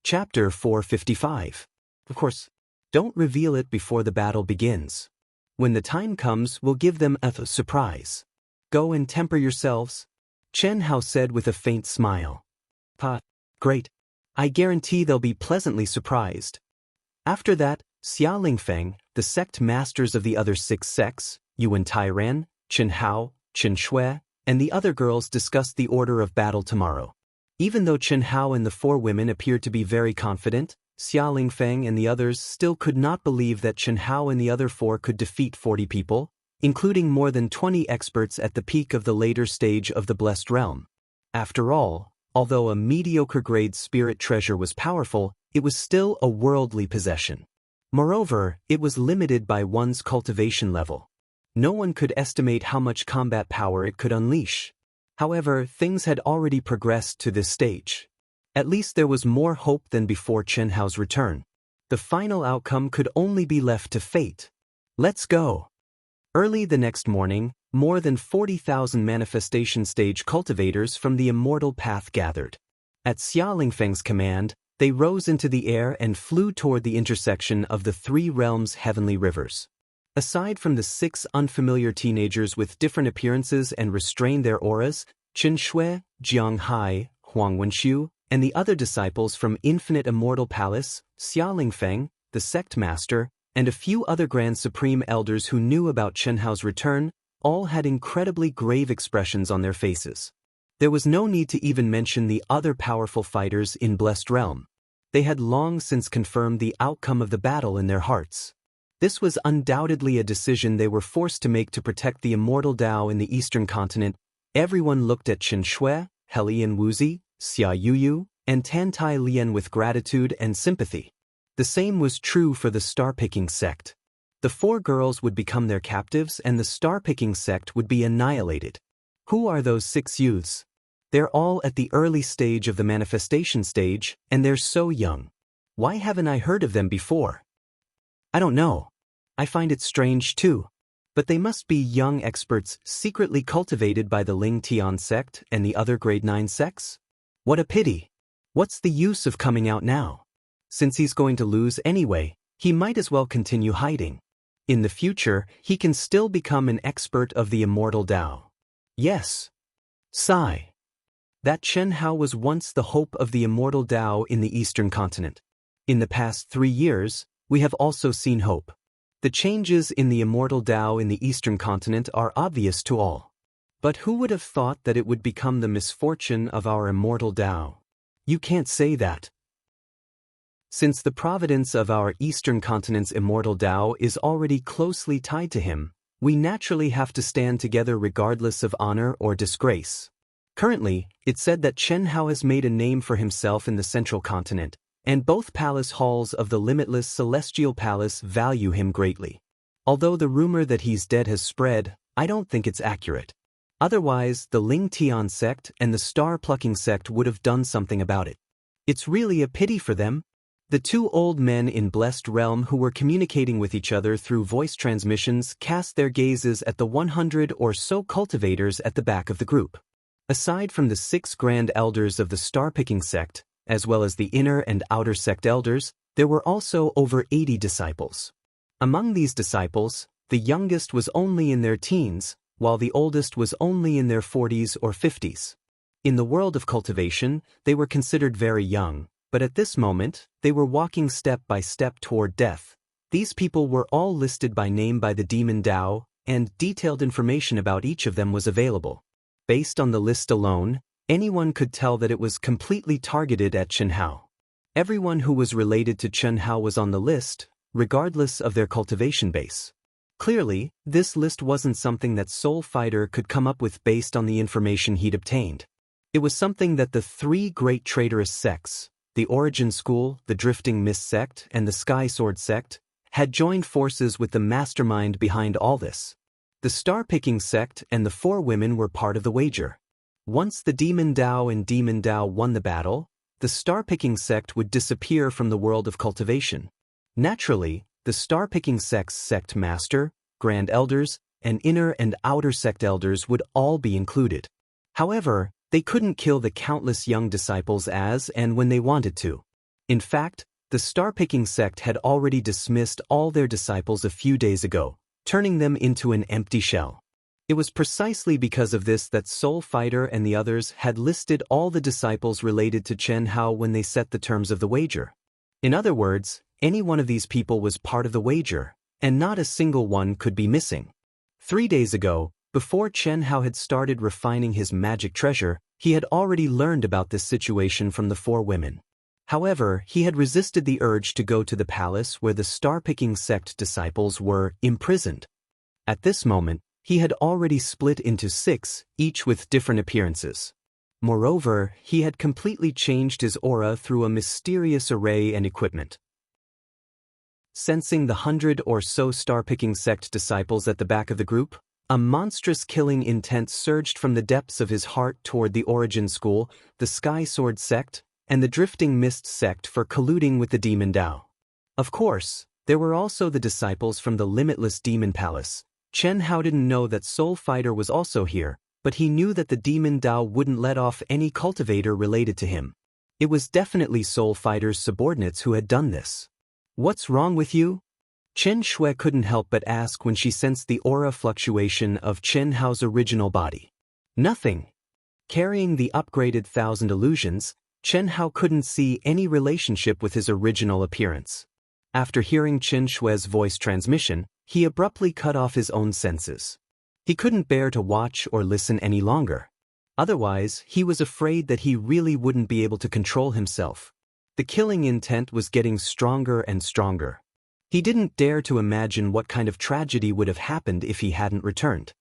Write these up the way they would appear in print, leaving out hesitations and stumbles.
Chapter 455. Of course, don't reveal it before the battle begins. When the time comes, we'll give them a surprise. Go and temper yourselves, Chen Hao said with a faint smile. Great. I guarantee they'll be pleasantly surprised. After that, Xia Lingfeng, the sect masters of the other 6 sects, Yuan Tairan, Chen Hao, Chen Shui, and the other girls discussed the order of battle tomorrow. Even though Chen Hao and the 4 women appeared to be very confident, Xia Lingfeng and the others still could not believe that Chen Hao and the other 4 could defeat 40 people, including more than 20 experts at the peak of the later stage of the Blessed Realm. After all, although a mediocre-grade spirit treasure was powerful, it was still a worldly possession. Moreover, it was limited by one's cultivation level. No one could estimate how much combat power it could unleash. However, things had already progressed to this stage. At least there was more hope than before Chen Hao's return. The final outcome could only be left to fate. Let's go. Early the next morning, more than 40,000 manifestation stage cultivators from the Immortal Path gathered. At Xia Lingfeng's command, they rose into the air and flew toward the intersection of the 3 realms' heavenly rivers. Aside from the 6 unfamiliar teenagers with different appearances and restrained their auras, Chen Shui, Jiang Hai, Huang Wenxiu, and the other disciples from Infinite Immortal Palace, Xia Lingfeng, the sect master, and a few other Grand Supreme Elders who knew about Chen Hao's return, all had incredibly grave expressions on their faces. There was no need to even mention the other powerful fighters in Blessed Realm. They had long since confirmed the outcome of the battle in their hearts. This was undoubtedly a decision they were forced to make to protect the immortal Tao in the Eastern continent. Everyone looked at Chen Shui, Helian Wuzi, Xia Yuyu, and Tan Tai Lian with gratitude and sympathy. The same was true for the star-picking sect. The 4 girls would become their captives and the star-picking sect would be annihilated. Who are those 6 youths? They're all at the early stage of the manifestation stage, and they're so young. Why haven't I heard of them before? I don't know. I find it strange too. But they must be young experts secretly cultivated by the Ling Tian sect and the other grade 9 sects? What a pity. What's the use of coming out now? Since he's going to lose anyway, he might as well continue hiding. In the future, he can still become an expert of the immortal Tao. Yes. Sigh. That Chen Hao was once the hope of the immortal Tao in the Eastern continent. In the past 3 years, we have also seen hope. The changes in the immortal Tao in the Eastern continent are obvious to all. But who would have thought that it would become the misfortune of our immortal Tao? You can't say that. Since the providence of our Eastern continent's immortal Tao is already closely tied to him, we naturally have to stand together regardless of honor or disgrace. Currently, it's said that Chen Hao has made a name for himself in the Central Continent, and both palace halls of the limitless Celestial Palace value him greatly. Although the rumor that he's dead has spread, I don't think it's accurate. Otherwise, the Ling Tian sect and the Star-Plucking sect would have done something about it. It's really a pity for them. The 2 old men in Blessed Realm who were communicating with each other through voice transmissions cast their gazes at the 100 or so cultivators at the back of the group. Aside from the 6 grand elders of the Star-Picking sect, as well as the inner and outer sect elders, there were also over 80 disciples. Among these disciples, the youngest was only in their teens, while the oldest was only in their 40s or 50s. In the world of cultivation, they were considered very young, but at this moment, they were walking step by step toward death. These people were all listed by name by the Demon Tao, and detailed information about each of them was available. Based on the list alone, anyone could tell that it was completely targeted at Chen Hao. Everyone who was related to Chen Hao was on the list, regardless of their cultivation base. Clearly, this list wasn't something that Soul Fighter could come up with based on the information he'd obtained. It was something that the 3 great traitorous sects, the Origin School, the Drifting Mist sect, and the Sky Sword sect, had joined forces with the mastermind behind all this. The Star-Picking sect and the 4 women were part of the wager. Once the Demon Tao and Demon Tao won the battle, the Star-Picking sect would disappear from the world of cultivation. Naturally, the Star-Picking sect's sect master, grand elders, and inner and outer sect elders would all be included. However, they couldn't kill the countless young disciples as and when they wanted to. In fact, the star-picking sect had already dismissed all their disciples a few days ago, turning them into an empty shell. It was precisely because of this that Soul Fighter and the others had listed all the disciples related to Chen Hao when they set the terms of the wager. In other words, any one of these people was part of the wager, and not a single one could be missing. 3 days ago, before Chen Hao had started refining his magic treasure, he had already learned about this situation from the 4 women. However, he had resisted the urge to go to the palace where the star-picking sect disciples were imprisoned. At this moment, he had already split into 6, each with different appearances. Moreover, he had completely changed his aura through a mysterious array and equipment. Sensing the 100 or so star-picking sect disciples at the back of the group, a monstrous killing intent surged from the depths of his heart toward the Origin School, the Sky Sword sect, and the Drifting Mist sect for colluding with the Demon Dao. Of course, there were also the disciples from the Limitless Demon Palace. Chen Hao didn't know that Soul Fighter was also here, but he knew that the Demon Dao wouldn't let off any cultivator related to him. It was definitely Soul Fighter's subordinates who had done this. "What's wrong with you?" Chen Shui couldn't help but ask when she sensed the aura fluctuation of Chen Hao's original body. "Nothing." Carrying the upgraded 1,000 illusions, Chen Hao couldn't see any relationship with his original appearance. After hearing Chen Shui's voice transmission, he abruptly cut off his own senses. He couldn't bear to watch or listen any longer. Otherwise, he was afraid that he really wouldn't be able to control himself. The killing intent was getting stronger and stronger. He didn't dare to imagine what kind of tragedy would have happened if he hadn't returned.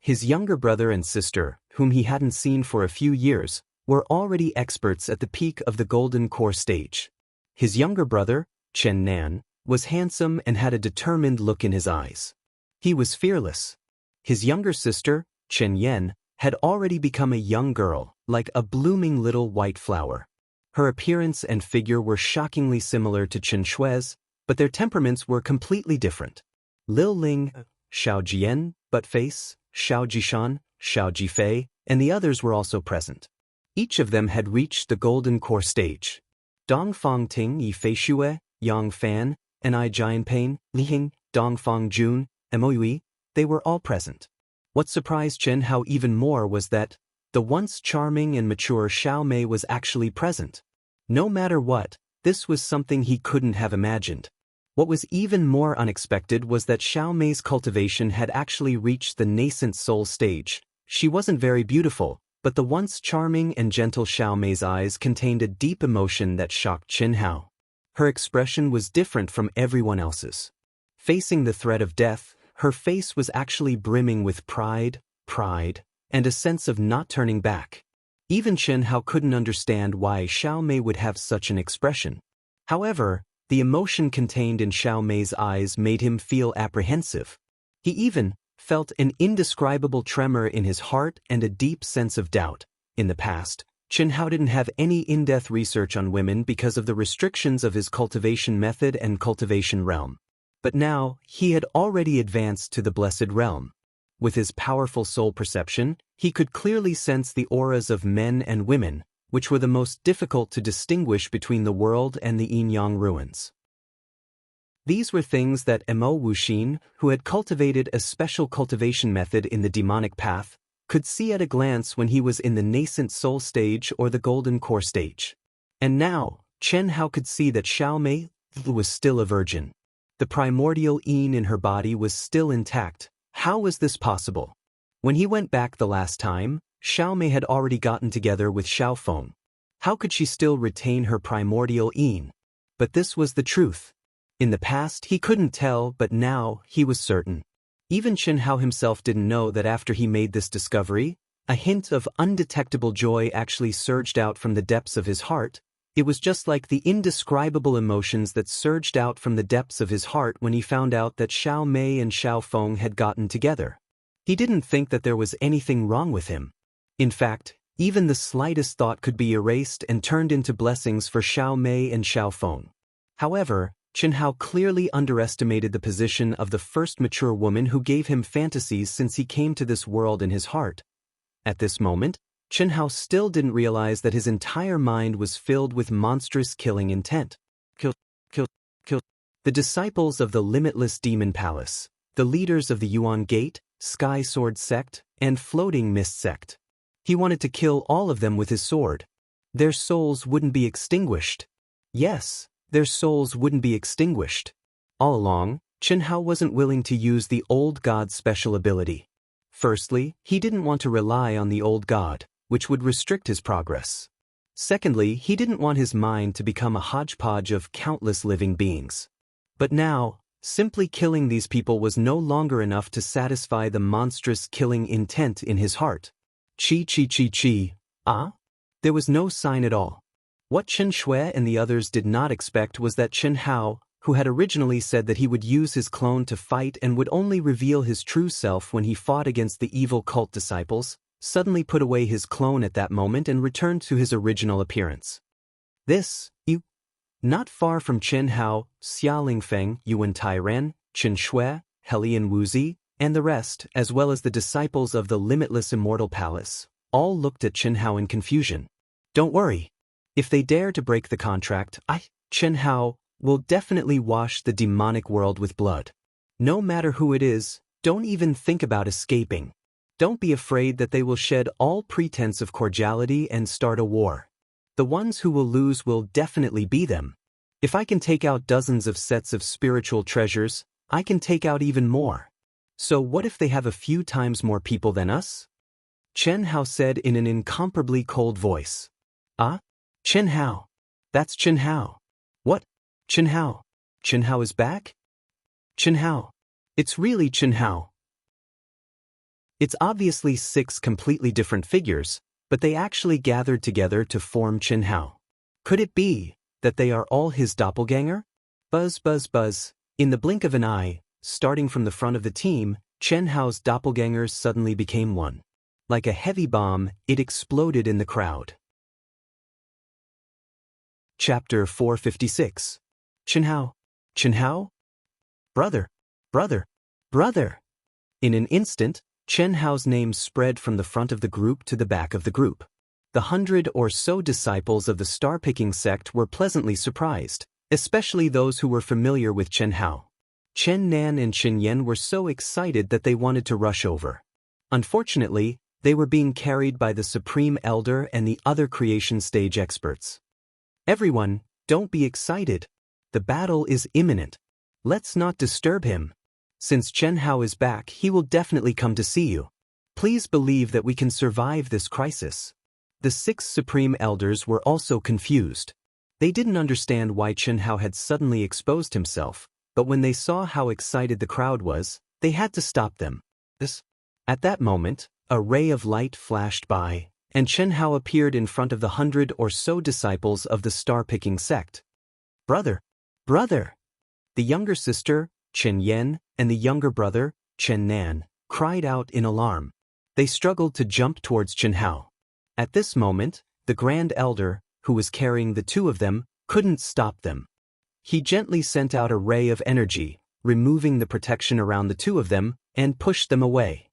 His younger brother and sister, whom he hadn't seen for a few years, were already experts at the peak of the Golden Core stage. His younger brother, Chen Nan, was handsome and had a determined look in his eyes. He was fearless. His younger sister, Chen Yen, had already become a young girl, like a blooming little white flower. Her appearance and figure were shockingly similar to Chen Shui's, but their temperaments were completely different. Lil Ling, Xiao Jian, Buttface, Xiao Jishan, Xiao Jifei, and the others were also present. Each of them had reached the Golden Core stage. Dongfang Ting Yi Fei Xue, Yang Fan, and I Jianpain, Li Hing, Dongfang Jun, and Mo Yui, they were all present. What surprised Chen Hao even more was that the once charming and mature Xiao Mei was actually present. No matter what, this was something he couldn't have imagined. What was even more unexpected was that Xiao Mei's cultivation had actually reached the nascent soul stage. She wasn't very beautiful, but the once charming and gentle Xiao Mei's eyes contained a deep emotion that shocked Chen Hao. Her expression was different from everyone else's. Facing the threat of death, her face was actually brimming with pride, and a sense of not turning back. Even Chen Hao couldn't understand why Xiao Mei would have such an expression. However, the emotion contained in Xiao Mei's eyes made him feel apprehensive. He even felt an indescribable tremor in his heart and a deep sense of doubt. In the past, Chen Hao didn't have any in-depth research on women because of the restrictions of his cultivation method and cultivation realm. But now, he had already advanced to the Blessed Realm. With his powerful soul perception, he could clearly sense the auras of men and women, which were the most difficult to distinguish between the world and the Yin-Yang ruins. These were things that Mo Wuxin, who had cultivated a special cultivation method in the demonic path, could see at a glance when he was in the nascent soul stage or the golden core stage. And now, Chen Hao could see that Xiao Mei was still a virgin. The primordial yin in her body was still intact. How was this possible? When he went back the last time, Xiao Mei had already gotten together with Xiao Feng. How could she still retain her primordial yin? But this was the truth. In the past he couldn't tell, but now he was certain. Even Chen Hao himself didn't know that after he made this discovery, a hint of undetectable joy actually surged out from the depths of his heart. It was just like the indescribable emotions that surged out from the depths of his heart when he found out that Xiao Mei and Xiao Feng had gotten together. He didn't think that there was anything wrong with him. In fact, even the slightest thought could be erased and turned into blessings for Xiao Mei and Xiao Feng. However, Chen Hao clearly underestimated the position of the first mature woman who gave him fantasies since he came to this world in his heart. At this moment, Chen Hao still didn't realize that his entire mind was filled with monstrous killing intent. Kill, kill, kill. The disciples of the limitless demon palace, the leaders of the Yuan Gate, Sky Sword sect, and Floating Mist sect. He wanted to kill all of them with his sword. Their souls wouldn't be extinguished. Yes, their souls wouldn't be extinguished. All along, Chen Hao wasn't willing to use the old god's special ability. Firstly, he didn't want to rely on the old god, which would restrict his progress. Secondly, he didn't want his mind to become a hodgepodge of countless living beings. But now, simply killing these people was no longer enough to satisfy the monstrous killing intent in his heart. Chi. Ah? There was no sign at all. What Chen Shui and the others did not expect was that Chen Hao, who had originally said that he would use his clone to fight and would only reveal his true self when he fought against the evil cult disciples, suddenly put away his clone at that moment and returned to his original appearance. Not far from Chen Hao, Xia Lingfeng, Yuan Tairen, Chen Shui, Helian Wuzi, and the rest, as well as the disciples of the limitless immortal palace, all looked at Chen Hao in confusion. Don't worry. If they dare to break the contract, Chen Hao, will definitely wash the demonic world with blood. No matter who it is, don't even think about escaping. Don't be afraid that they will shed all pretense of cordiality and start a war. The ones who will lose will definitely be them. If I can take out dozens of sets of spiritual treasures, I can take out even more. So what if they have a few times more people than us? Chen Hao said in an incomparably cold voice. Ah? Chen Hao. That's Chen Hao. What? Chen Hao. Chen Hao is back? Chen Hao. It's really Chen Hao. It's obviously 6 completely different figures, but they actually gathered together to form Chen Hao. Could it be that they are all his doppelganger? Buzz, buzz, buzz. In the blink of an eye, starting from the front of the team, Chen Hao's doppelgangers suddenly became one. Like a heavy bomb, it exploded in the crowd. Chapter 456. Chen Hao. Chen Hao? Brother. Brother. Brother. In an instant, Chen Hao's name spread from the front of the group to the back of the group. The 100 or so disciples of the star-picking sect were pleasantly surprised, especially those who were familiar with Chen Hao. Chen Nan and Chen Yan were so excited that they wanted to rush over. Unfortunately, they were being carried by the Supreme Elder and the other creation stage experts. Everyone, don't be excited. The battle is imminent. Let's not disturb him. Since Chen Hao is back, he will definitely come to see you. Please believe that we can survive this crisis. The 6 Supreme Elders were also confused. They didn't understand why Chen Hao had suddenly exposed himself, but when they saw how excited the crowd was, they had to stop them. At that moment, a ray of light flashed by, and Chen Hao appeared in front of the 100 or so disciples of the star-picking sect. Brother! Brother! The younger sister, Chen Yan, and the younger brother, Chen Nan, cried out in alarm. They struggled to jump towards Chen Hao. At this moment, the Grand Elder, who was carrying the 2 of them, couldn't stop them. He gently sent out a ray of energy, removing the protection around the 2 of them, and pushed them away.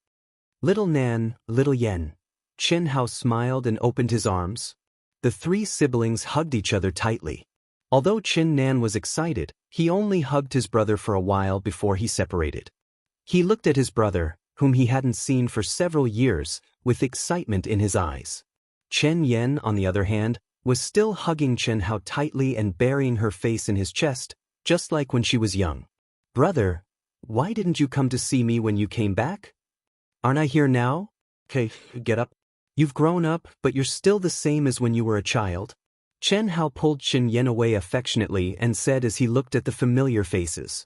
Little Nan, little Yen. Chen Hao smiled and opened his arms. The 3 siblings hugged each other tightly. Although Chen Nan was excited, he only hugged his brother for a while before he separated. He looked at his brother, whom he hadn't seen for several years, with excitement in his eyes. Chen Yan, on the other hand, was still hugging Chen Hao tightly and burying her face in his chest, just like when she was young. Brother, why didn't you come to see me when you came back? Aren't I here now? Okay, get up. You've grown up, but you're still the same as when you were a child. Chen Hao pulled Chen Yan away affectionately and said as he looked at the familiar faces.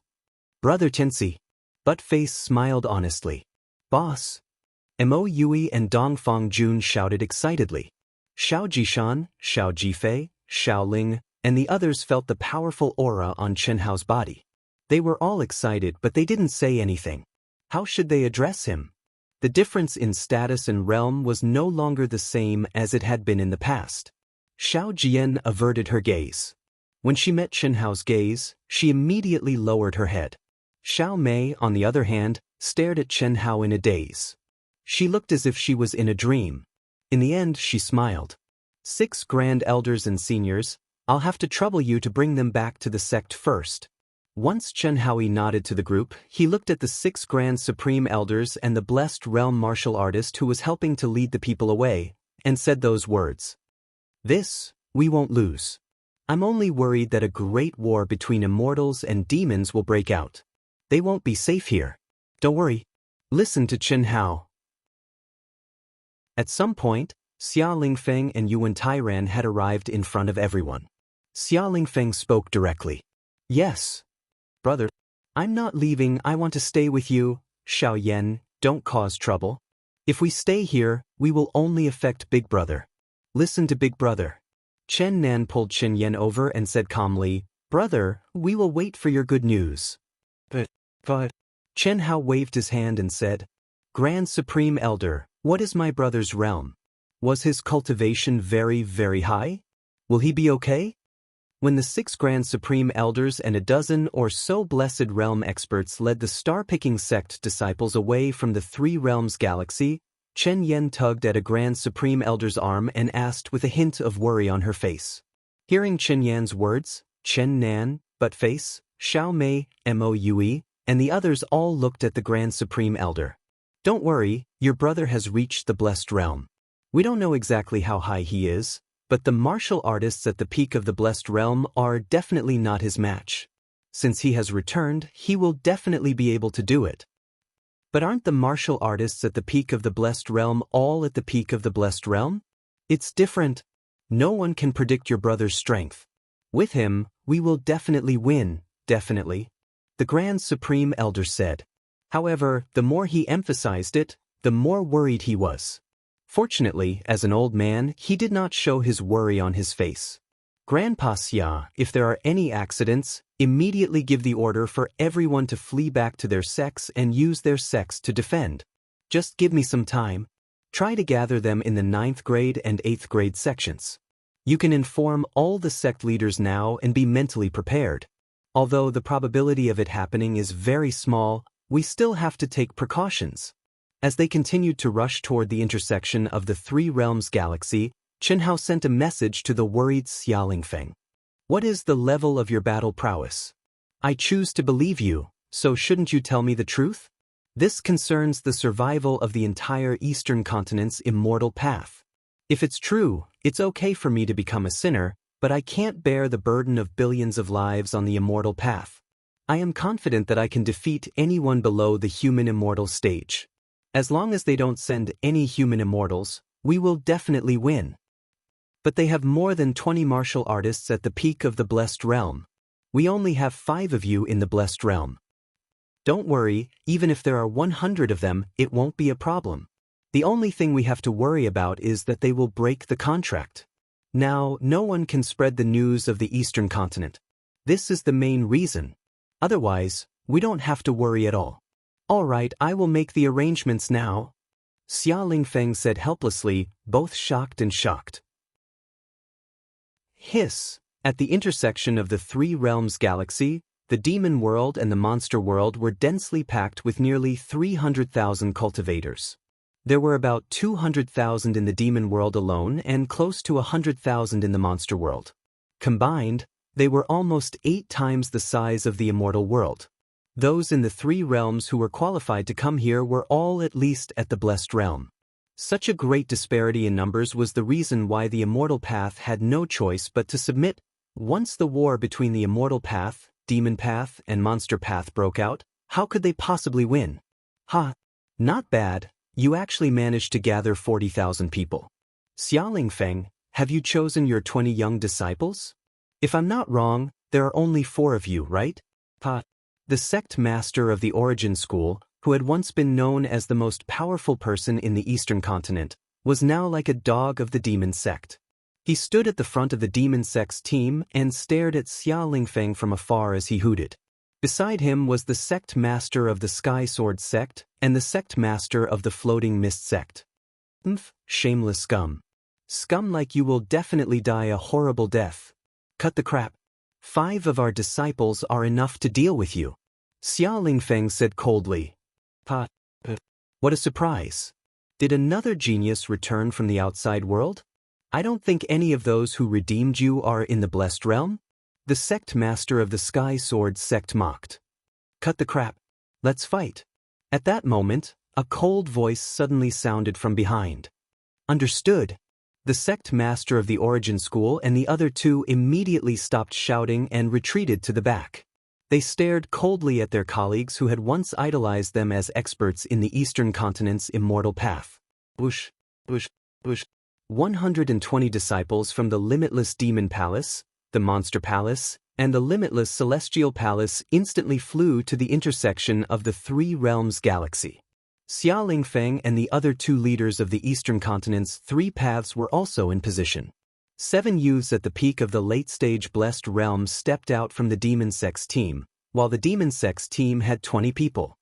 Brother Tianxi. Buttface smiled honestly. Boss. Mo Yui and Dongfang Jun shouted excitedly. Xiao Jishan, Xiao Jifei, Xiao Ling, and the others felt the powerful aura on Chen Hao's body. They were all excited, but they didn't say anything. How should they address him? The difference in status and realm was no longer the same as it had been in the past. Xiao Jian averted her gaze. When she met Chen Hao's gaze, she immediately lowered her head. Xiao Mei, on the other hand, stared at Chen Hao in a daze. She looked as if she was in a dream. In the end, she smiled. 6 grand elders and seniors, I'll have to trouble you to bring them back to the sect first. Once Chen Haoyi nodded to the group, he looked at the 6 grand supreme elders and the blessed realm martial artist who was helping to lead the people away, and said those words. This, we won't lose. I'm only worried that a great war between immortals and demons will break out. They won't be safe here. Don't worry. Listen to Chen Hao. At some point, Xia Lingfeng and Yuan Tairan had arrived in front of everyone. Xia Lingfeng spoke directly. Yes. Brother, I'm not leaving, I want to stay with you. Xiao Yan, don't cause trouble. If we stay here, we will only affect Big Brother. Listen to Big Brother. Chen Nan pulled Chen Yan over and said calmly, Brother, we will wait for your good news. But. Chen Hao waved his hand and said, Grand Supreme Elder, what is my brother's realm? Was his cultivation very, very high? Will he be okay? When the 6 Grand Supreme Elders and a dozen or so blessed realm experts led the star-picking sect disciples away from the 3 realms galaxy, Chen Yan tugged at a Grand Supreme Elder's arm and asked with a hint of worry on her face. Hearing Chen Yan's words, Chen Nan, Butt Face, Xiao Mei, Moue, and the others all looked at the Grand Supreme Elder. Don't worry, your brother has reached the blessed realm. We don't know exactly how high he is, but the martial artists at the peak of the blessed realm are definitely not his match. Since he has returned, he will definitely be able to do it. But aren't the martial artists at the peak of the blessed realm all at the peak of the blessed realm? It's different. No one can predict your brother's strength. With him, we will definitely win, definitely. The Grand Supreme Elder said. However, the more he emphasized it, the more worried he was. Fortunately, as an old man, he did not show his worry on his face. Grandpa Xia, if there are any accidents, immediately give the order for everyone to flee back to their sects and use their sects to defend. Just give me some time. Try to gather them in the 9th grade and 8th grade sections. You can inform all the sect leaders now and be mentally prepared. Although the probability of it happening is very small, we still have to take precautions. As they continued to rush toward the intersection of the 3 realms galaxy, Chen Hao sent a message to the worried Xia Lingfeng. What is the level of your battle prowess? I choose to believe you, so shouldn't you tell me the truth? This concerns the survival of the entire Eastern Continent's immortal path. If it's true, it's okay for me to become a sinner, but I can't bear the burden of billions of lives on the immortal path. I am confident that I can defeat anyone below the human immortal stage. As long as they don't send any human immortals, we will definitely win. But they have more than 20 martial artists at the peak of the blessed realm. We only have 5 of you in the blessed realm. Don't worry, even if there are 100 of them, it won't be a problem. The only thing we have to worry about is that they will break the contract. Now, no one can spread the news of the Eastern Continent. This is the main reason. Otherwise, we don't have to worry at all. All right, I will make the arrangements now. Xia Lingfeng said helplessly, both shocked and shocked. Hiss. At the intersection of the 3 realms galaxy, the demon world and the monster world were densely packed with nearly 300,000 cultivators. There were about 200,000 in the demon world alone and close to 100,000 in the monster world. Combined, they were almost 8 times the size of the immortal world. Those in the 3 realms who were qualified to come here were all at least at the blessed realm. Such a great disparity in numbers was the reason why the immortal path had no choice but to submit. Once the war between the immortal path, demon path, and monster path broke out, how could they possibly win? Not bad, you actually managed to gather 40,000 people. Xia Lingfeng, have you chosen your 20 young disciples? If I'm not wrong, there are only 4 of you, right? The sect master of the Origin School, who had once been known as the most powerful person in the Eastern Continent, was now like a dog of the demon sect. He stood at the front of the demon sect's team and stared at Xia Lingfeng from afar as he hooted. Beside him was the sect master of the Sky Sword sect and the sect master of the Floating Mist sect. Shameless scum. Scum like you will definitely die a horrible death. Cut the crap. 5 of our disciples are enough to deal with you. Xia Lingfeng said coldly. What a surprise. Did another genius return from the outside world? I don't think any of those who redeemed you are in the blessed realm? The sect master of the Sky Sword sect mocked. Cut the crap. Let's fight. At that moment, a cold voice suddenly sounded from behind. Understood. The sect master of the Origin School and the other two immediately stopped shouting and retreated to the back. They stared coldly at their colleagues who had once idolized them as experts in the Eastern Continent's immortal path. Whoosh, whoosh, whoosh. 120 disciples from the Limitless Demon Palace, the Monster Palace, and the Limitless Celestial Palace instantly flew to the intersection of the Three Realms galaxy. Xia Lingfeng and the other two leaders of the Eastern Continent's three paths were also in position. 7 youths at the peak of the late-stage Blessed Realm stepped out from the Demon Sect's team, while the Demon Sect's team had 20 people.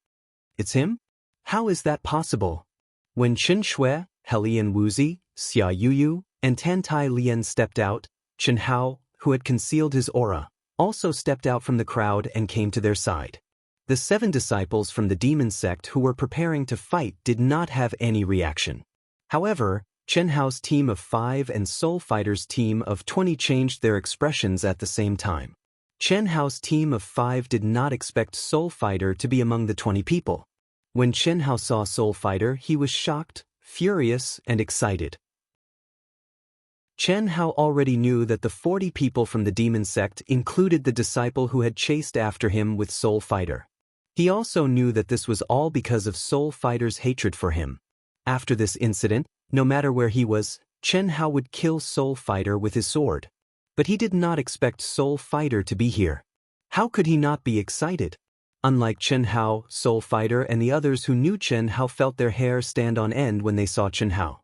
It's him? How is that possible? When Chen Shui, Helian Wuzi, Xia Yuyu, and Tan Tai Lian stepped out, Chen Hao, who had concealed his aura, also stepped out from the crowd and came to their side. The 7 disciples from the Demon Sect who were preparing to fight did not have any reaction. However, Chen Hao's team of 5 and Soul Fighter's team of 20 changed their expressions at the same time. Chen Hao's team of 5 did not expect Soul Fighter to be among the 20 people. When Chen Hao saw Soul Fighter, he was shocked, furious, and excited. Chen Hao already knew that the 40 people from the Demon Sect included the disciple who had chased after him with Soul Fighter. He also knew that this was all because of Soul Fighter's hatred for him. After this incident, no matter where he was, Chen Hao would kill Soul Fighter with his sword. But he did not expect Soul Fighter to be here. How could he not be excited? Unlike Chen Hao, Soul Fighter and the others who knew Chen Hao felt their hair stand on end when they saw Chen Hao.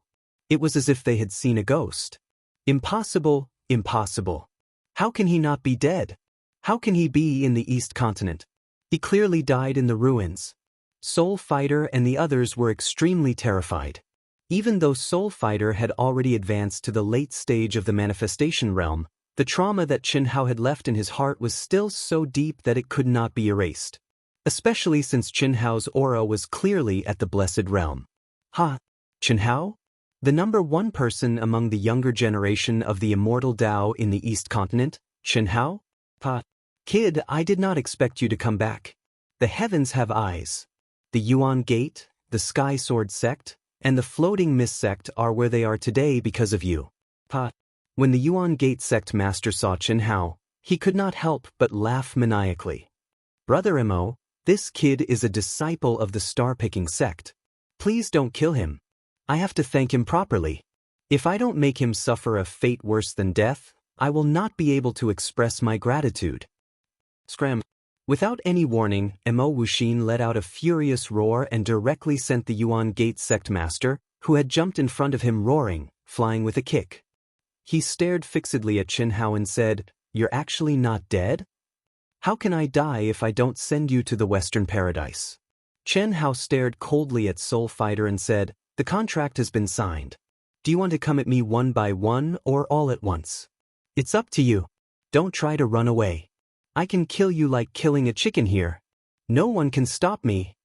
It was as if they had seen a ghost. Impossible, impossible. How can he not be dead? How can he be in the East Continent? He clearly died in the ruins. Soul Fighter and the others were extremely terrified. Even though Soul Fighter had already advanced to the late stage of the manifestation realm, the trauma that Chen Hao had left in his heart was still so deep that it could not be erased. Especially since Chen Hao's aura was clearly at the Blessed Realm. Chen Hao? The number 1 person among the younger generation of the immortal Tao in the East Continent, Chen Hao? Kid, I did not expect you to come back. The heavens have eyes. The Yuan Gate, the Sky Sword sect, and the Floating Mist sect are where they are today because of you. When the Yuan Gate sect master saw Chen Hao, he could not help but laugh maniacally. Brother Mo, this kid is a disciple of the star-picking sect. Please don't kill him. I have to thank him properly. If I don't make him suffer a fate worse than death, I will not be able to express my gratitude. Scram. Without any warning, Mo Wuxin let out a furious roar and directly sent the Yuan Gate sect master, who had jumped in front of him roaring, flying with a kick. He stared fixedly at Chen Hao and said, "You're actually not dead? How can I die if I don't send you to the Western Paradise?" Chen Hao stared coldly at Soul Fighter and said, "The contract has been signed. Do you want to come at me one by one or all at once? It's up to you. Don't try to run away. I can kill you like killing a chicken here. No one can stop me."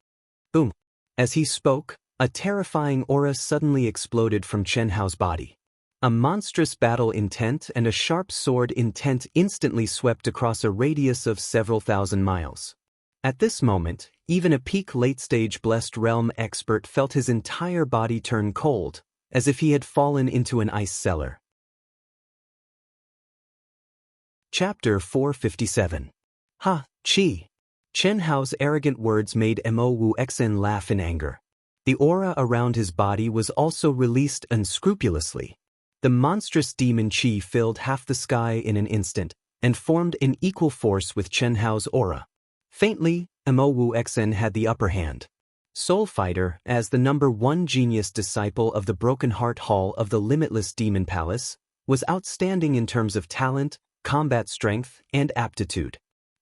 Boom. As he spoke, a terrifying aura suddenly exploded from Chen Hao's body. A monstrous battle intent and a sharp sword intent instantly swept across a radius of several thousand miles. At this moment, even a peak late-stage Blessed Realm expert felt his entire body turn cold, as if he had fallen into an ice cellar. Chapter 457. Chi. Chen Hao's arrogant words made Mo Wu Xen laugh in anger. The aura around his body was also released unscrupulously. The monstrous demon Qi filled half the sky in an instant, and formed in equal force with Chen Hao's aura. Faintly, Mo Wu Xen had the upper hand. Soul Fighter, as the number 1 genius disciple of the Broken Heart Hall of the Limitless Demon Palace, was outstanding in terms of talent, combat strength, and aptitude.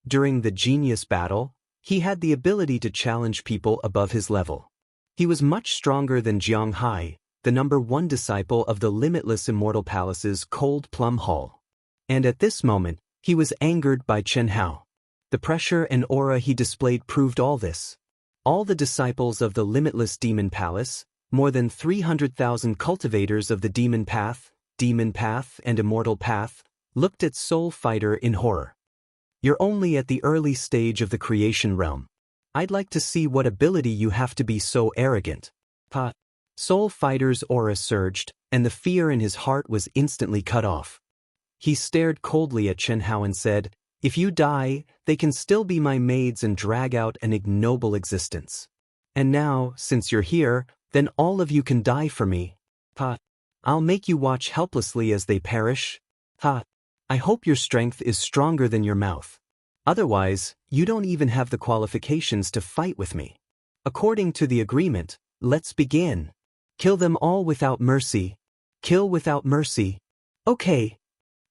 During the genius battle, he had the ability to challenge people above his level. He was much stronger than Jiang Hai, the number 1 disciple of the Limitless Immortal Palace's Cold Plum Hall. And at this moment, he was angered by Chen Hao. The pressure and aura he displayed proved all this. All the disciples of the Limitless Demon Palace, More than 300,000 cultivators of the demon path, and immortal path, looked at Soul Fighter in horror. You're only at the early stage of the creation realm. I'd like to see what ability you have to be so arrogant. Pa. Soul Fighter's aura surged, and the fear in his heart was instantly cut off. He stared coldly at Chen Hao and said, "If you die, they can still be my maids and drag out an ignoble existence. And now, since you're here, then all of you can die for me. Pa. I'll make you watch helplessly as they perish. Ha. I hope your strength is stronger than your mouth. Otherwise, you don't even have the qualifications to fight with me. According to the agreement, let's begin. Kill them all without mercy. Kill without mercy. Okay."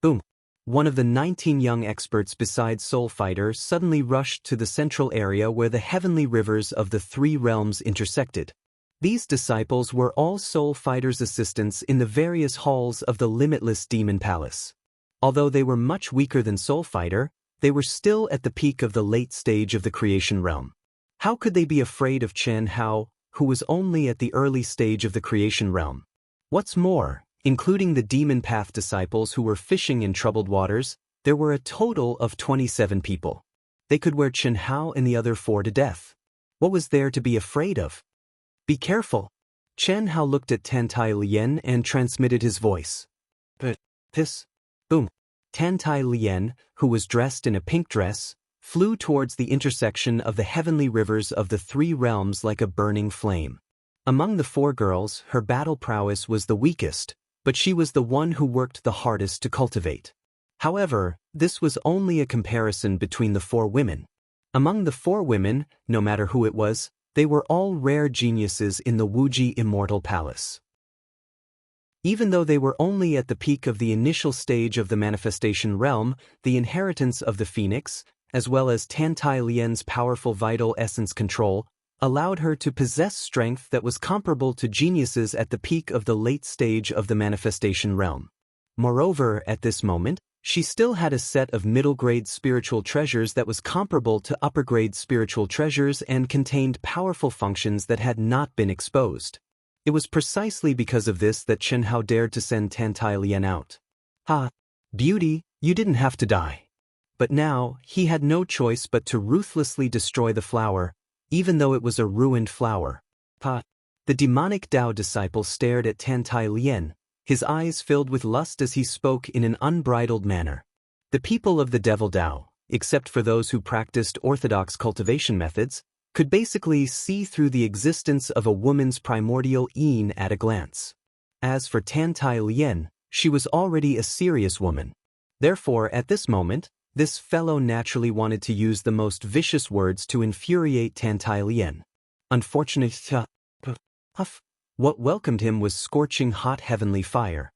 Boom. One of the 19 young experts besides Soul Fighter suddenly rushed to the central area where the heavenly rivers of the three realms intersected. These disciples were all Soul Fighter's assistants in the various halls of the limitless Demon Palace. Although they were much weaker than Soul Fighter, they were still at the peak of the late stage of the creation realm. How could they be afraid of Chen Hao, who was only at the early stage of the creation realm? What's more, including the Demon Path disciples who were fishing in troubled waters, there were a total of 27 people. They could wear Chen Hao and the other 4 to death. What was there to be afraid of? Be careful. Chen Hao looked at Tantai Lien and transmitted his voice. But, this. Boom. Tantai Lien, who was dressed in a pink dress, flew towards the intersection of the heavenly rivers of the three realms like a burning flame. Among the 4 girls, her battle prowess was the weakest, but she was the one who worked the hardest to cultivate. However, this was only a comparison between the 4 women. Among the 4 women, no matter who it was, they were all rare geniuses in the Wuji Immortal Palace. Even though they were only at the peak of the initial stage of the manifestation realm, the inheritance of the Phoenix, as well as Tantai Lien's powerful vital essence control, allowed her to possess strength that was comparable to geniuses at the peak of the late stage of the manifestation realm. Moreover, at this moment, she still had a set of middle-grade spiritual treasures that was comparable to upper-grade spiritual treasures and contained powerful functions that had not been exposed. It was precisely because of this that Chen Hao dared to send Tantai Lien out. Ha! Beauty, you didn't have to die. But now, he had no choice but to ruthlessly destroy the flower, even though it was a ruined flower. Pa! The demonic Dao disciple stared at Tantai Lien, his eyes filled with lust as he spoke in an unbridled manner. The people of the Devil Dao, except for those who practiced orthodox cultivation methods, could basically see through the existence of a woman's primordial yin at a glance. As for Tantai Lien, she was already a serious woman. Therefore, at this moment, this fellow naturally wanted to use the most vicious words to infuriate Tantai Lien. Unfortunately, what welcomed him was scorching hot heavenly fire.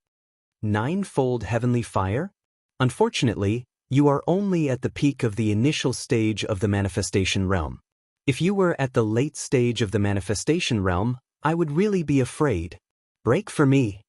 9-fold heavenly fire? Unfortunately, you are only at the peak of the initial stage of the manifestation realm. If you were at the late stage of the manifestation realm, I would really be afraid. Break for me.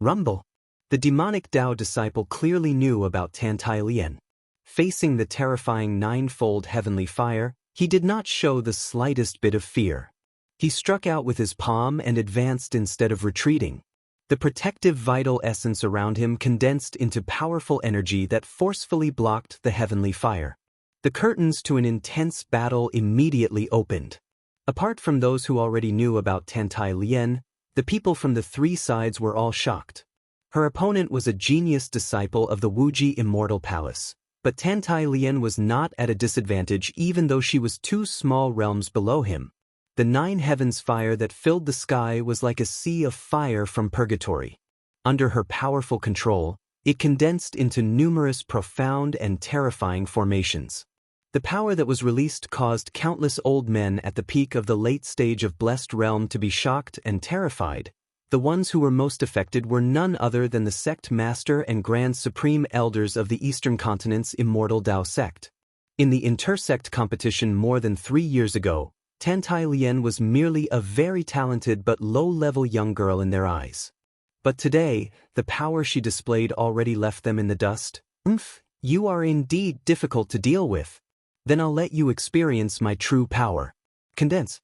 Rumble. The demonic Dao disciple clearly knew about Tantai Lien. Facing the terrifying 9-fold heavenly fire, he did not show the slightest bit of fear. He struck out with his palm and advanced instead of retreating. The protective vital essence around him condensed into powerful energy that forcefully blocked the heavenly fire. The curtains to an intense battle immediately opened. Apart from those who already knew about Tantai Lien, the people from the 3 sides were all shocked. Her opponent was a genius disciple of the Wuji Immortal Palace, but Tantai Lien was not at a disadvantage even though she was 2 small realms below him. The 9 heavens fire that filled the sky was like a sea of fire from purgatory. Under her powerful control, it condensed into numerous profound and terrifying formations. The power that was released caused countless old men at the peak of the late stage of Blessed Realm to be shocked and terrified. The ones who were most affected were none other than the sect master and grand supreme elders of the Eastern Continent's Immortal Dao sect. In the intersect competition more than 3 years ago, Tantai Lien was merely a very talented but low-level young girl in their eyes. But today, the power she displayed already left them in the dust. You are indeed difficult to deal with. Then I'll let you experience my true power. Condense.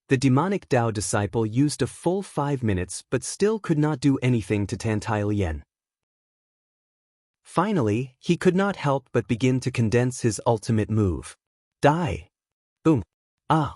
The demonic Tao disciple used a full 5 minutes but still could not do anything to Tantalian. Finally, he could not help but begin to condense his ultimate move. Die! Boom! Ah!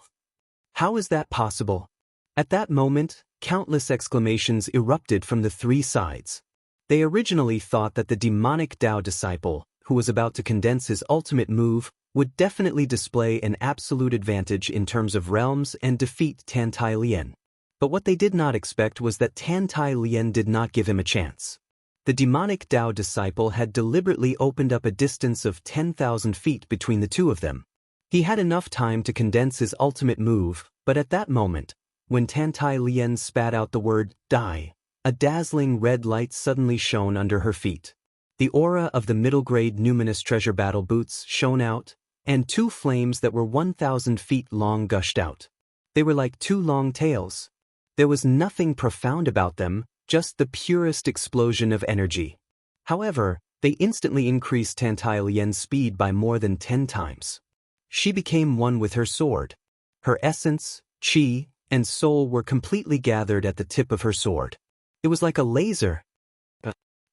How is that possible? At that moment, countless exclamations erupted from the three sides. They originally thought that the demonic Tao disciple, who was about to condense his ultimate move, would definitely display an absolute advantage in terms of realms and defeat Tantalian. But what they did not expect was that Tantalian did not give him a chance. The demonic Tao disciple had deliberately opened up a distance of 10,000 feet between the two of them. He had enough time to condense his ultimate move, but at that moment, when Tantalian spat out the word, die, a dazzling red light suddenly shone under her feet. The aura of the middle-grade numinous treasure battle boots shone out, and two flames that were 1,000 feet long gushed out. They were like two long tails. There was nothing profound about them, just the purest explosion of energy. However, they instantly increased Tantalian's speed by more than 10 times. She became one with her sword. Her essence, chi, and soul were completely gathered at the tip of her sword. It was like a laser.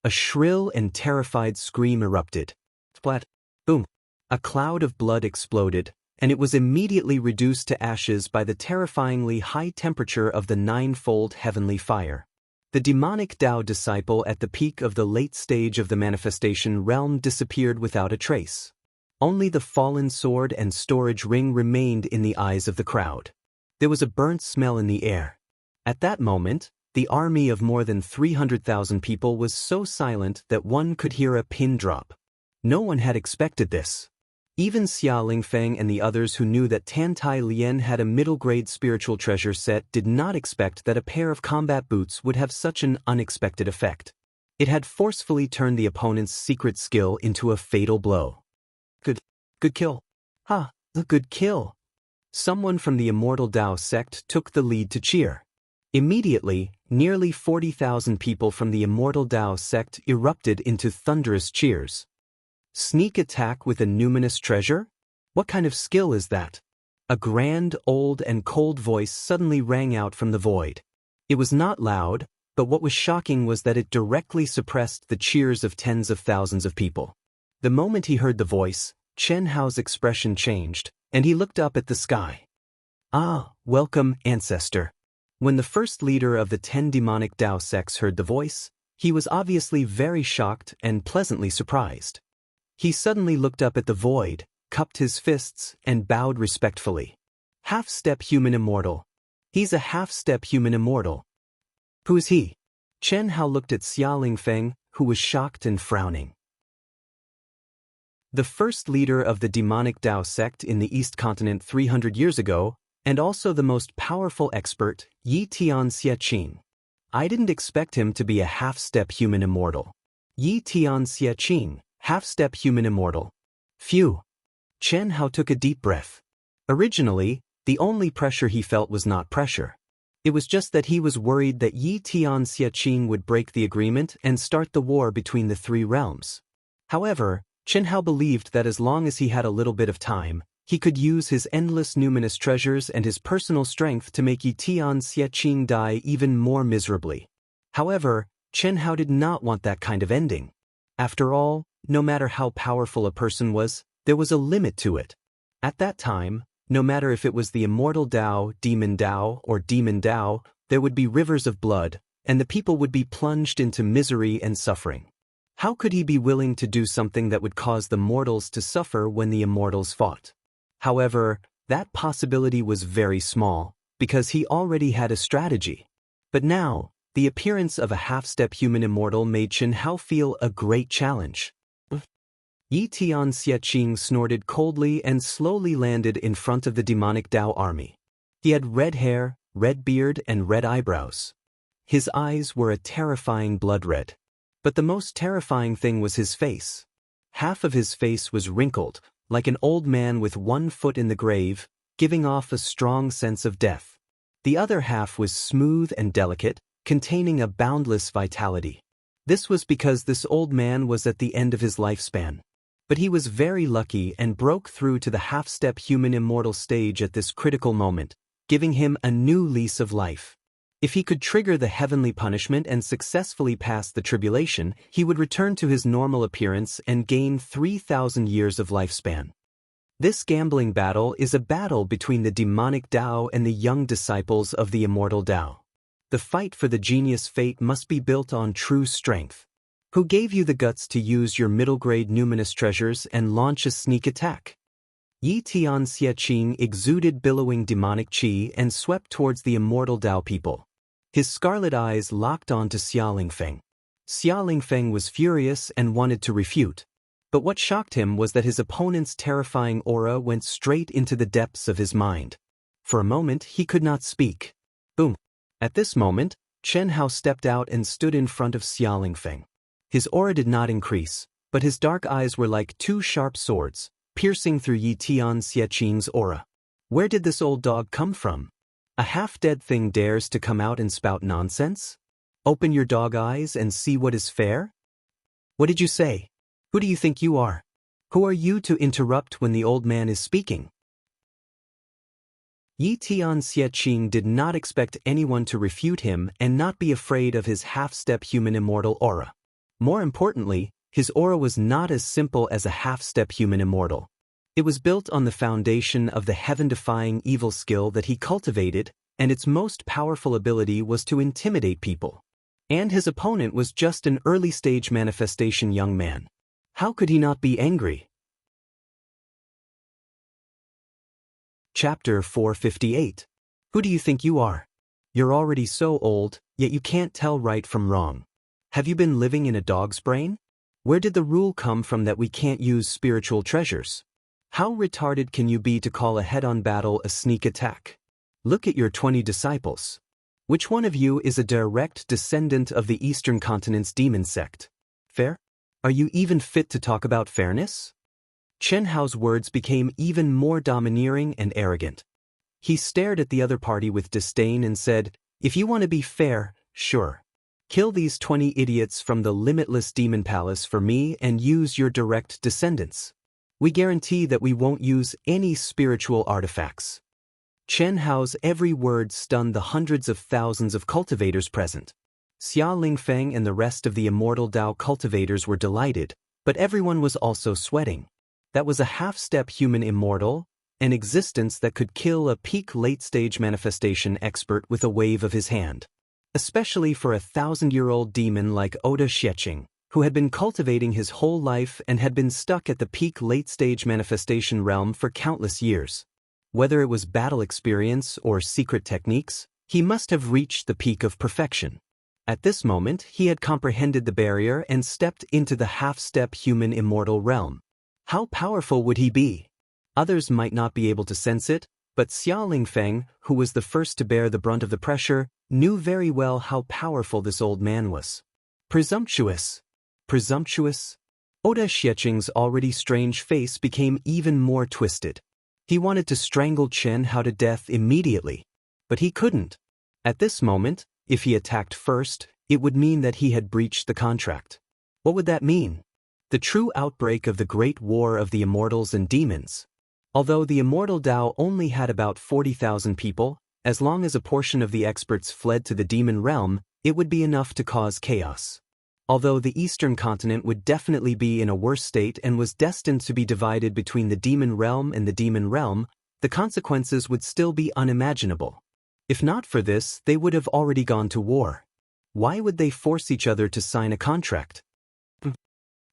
A shrill and terrified scream erupted. Splat. Boom. A cloud of blood exploded, and it was immediately reduced to ashes by the terrifyingly high temperature of the ninefold heavenly fire. The demonic Tao disciple at the peak of the late stage of the manifestation realm disappeared without a trace. Only the fallen sword and storage ring remained in the eyes of the crowd. There was a burnt smell in the air. At that moment, the army of more than 300,000 people was so silent that one could hear a pin drop. No one had expected this. Even Xia Lingfeng and the others who knew that Tantalian had a middle-grade spiritual treasure set did not expect that a pair of combat boots would have such an unexpected effect. It had forcefully turned the opponent's secret skill into a fatal blow. Good kill. Ha, a good kill. Someone from the Immortal Tao sect took the lead to cheer. Immediately, nearly 40,000 people from the Immortal Tao sect erupted into thunderous cheers. Sneak attack with a numinous treasure? What kind of skill is that? A grand, old, and cold voice suddenly rang out from the void. It was not loud, but what was shocking was that it directly suppressed the cheers of tens of thousands of people. The moment he heard the voice, Chen Hao's expression changed, and he looked up at the sky. Ah, welcome, ancestor. When the first leader of the 10 demonic Tao sects heard the voice, he was obviously very shocked and pleasantly surprised. He suddenly looked up at the void, cupped his fists, and bowed respectfully. Half-step human immortal. He's a half-step human immortal. Who is he? Chen Hao looked at Xia Lingfeng, who was shocked and frowning. The first leader of the demonic Tao sect in the East Continent 300 years ago, and also the most powerful expert, Yi Tian Xie. I didn't expect him to be a half-step human immortal. Yi Tian Xie, half-step human immortal. Phew. Chen Hao took a deep breath. Originally, the only pressure he felt was not pressure. It was just that he was worried that Yi Tian Xie would break the agreement and start the war between the three realms. However, Chen Hao believed that as long as he had a little bit of time, he could use his endless numinous treasures and his personal strength to make Yi Tian Xie die even more miserably. However, Chen Hao did not want that kind of ending. After all, no matter how powerful a person was, there was a limit to it. At that time, no matter if it was the Immortal Tao, Demon Tao, or Demon Tao, there would be rivers of blood, and the people would be plunged into misery and suffering. How could he be willing to do something that would cause the mortals to suffer when the immortals fought? However, that possibility was very small, because he already had a strategy. But now, the appearance of a half-step human immortal made Chen Hao feel a great challenge. Yi Tian Xie snorted coldly and slowly landed in front of the demonic Tao army. He had red hair, red beard, and red eyebrows. His eyes were a terrifying blood red. But the most terrifying thing was his face. Half of his face was wrinkled, like an old man with one foot in the grave, giving off a strong sense of death. The other half was smooth and delicate, containing a boundless vitality. This was because this old man was at the end of his lifespan. But he was very lucky and broke through to the half-step human immortal stage at this critical moment, giving him a new lease of life. If he could trigger the heavenly punishment and successfully pass the tribulation, he would return to his normal appearance and gain 3,000 years of lifespan. This gambling battle is a battle between the demonic Tao and the young disciples of the immortal Tao. The fight for the genius fate must be built on true strength. Who gave you the guts to use your middle-grade numinous treasures and launch a sneak attack? Yi Tian Xie exuded billowing demonic qi and swept towards the immortal Tao people. His scarlet eyes locked onto Xia Lingfeng. Xia Lingfeng was furious and wanted to refute. But what shocked him was that his opponent's terrifying aura went straight into the depths of his mind. For a moment, he could not speak. Boom. At this moment, Chen Hao stepped out and stood in front of Xia Lingfeng. His aura did not increase, but his dark eyes were like two sharp swords, piercing through Yi Tian Xieqing's aura. Where did this old dog come from? A half-dead thing dares to come out and spout nonsense? Open your dog eyes and see what is fair? What did you say? Who do you think you are? Who are you to interrupt when the old man is speaking? Yi Tian Xieqing did not expect anyone to refute him and not be afraid of his half-step human immortal aura. More importantly, his aura was not as simple as a half-step human immortal. It was built on the foundation of the heaven-defying evil skill that he cultivated, and its most powerful ability was to intimidate people. And his opponent was just an early-stage manifestation young man. How could he not be angry? Chapter 458. Who do you think you are? You're already so old, yet you can't tell right from wrong. Have you been living in a dog's brain? Where did the rule come from that we can't use spiritual treasures? How retarded can you be to call a head-on battle a sneak attack? Look at your 20 disciples. Which one of you is a direct descendant of the Eastern Continent's demon sect? Fair? Are you even fit to talk about fairness? Chen Hao's words became even more domineering and arrogant. He stared at the other party with disdain and said, "If you want to be fair, sure. Kill these 20 idiots from the limitless demon palace for me and use your direct descendants. We guarantee that we won't use any spiritual artifacts." Chen Hao's every word stunned the hundreds of thousands of cultivators present. Xia Lingfeng and the rest of the immortal Tao cultivators were delighted, but everyone was also sweating. That was a half-step human immortal, an existence that could kill a peak late-stage manifestation expert with a wave of his hand. Especially for a 1,000-year-old demon like Oda Xieqing, who had been cultivating his whole life and had been stuck at the peak late-stage manifestation realm for countless years. Whether it was battle experience or secret techniques, he must have reached the peak of perfection. At this moment, he had comprehended the barrier and stepped into the half-step human immortal realm. How powerful would he be? Others might not be able to sense it, but Xia Lingfeng, who was the first to bear the brunt of the pressure, knew very well how powerful this old man was. Presumptuous. Presumptuous? Oda Xieqing's already strange face became even more twisted. He wanted to strangle Chen Hao to death immediately. But he couldn't. At this moment, if he attacked first, it would mean that he had breached the contract. What would that mean? The true outbreak of the Great War of the Immortals and Demons. Although the Immortal Tao only had about 40,000 people, as long as a portion of the experts fled to the demon realm, it would be enough to cause chaos. Although the Eastern Continent would definitely be in a worse state and was destined to be divided between the demon realm and the demon realm, the consequences would still be unimaginable. If not for this, they would have already gone to war. Why would they force each other to sign a contract?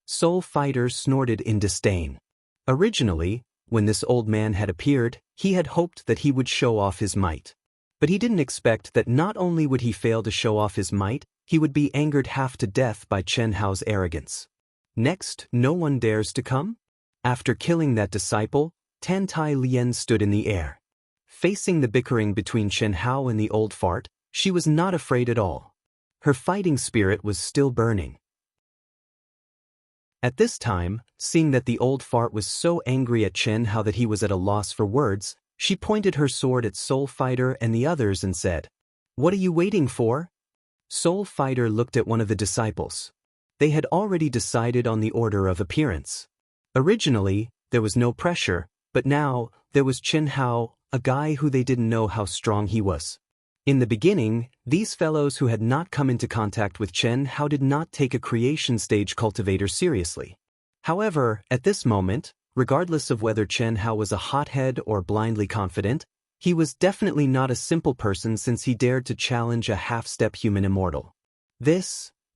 Soul Fighter snorted in disdain. Originally, when this old man had appeared, he had hoped that he would show off his might. But he didn't expect that not only would he fail to show off his might, he would be angered half to death by Chen Hao's arrogance. Next, no one dares to come? After killing that disciple, Tan Tai Lien stood in the air. Facing the bickering between Chen Hao and the old fart, she was not afraid at all. Her fighting spirit was still burning. At this time, seeing that the old fart was so angry at Chen Hao that he was at a loss for words, she pointed her sword at Soul Fighter and the others and said, "What are you waiting for?" Soul Fighter looked at one of the disciples. They had already decided on the order of appearance. Originally, there was no pressure, but now, there was Chen Hao, a guy who they didn't know how strong he was. In the beginning, these fellows who had not come into contact with Chen Hao did not take a creation stage cultivator seriously. However, at this moment, regardless of whether Chen Hao was a hothead or blindly confident, he was definitely not a simple person since he dared to challenge a half-step human immortal.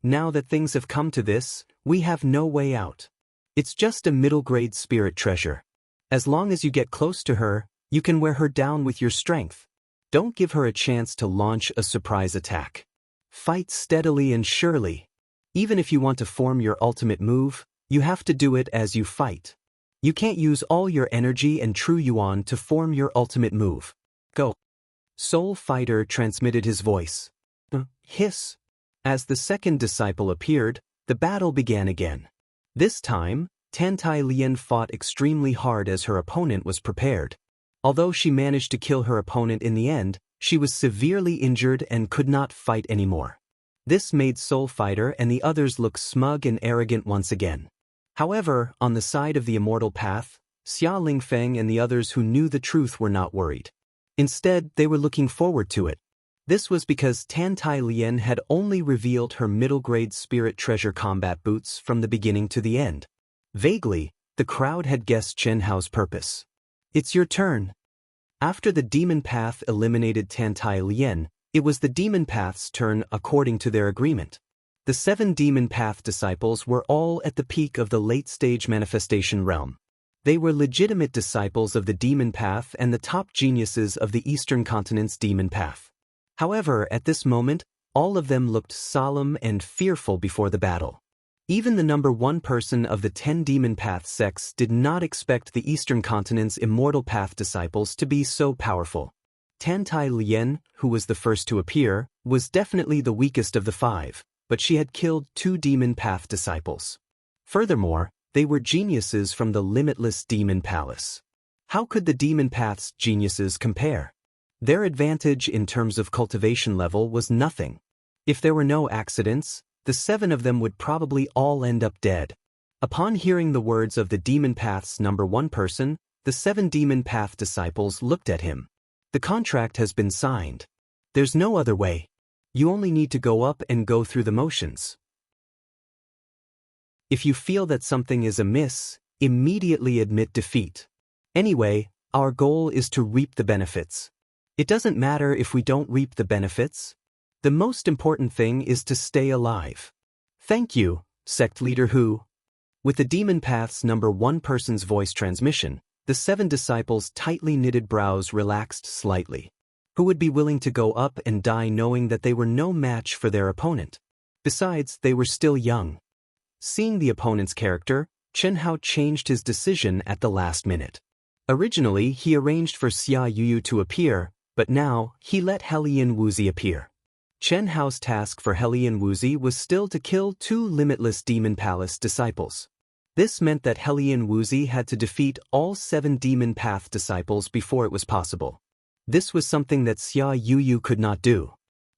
Now that things have come to this, we have no way out. It's just a middle-grade spirit treasure. As long as you get close to her, you can wear her down with your strength. Don't give her a chance to launch a surprise attack. Fight steadily and surely. Even if you want to form your ultimate move, you have to do it as you fight. You can't use all your energy and true yuan to form your ultimate move. Go. Soul Fighter transmitted his voice. Hiss. As the second disciple appeared, the battle began again. This time, Tantai Lian fought extremely hard as her opponent was prepared. Although she managed to kill her opponent in the end, she was severely injured and could not fight anymore. This made Soul Fighter and the others look smug and arrogant once again. However, on the side of the immortal path, Xia Lingfeng and the others who knew the truth were not worried. Instead, they were looking forward to it. This was because Tantai Lian had only revealed her middle-grade spirit treasure combat boots from the beginning to the end. Vaguely, the crowd had guessed Chen Hao's purpose. It's your turn. After the demon path eliminated Tantai Lian, it was the demon path's turn according to their agreement. The 7 demon path disciples were all at the peak of the late-stage manifestation realm. They were legitimate disciples of the demon path and the top geniuses of the Eastern Continent's demon path. However, at this moment, all of them looked solemn and fearful before the battle. Even the number 1 person of the 10 demon path sects did not expect the Eastern Continent's immortal path disciples to be so powerful. Tantai Lian, who was the first to appear, was definitely the weakest of the 5, but she had killed 2 demon path disciples. Furthermore, they were geniuses from the limitless demon palace. How could the demon path's geniuses compare? Their advantage in terms of cultivation level was nothing. If there were no accidents, the 7 of them would probably all end up dead. Upon hearing the words of the demon path's number 1 person, the 7 demon path disciples looked at him. The contract has been signed. There's no other way. You only need to go up and go through the motions. If you feel that something is amiss, immediately admit defeat. Anyway, our goal is to reap the benefits. It doesn't matter if we don't reap the benefits. The most important thing is to stay alive. Thank you, sect leader Hu. With the demon path's number 1 person's voice transmission, the 7 disciples' tightly knitted brows relaxed slightly. Who would be willing to go up and die knowing that they were no match for their opponent? Besides, they were still young. Seeing the opponent's character, Chen Hao changed his decision at the last minute. Originally, he arranged for Xia Yuyu to appear, but now, he let Helian Wuzi appear. Chen Hao's task for Helian Wuzi was still to kill 2 limitless Demon Palace disciples. This meant that Helian Wuzi had to defeat all 7 Demon Path disciples before it was possible. This was something that Xia Yuyu could not do.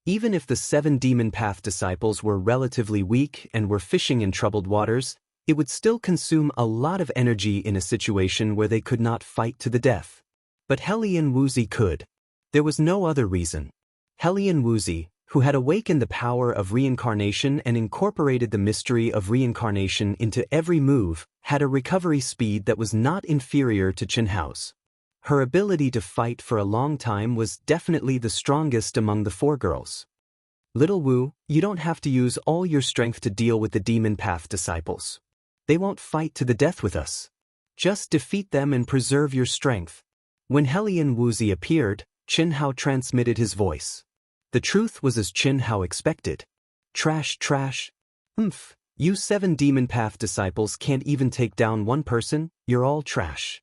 Even if the 7 Demon Path disciples were relatively weak and were fishing in troubled waters, it would still consume a lot of energy in a situation where they could not fight to the death. But Helian Wuzi could. There was no other reason. Helian Wuzi, who had awakened the power of reincarnation and incorporated the mystery of reincarnation into every move, had a recovery speed that was not inferior to Chen Hao's. Her ability to fight for a long time was definitely the strongest among the 4 girls. Little Wu, you don't have to use all your strength to deal with the Demon Path disciples. They won't fight to the death with us. Just defeat them and preserve your strength. When Helian Wuzi appeared, Chen Hao transmitted his voice. The truth was as Chen Hao expected. Trash, trash. You 7 Demon Path disciples can't even take down 1 person, you're all trash.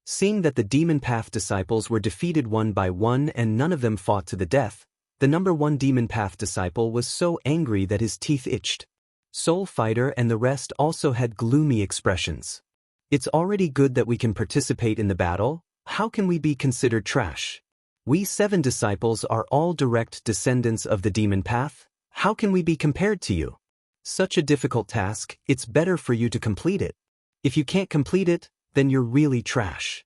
Seeing that the Demon Path disciples were defeated one by one and none of them fought to the death, the number 1 Demon Path disciple was so angry that his teeth itched. Soul Fighter and the rest also had gloomy expressions. It's already good that we can participate in the battle, how can we be considered trash? We 7 disciples are all direct descendants of the Demon Path, how can we be compared to you? Such a difficult task, it's better for you to complete it. If you can't complete it, then you're really trash.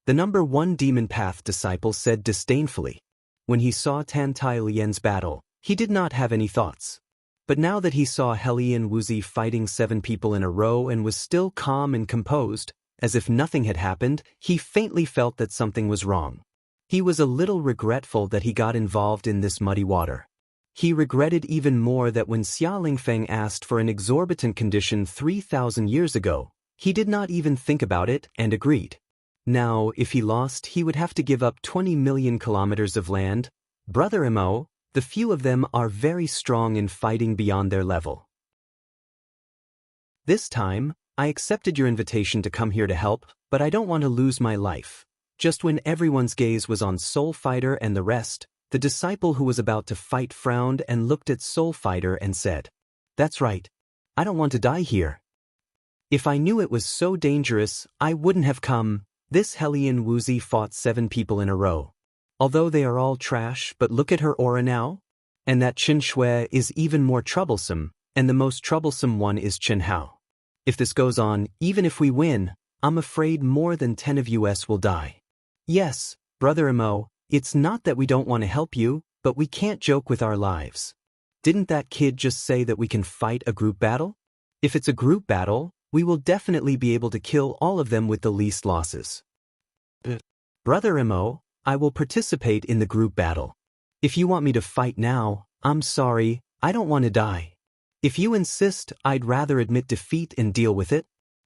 The number 1 demon path disciple said disdainfully. When he saw Tan Tai Lian's battle, he did not have any thoughts. But now that he saw Helian Wuzi fighting 7 people in a row and was still calm and composed, as if nothing had happened, he faintly felt that something was wrong. He was a little regretful that he got involved in this muddy water. He regretted even more that when Xia Lingfeng asked for an exorbitant condition 3,000 years ago, he did not even think about it and agreed. Now, if he lost, he would have to give up 20 million kilometers of land. Brother Mo, the few of them are very strong in fighting beyond their level. This time, I accepted your invitation to come here to help, but I don't want to lose my life. Just when everyone's gaze was on Soul Fighter and the rest, the disciple who was about to fight frowned and looked at Soul Fighter and said, "That's right. I don't want to die here. If I knew it was so dangerous, I wouldn't have come." This Helian Wuzi fought 7 people in a row. Although they are all trash, but look at her aura now. And that Chen Shui is even more troublesome, and the most troublesome one is Chen Hao. If this goes on, even if we win, I'm afraid more than 10 of us will die. Yes, Brother Mo, it's not that we don't want to help you, but we can't joke with our lives. Didn't that kid just say that we can fight a group battle? If it's a group battle, we will definitely be able to kill all of them with the least losses. Brother Mo, I will participate in the group battle. If you want me to fight now, I'm sorry, I don't want to die. If you insist, I'd rather admit defeat and deal with it.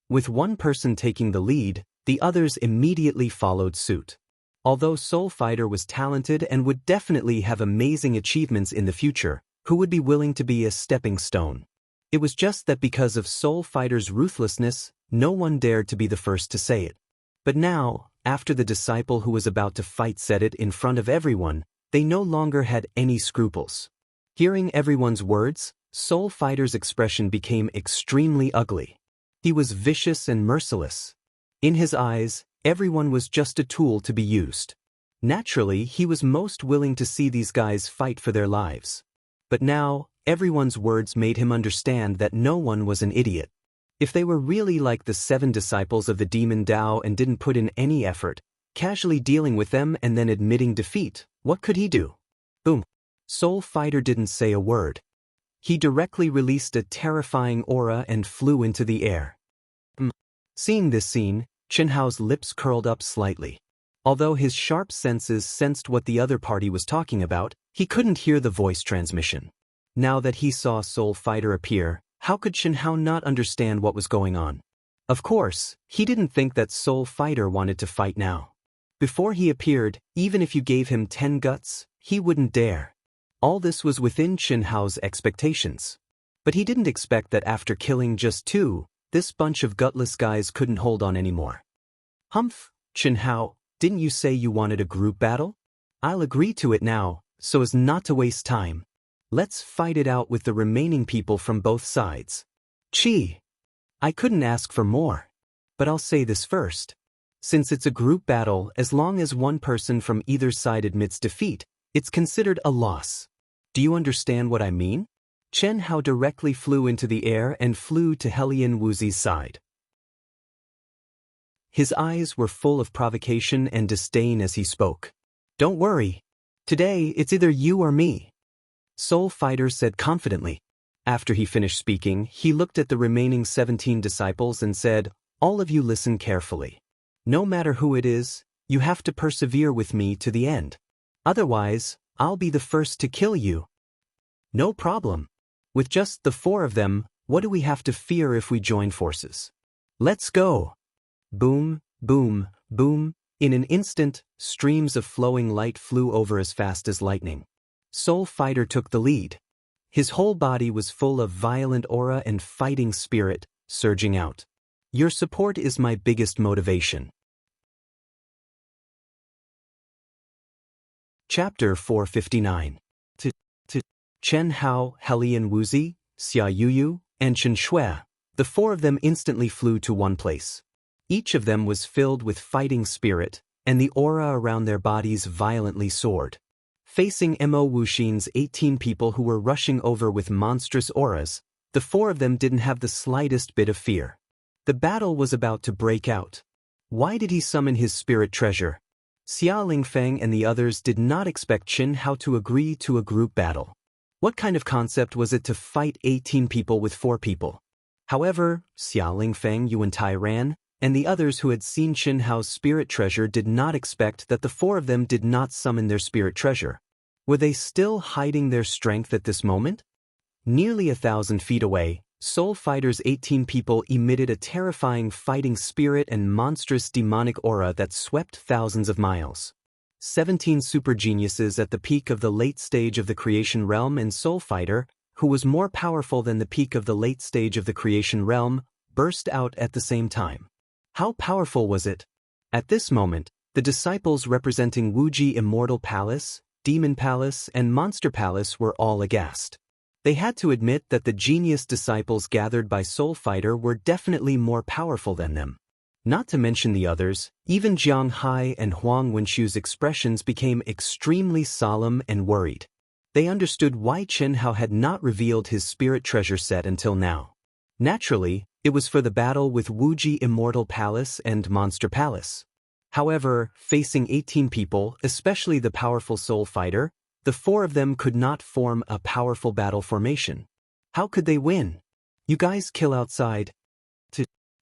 With one person taking the lead, the others immediately followed suit. Although Soul Fighter was talented and would definitely have amazing achievements in the future, who would be willing to be a stepping stone? It was just that because of Soul Fighter's ruthlessness, no one dared to be the first to say it. But now, after the disciple who was about to fight said it in front of everyone, they no longer had any scruples. Hearing everyone's words, Soul Fighter's expression became extremely ugly. He was vicious and merciless. In his eyes, everyone was just a tool to be used. Naturally, he was most willing to see these guys fight for their lives. But now, everyone's words made him understand that no one was an idiot. If they were really like the 7 disciples of the Demon Tao and didn't put in any effort, casually dealing with them and then admitting defeat, what could he do? Boom. Soul Fighter didn't say a word. He directly released a terrifying aura and flew into the air. Seeing this scene, Chen Hao's lips curled up slightly. Although his sharp senses sensed what the other party was talking about, he couldn't hear the voice transmission. Now that he saw Soul Fighter appear, how could Chen Hao not understand what was going on? Of course, he didn't think that Soul Fighter wanted to fight now. Before he appeared, even if you gave him 10 guts, he wouldn't dare. All this was within Chen Hao's expectations. But he didn't expect that after killing just 2, this bunch of gutless guys couldn't hold on anymore. Humph, Chen Hao, didn't you say you wanted a group battle? I'll agree to it now, so as not to waste time. Let's fight it out with the remaining people from both sides. Chi! I couldn't ask for more. But I'll say this first. Since it's a group battle, as long as one person from either side admits defeat, it's considered a loss. Do you understand what I mean? Chen Hao directly flew into the air and flew to Helian Wuzi's side. His eyes were full of provocation and disdain as he spoke. Don't worry. Today, it's either you or me. Soul Fighter said confidently. After he finished speaking, he looked at the remaining 17 disciples and said, all of you listen carefully. No matter who it is, you have to persevere with me to the end. Otherwise, I'll be the first to kill you. No problem. With just the 4 of them, what do we have to fear if we join forces? Let's go. Boom, boom, boom. In an instant, streams of flowing light flew over as fast as lightning. Soul Fighter took the lead. His whole body was full of violent aura and fighting spirit, surging out. Your support is my biggest motivation. Chapter 459. Chen Hao, Helian Wuzi, Xia Yuyu, and Chen Shui, the 4 of them instantly flew to one place. Each of them was filled with fighting spirit, and the aura around their bodies violently soared. Facing Mo Wuxin's 18 people who were rushing over with monstrous auras, the 4 of them didn't have the slightest bit of fear. The battle was about to break out. Why did he summon his spirit treasure? Xia Lingfeng and the others did not expect Chen Hao to agree to a group battle. What kind of concept was it to fight 18 people with 4 people? However, Xia Lingfeng, Yuan Tai Ran, and the others who had seen Chen Hao's spirit treasure did not expect that the 4 of them did not summon their spirit treasure. Were they still hiding their strength at this moment? Nearly 1,000 feet away, Soul Fighter's 18 people emitted a terrifying fighting spirit and monstrous demonic aura that swept thousands of miles. 17 super geniuses at the peak of the late stage of the creation realm, and Soul Fighter, who was more powerful than the peak of the late stage of the creation realm, burst out at the same time. How powerful was it? At this moment, the disciples representing Wuji Immortal Palace, Demon Palace, and Monster Palace were all aghast. They had to admit that the genius disciples gathered by Soul Fighter were definitely more powerful than them. Not to mention the others, even Jiang Hai and Huang Wenxu's expressions became extremely solemn and worried. They understood why Chen Hao had not revealed his spirit treasure set until now. Naturally, it was for the battle with Wuji Immortal Palace and Monster Palace. However, facing 18 people, especially the powerful Soul Fighter, the 4 of them could not form a powerful battle formation. How could they win? You guys kill outside.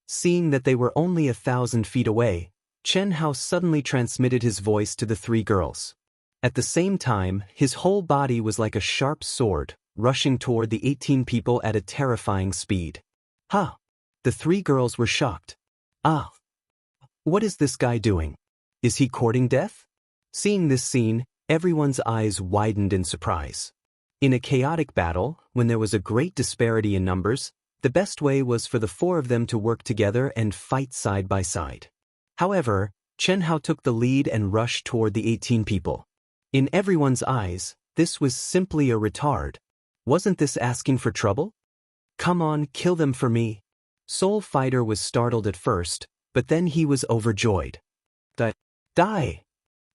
Seeing that they were only 1,000 feet away, Chen Hao suddenly transmitted his voice to the 3 girls. At the same time, his whole body was like a sharp sword, rushing toward the 18 people at a terrifying speed. Huh! The 3 girls were shocked. Ah! What is this guy doing? Is he courting death? Seeing this scene, everyone's eyes widened in surprise. In a chaotic battle, when there was a great disparity in numbers, the best way was for the 4 of them to work together and fight side by side. However, Chen Hao took the lead and rushed toward the 18 people. In everyone's eyes, this was simply a retard. Wasn't this asking for trouble? Come on, kill them for me. Soul Fighter was startled at first, but then he was overjoyed. Die!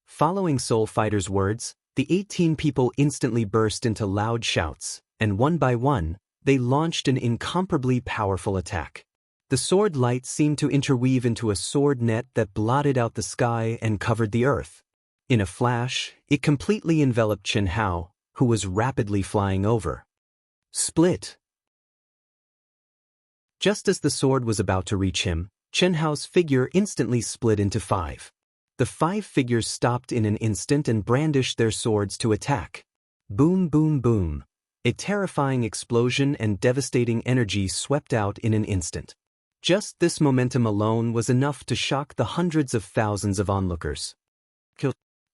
Following Soul Fighter's words, the 18 people instantly burst into loud shouts, and one by one, they launched an incomparably powerful attack. The sword light seemed to interweave into a sword net that blotted out the sky and covered the earth. In a flash, it completely enveloped Chen Hao, who was rapidly flying over. Split! Just as the sword was about to reach him, Chen Hao's figure instantly split into 5. The 5 figures stopped in an instant and brandished their swords to attack. Boom, boom, boom. A terrifying explosion and devastating energy swept out in an instant. Just this momentum alone was enough to shock the hundreds of thousands of onlookers.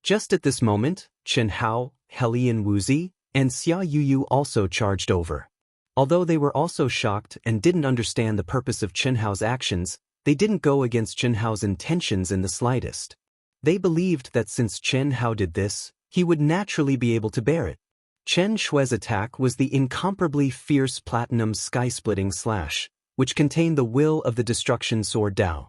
Just at this moment, Chen Hao, Helian Wuzi, and Xia Yuyu also charged over. Although they were also shocked and didn't understand the purpose of Chen Hao's actions, they didn't go against Chen Hao's intentions in the slightest. They believed that since Chen Hao did this, he would naturally be able to bear it. Chen Shui's attack was the incomparably fierce platinum sky-splitting slash, which contained the will of the destruction sword Dao.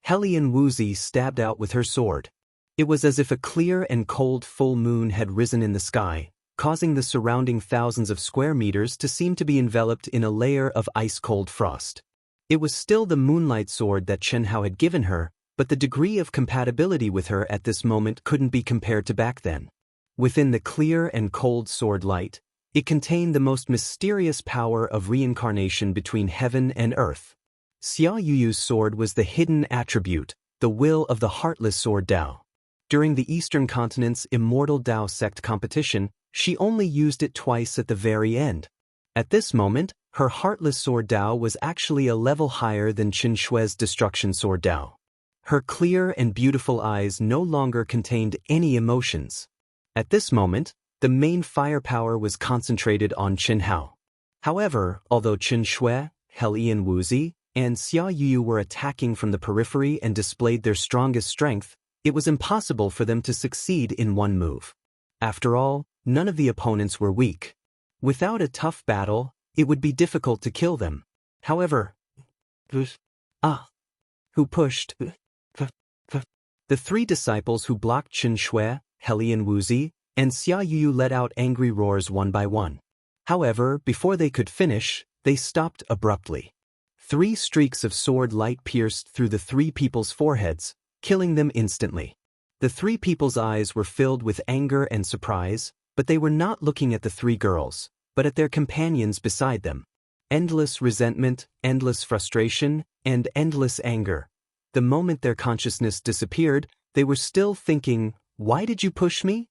Helian Wuzi stabbed out with her sword. It was as if a clear and cold full moon had risen in the sky, causing the surrounding thousands of square meters to seem to be enveloped in a layer of ice-cold frost. It was still the moonlight sword that Chen Hao had given her, but the degree of compatibility with her at this moment couldn't be compared to back then. Within the clear and cold sword light, it contained the most mysterious power of reincarnation between heaven and earth. Xia Yuyu's sword was the hidden attribute, the will of the heartless sword Dao. During the Eastern Continent's Immortal Dao sect competition, she only used it twice at the very end. At this moment, her heartless sword Dao was actually a level higher than Chen Shui's destruction sword Dao. Her clear and beautiful eyes no longer contained any emotions. At this moment, the main firepower was concentrated on Chen Hao. However, although Chen Shui, Helian Wuzi, and Xia Yuyu were attacking from the periphery and displayed their strongest strength, it was impossible for them to succeed in one move. After all, none of the opponents were weak. Without a tough battle, it would be difficult to kill them. However, who pushed? The 3 disciples who blocked Chen Shui, Helian Wuzi, and Xia Yuyu let out angry roars one by one. However, before they could finish, they stopped abruptly. 3 streaks of sword light pierced through the 3 people's foreheads, killing them instantly. The 3 people's eyes were filled with anger and surprise, but they were not looking at the 3 girls, but at their companions beside them. Endless resentment, endless frustration, and endless anger. The moment their consciousness disappeared, they were still thinking, "Why did you push me?"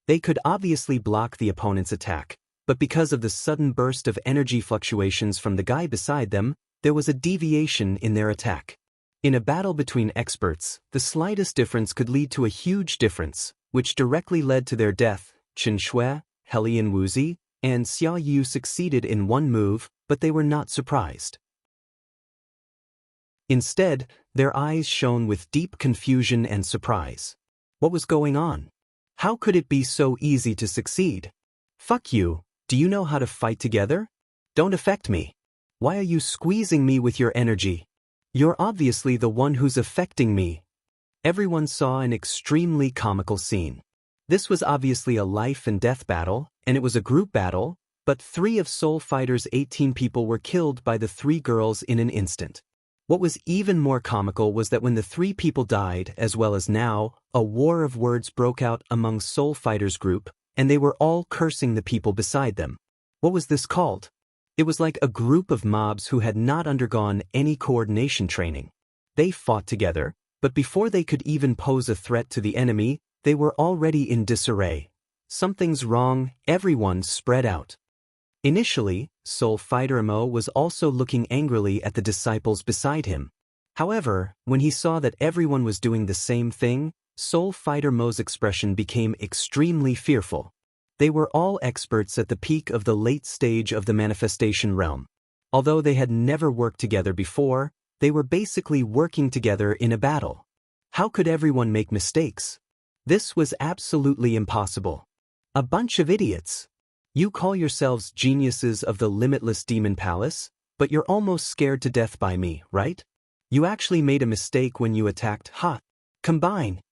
They could obviously block the opponent's attack, but because of the sudden burst of energy fluctuations from the guy beside them, there was a deviation in their attack. In a battle between experts, the slightest difference could lead to a huge difference, which directly led to their death. Chen Shui, Helian Wuzi, and Xia Yu succeeded in one move, but they were not surprised. Instead, their eyes shone with deep confusion and surprise. What was going on? How could it be so easy to succeed? Fuck you, do you know how to fight together? Don't affect me. Why are you squeezing me with your energy? You're obviously the one who's affecting me. Everyone saw an extremely comical scene. This was obviously a life and death battle, and it was a group battle, but 3 of Soul Fighter's 18 people were killed by the 3 girls in an instant. What was even more comical was that when the 3 people died, as well as now, a war of words broke out among Soul Fighter's group, and they were all cursing the people beside them. What was this called? It was like a group of mobs who had not undergone any coordination training. They fought together, but before they could even pose a threat to the enemy, they were already in disarray. Something's wrong, everyone spread out. Initially, Soul Fighter Mo was also looking angrily at the disciples beside him. However, when he saw that everyone was doing the same thing, Soul Fighter Mo's expression became extremely fearful. They were all experts at the peak of the late stage of the manifestation realm. Although they had never worked together before, they were basically working together in a battle. How could everyone make mistakes? This was absolutely impossible. A bunch of idiots. You call yourselves geniuses of the limitless demon palace, but you're almost scared to death by me, right? You actually made a mistake when you attacked. Ha! Combine!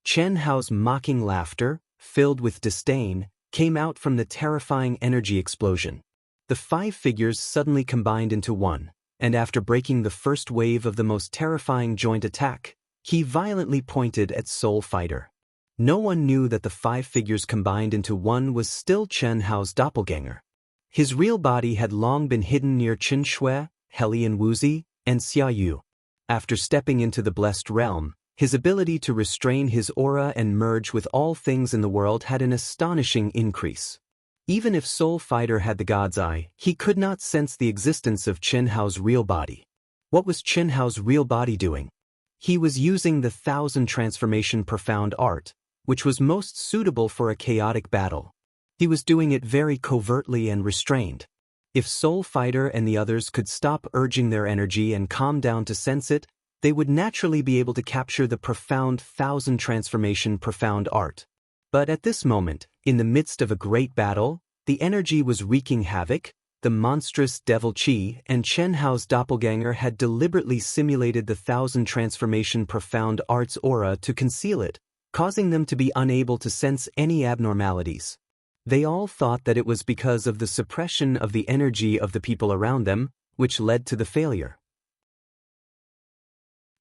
Chen Hao's mocking laughter, filled with disdain, came out from the terrifying energy explosion. The 5 figures suddenly combined into one, and after breaking the first wave of the most terrifying joint attack, he violently pointed at Soul Fighter. No one knew that the 5 figures combined into one was still Chen Hao's doppelganger. His real body had long been hidden near Chen Shui, Helian Wuzi, and Xia Yu. After stepping into the blessed realm, his ability to restrain his aura and merge with all things in the world had an astonishing increase. Even if Soul Fighter had the God's Eye, he could not sense the existence of Chen Hao's real body. What was Chen Hao's real body doing? He was using the 1000 transformation profound art, which was most suitable for a chaotic battle. He was doing it very covertly and restrained. If Soul Fighter and the others could stop urging their energy and calm down to sense it, they would naturally be able to capture the profound 1000 transformation profound art. But at this moment, in the midst of a great battle, the energy was wreaking havoc. The monstrous devil Qi and Chen Hao's doppelganger had deliberately simulated the 1000 transformation profound art's aura to conceal it, causing them to be unable to sense any abnormalities. They all thought that it was because of the suppression of the energy of the people around them, which led to the failure.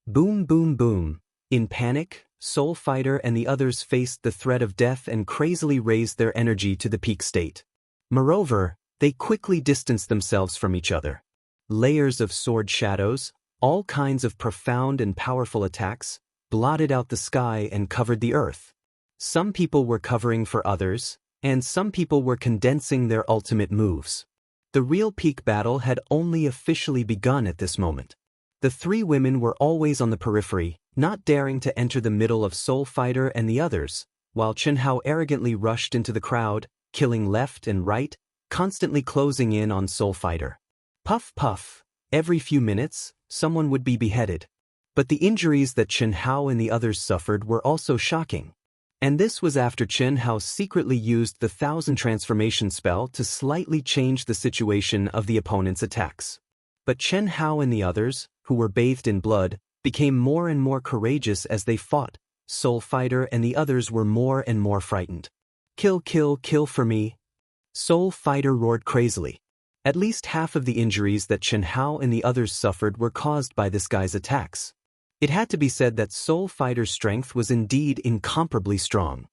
Boom, boom, boom. In panic, Soul Fighter and the others faced the threat of death and crazily raised their energy to the peak state. Moreover, they quickly distanced themselves from each other. Layers of sword shadows, all kinds of profound and powerful attacks, blotted out the sky and covered the earth. Some people were covering for others, and some people were condensing their ultimate moves. The real peak battle had only officially begun at this moment. The 3 women were always on the periphery, not daring to enter the middle of Soul Fighter and the others, while Chen Hao arrogantly rushed into the crowd, killing left and right, constantly closing in on Soul Fighter. Puff puff, every few minutes, someone would be beheaded. But the injuries that Chen Hao and the others suffered were also shocking. And this was after Chen Hao secretly used the 1000 transformation spell to slightly change the situation of the opponent's attacks. But Chen Hao and the others, who were bathed in blood, became more and more courageous as they fought. Soul Fighter and the others were more and more frightened. Kill, kill, kill for me! Soul Fighter roared crazily. At least half of the injuries that Chen Hao and the others suffered were caused by this guy's attacks. It had to be said that Soul Fighter's strength was indeed incomparably strong.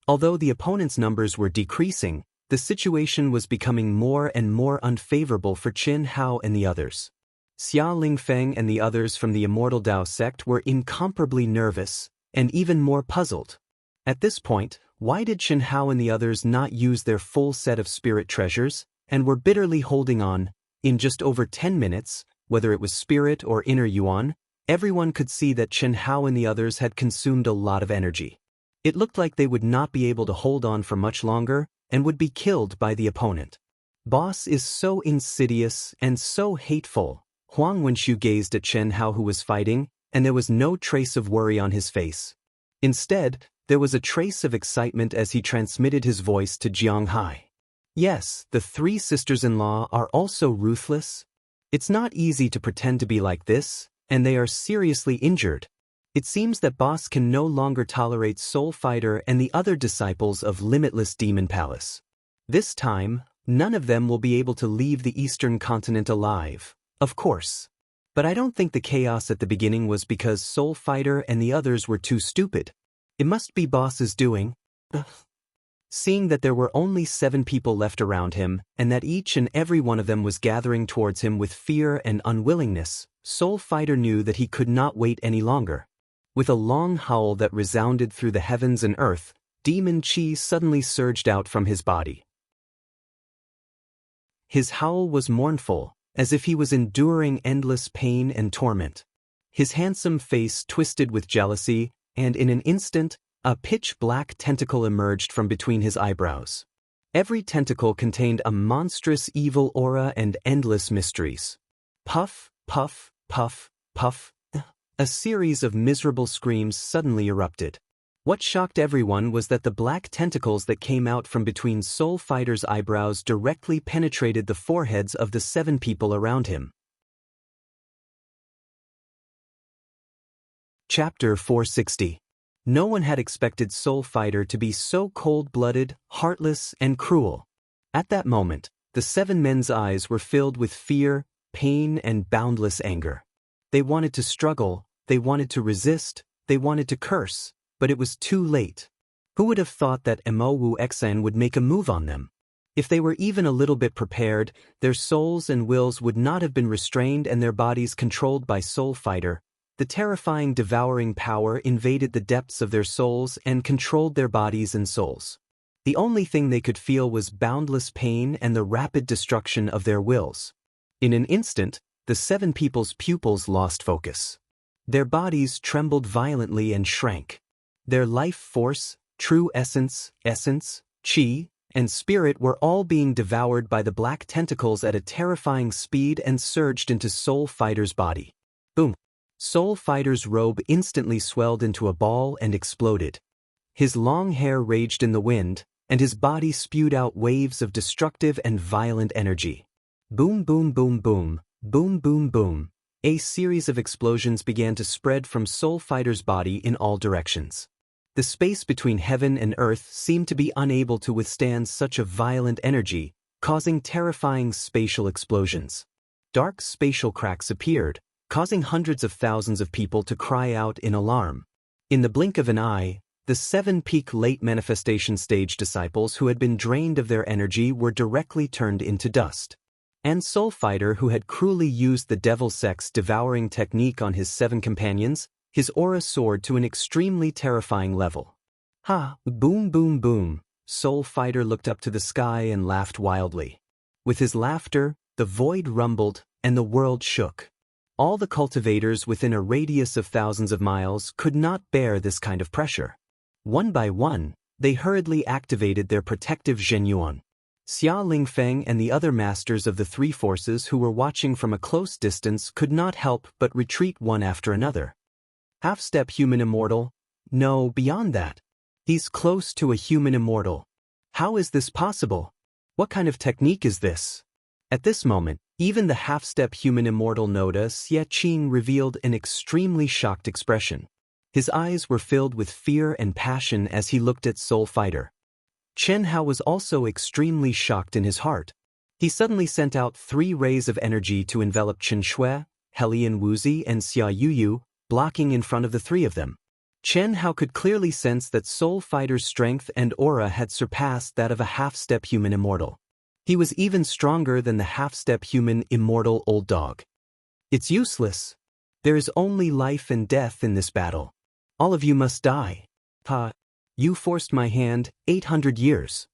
Although the opponent's numbers were decreasing, the situation was becoming more and more unfavorable for Chen Hao and the others. Xia Lingfeng and the others from the Immortal Dao sect were incomparably nervous, and even more puzzled. At this point, why did Chen Hao and the others not use their full set of spirit treasures, and were bitterly holding on? In just over 10 minutes, whether it was spirit or inner yuan, everyone could see that Chen Hao and the others had consumed a lot of energy. It looked like they would not be able to hold on for much longer, and would be killed by the opponent. Boss is so insidious and so hateful. Huang Wenshu gazed at Chen Hao, who was fighting, and there was no trace of worry on his face. Instead, there was a trace of excitement as he transmitted his voice to Jiang Hai. Yes, the three sisters-in-law are also ruthless. It's not easy to pretend to be like this, and they are seriously injured. It seems that Boss can no longer tolerate Soul Fighter and the other disciples of Limitless Demon Palace. This time, none of them will be able to leave the Eastern continent alive, of course. But I don't think the chaos at the beginning was because Soul Fighter and the others were too stupid. It must be Boss's doing. Seeing that there were only 7 people left around him, and that each and every one of them was gathering towards him with fear and unwillingness, Soul Fighter knew that he could not wait any longer. With a long howl that resounded through the heavens and earth, demon chi suddenly surged out from his body. His howl was mournful, as if he was enduring endless pain and torment. His handsome face twisted with jealousy, and in an instant, a pitch-black tentacle emerged from between his eyebrows. Every tentacle contained a monstrous evil aura and endless mysteries. Puff, puff, puff, puff. A series of miserable screams suddenly erupted. What shocked everyone was that the black tentacles that came out from between Soul Fighter's eyebrows directly penetrated the foreheads of the 7 people around him. Chapter 460. No one had expected Soul Fighter to be so cold-blooded, heartless, and cruel. At that moment, the 7 men's eyes were filled with fear, pain, and boundless anger. They wanted to struggle, they wanted to resist, they wanted to curse, but it was too late. Who would have thought that Mo Wu Xan would make a move on them? If they were even a little bit prepared, their souls and wills would not have been restrained and their bodies controlled by Soul Fighter. The terrifying devouring power invaded the depths of their souls and controlled their bodies and souls. The only thing they could feel was boundless pain and the rapid destruction of their wills. In an instant, the 7 people's pupils lost focus. Their bodies trembled violently and shrank. Their life force, true essence, chi, and spirit were all being devoured by the black tentacles at a terrifying speed and surged into Soul Fighter's body. Boom! Soul Fighter's robe instantly swelled into a ball and exploded. His long hair raged in the wind, and his body spewed out waves of destructive and violent energy. Boom, boom, boom, boom, boom, boom, boom. A series of explosions began to spread from Soul Fighter's body in all directions. The space between heaven and earth seemed to be unable to withstand such a violent energy, causing terrifying spatial explosions. Dark spatial cracks appeared, causing hundreds of thousands of people to cry out in alarm. In the blink of an eye, the 7 peak late manifestation stage disciples who had been drained of their energy were directly turned into dust. And Soul Fighter, who had cruelly used the Devil Sex devouring technique on his 7 companions, his aura soared to an extremely terrifying level. Ha! Boom, boom, boom! Soul Fighter looked up to the sky and laughed wildly. With his laughter, the void rumbled, and the world shook. All the cultivators within a radius of thousands of miles could not bear this kind of pressure. One by one, they hurriedly activated their protective Zhenyuan. Xia Lingfeng and the other masters of the 3 forces who were watching from a close distance could not help but retreat one after another. Half-step human immortal? No, beyond that. He's close to a human immortal. How is this possible? What kind of technique is this? At this moment, even the half-step human immortal Noda Xie Qing revealed an extremely shocked expression. His eyes were filled with fear and passion as he looked at Soul Fighter. Chen Hao was also extremely shocked in his heart. He suddenly sent out 3 rays of energy to envelop Chen Shui, Helian Wuzi, and Xia Yuyu, blocking in front of the 3 of them. Chen Hao could clearly sense that Soul Fighter's strength and aura had surpassed that of a half-step human immortal. He was even stronger than the half-step human immortal old dog. It's useless. There is only life and death in this battle. All of you must die. Pa, you forced my hand 800 years.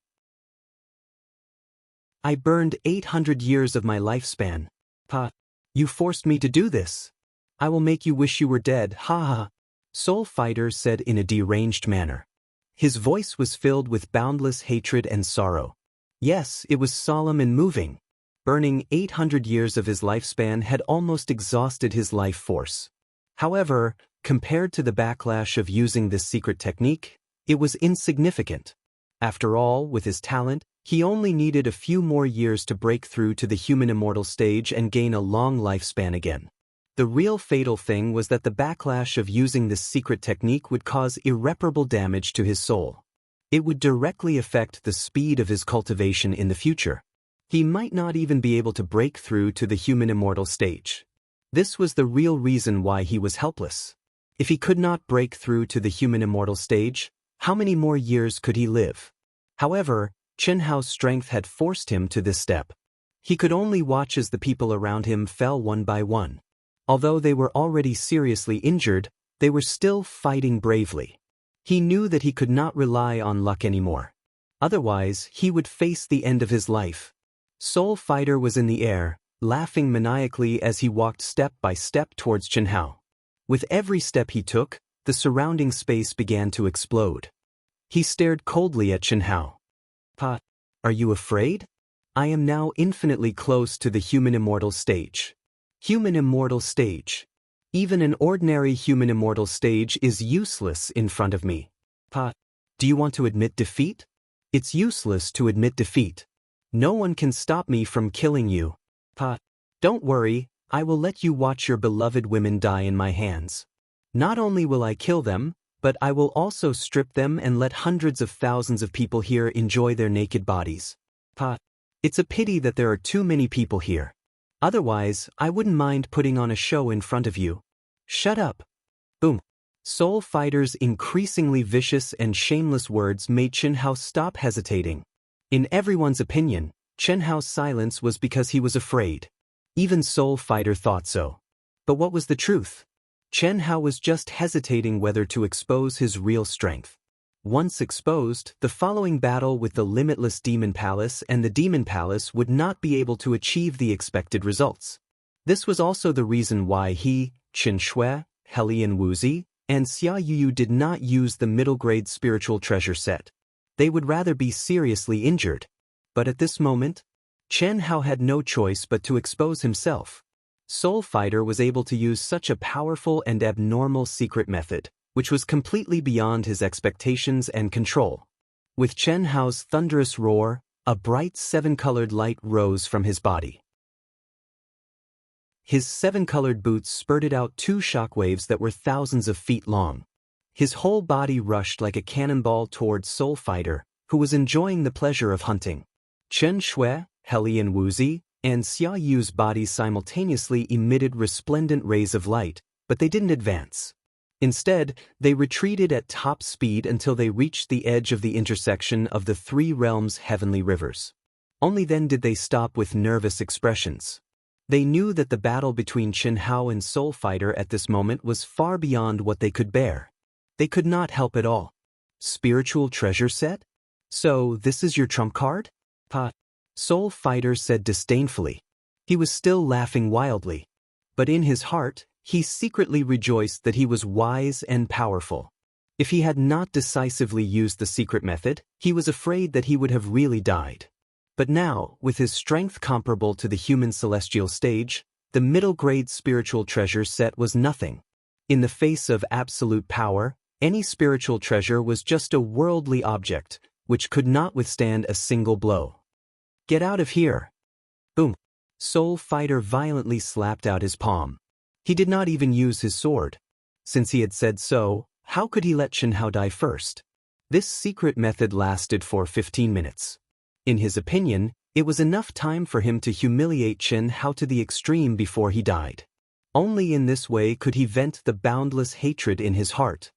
I burned 800 years of my lifespan. Pa, you forced me to do this. I will make you wish you were dead, ha ha. Soul Fighter said in a deranged manner. His voice was filled with boundless hatred and sorrow. Yes, it was solemn and moving. Burning 800 years of his lifespan had almost exhausted his life force. However, compared to the backlash of using this secret technique, it was insignificant. After all, with his talent, he only needed a few more years to break through to the human immortal stage and gain a long lifespan again. The real fatal thing was that the backlash of using this secret technique would cause irreparable damage to his soul. It would directly affect the speed of his cultivation in the future. He might not even be able to break through to the human immortal stage. This was the real reason why he was helpless. If he could not break through to the human immortal stage, how many more years could he live? However, Chen Hao's strength had forced him to this step. He could only watch as the people around him fell one by one. Although they were already seriously injured, they were still fighting bravely. He knew that he could not rely on luck anymore. Otherwise, he would face the end of his life. Soul Fighter was in the air, laughing maniacally as he walked step by step towards Chen Hao. With every step he took, the surrounding space began to explode. He stared coldly at Chen Hao. Pa, are you afraid? I am now infinitely close to the human immortal stage. Human immortal stage. Even an ordinary human immortal stage is useless in front of me. Pa, do you want to admit defeat? It's useless to admit defeat. No one can stop me from killing you. Pa, don't worry, I will let you watch your beloved women die in my hands. Not only will I kill them, but I will also strip them and let hundreds of thousands of people here enjoy their naked bodies. Pa, it's a pity that there are too many people here. Otherwise, I wouldn't mind putting on a show in front of you. Shut up. Boom. Soul Fighter's increasingly vicious and shameless words made Chen Hao stop hesitating. In everyone's opinion, Chen Hao's silence was because he was afraid. Even Soul Fighter thought so. But what was the truth? Chen Hao was just hesitating whether to expose his real strength. Once exposed, the following battle with the limitless Demon Palace and the Demon Palace would not be able to achieve the expected results. This was also the reason why he, Chen Shui, Helian Wuzi, and Xia Yuyu did not use the middle-grade spiritual treasure set. They would rather be seriously injured. But at this moment, Chen Hao had no choice but to expose himself. Soul Fighter was able to use such a powerful and abnormal secret method, which was completely beyond his expectations and control. With Chen Hao's thunderous roar, a bright 7-colored light rose from his body. His 7-colored boots spurted out 2 shockwaves that were thousands of feet long. His whole body rushed like a cannonball towards Soul Fighter, who was enjoying the pleasure of hunting. Chen Shui, Helian Wuzi, and Xia Yu's bodies simultaneously emitted resplendent rays of light, but they didn't advance. Instead, they retreated at top speed until they reached the edge of the intersection of the 3 realms' heavenly rivers. Only then did they stop with nervous expressions. They knew that the battle between Chen Hao and Soul Fighter at this moment was far beyond what they could bear. They could not help at all. Spiritual treasure set? So, this is your trump card? Pa, Soul Fighter said disdainfully. He was still laughing wildly. But in his heart, he secretly rejoiced that he was wise and powerful. If he had not decisively used the secret method, he was afraid that he would have really died. But now, with his strength comparable to the human celestial stage, the middle-grade spiritual treasure set was nothing. In the face of absolute power, any spiritual treasure was just a worldly object, which could not withstand a single blow. Get out of here! Boom! Soul Fighter violently slapped out his palm. He did not even use his sword. Since he had said so, how could he let Chen Hao die first? This secret method lasted for 15 minutes. In his opinion, It was enough time for him to humiliate Chen Hao to the extreme before he died. Only in this way could he vent the boundless hatred in his heart.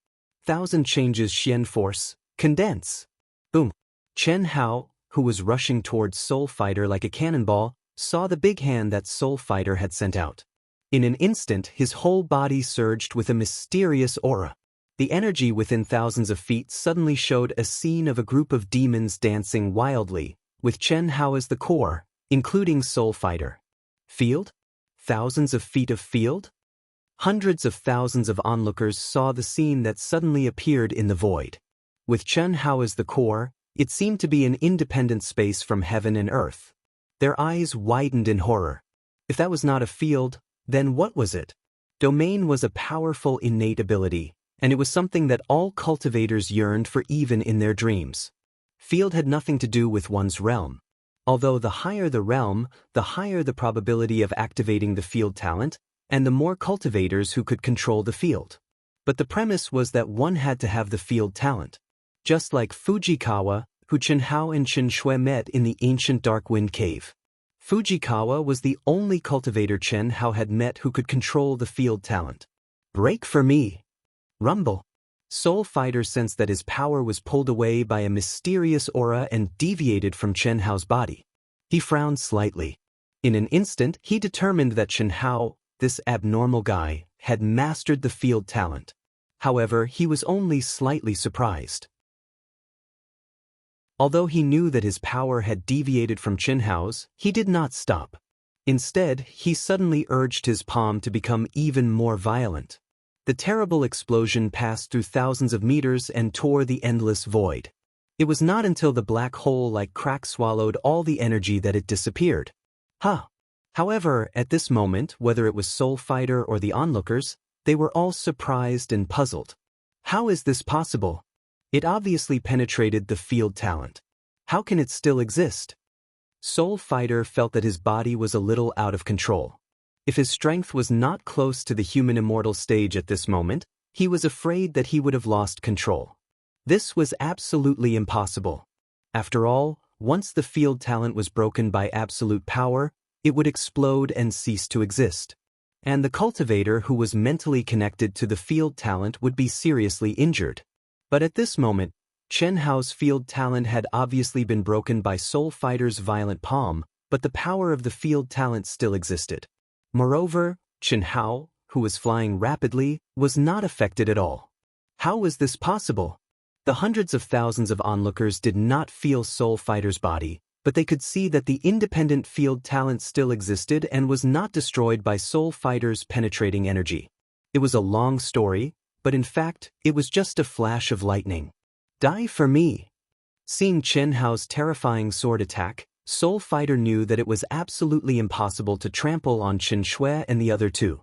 Thousand changes Xian force, condense. Boom. Chen Hao, who was rushing towards Soul Fighter like a cannonball, saw the big hand that Soul Fighter had sent out. In an instant, his whole body surged with a mysterious aura. The energy within thousands of feet suddenly showed a scene of a group of demons dancing wildly, with Chen Hao as the core, including Soul Fighter. Field? Thousands of feet of field? Hundreds of thousands of onlookers saw the scene that suddenly appeared in the void. With Chen Hao as the core, it seemed to be an independent space from heaven and earth. Their eyes widened in horror. If that was not a field, then what was it? Domain was a powerful innate ability, and it was something that all cultivators yearned for even in their dreams. Field had nothing to do with one's realm. Although the higher the realm, the higher the probability of activating the field talent, and the more cultivators who could control the field. But the premise was that one had to have the field talent. Just like Fujikawa, who Chen Hao and Chen Shui met in the ancient Dark Wind Cave. Fujikawa was the only cultivator Chen Hao had met who could control the field talent. Break for me! Rumble! Soul Fighter sensed that his power was pulled away by a mysterious aura and deviated from Chen Hao's body. He frowned slightly. In an instant, he determined that Chen Hao, this abnormal guy, had mastered the field talent. However, he was only slightly surprised. Although he knew that his power had deviated from Chen Hao's, he did not stop. Instead, he suddenly urged his palm to become even more violent. The terrible explosion passed through thousands of meters and tore the endless void. It was not until the black hole-like crack swallowed all the energy that it disappeared. However, at this moment, whether it was Soul Fighter or the onlookers, they were all surprised and puzzled. How is this possible? It obviously penetrated the field talent. How can it still exist? Soul Fighter felt that his body was a little out of control. If his strength was not close to the human immortal stage at this moment, he was afraid that he would have lost control. This was absolutely impossible. After all, once the field talent was broken by absolute power, it would explode and cease to exist. And the cultivator who was mentally connected to the field talent would be seriously injured. But at this moment, Chen Hao's field talent had obviously been broken by Soul Fighter's violent palm, but the power of the field talent still existed. Moreover, Chen Hao, who was flying rapidly, was not affected at all. How was this possible? The hundreds of thousands of onlookers did not feel Soul Fighter's body, but they could see that the independent field talent still existed and was not destroyed by Soul Fighter's penetrating energy. It was a long story, but in fact, it was just a flash of lightning. Die for me! Seeing Chen Hao's terrifying sword attack, Soul Fighter knew that it was absolutely impossible to trample on Chen Shui and the other two.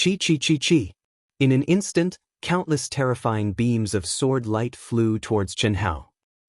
Chi chi chi chi! In an instant, countless terrifying beams of sword light flew towards Chen Hao.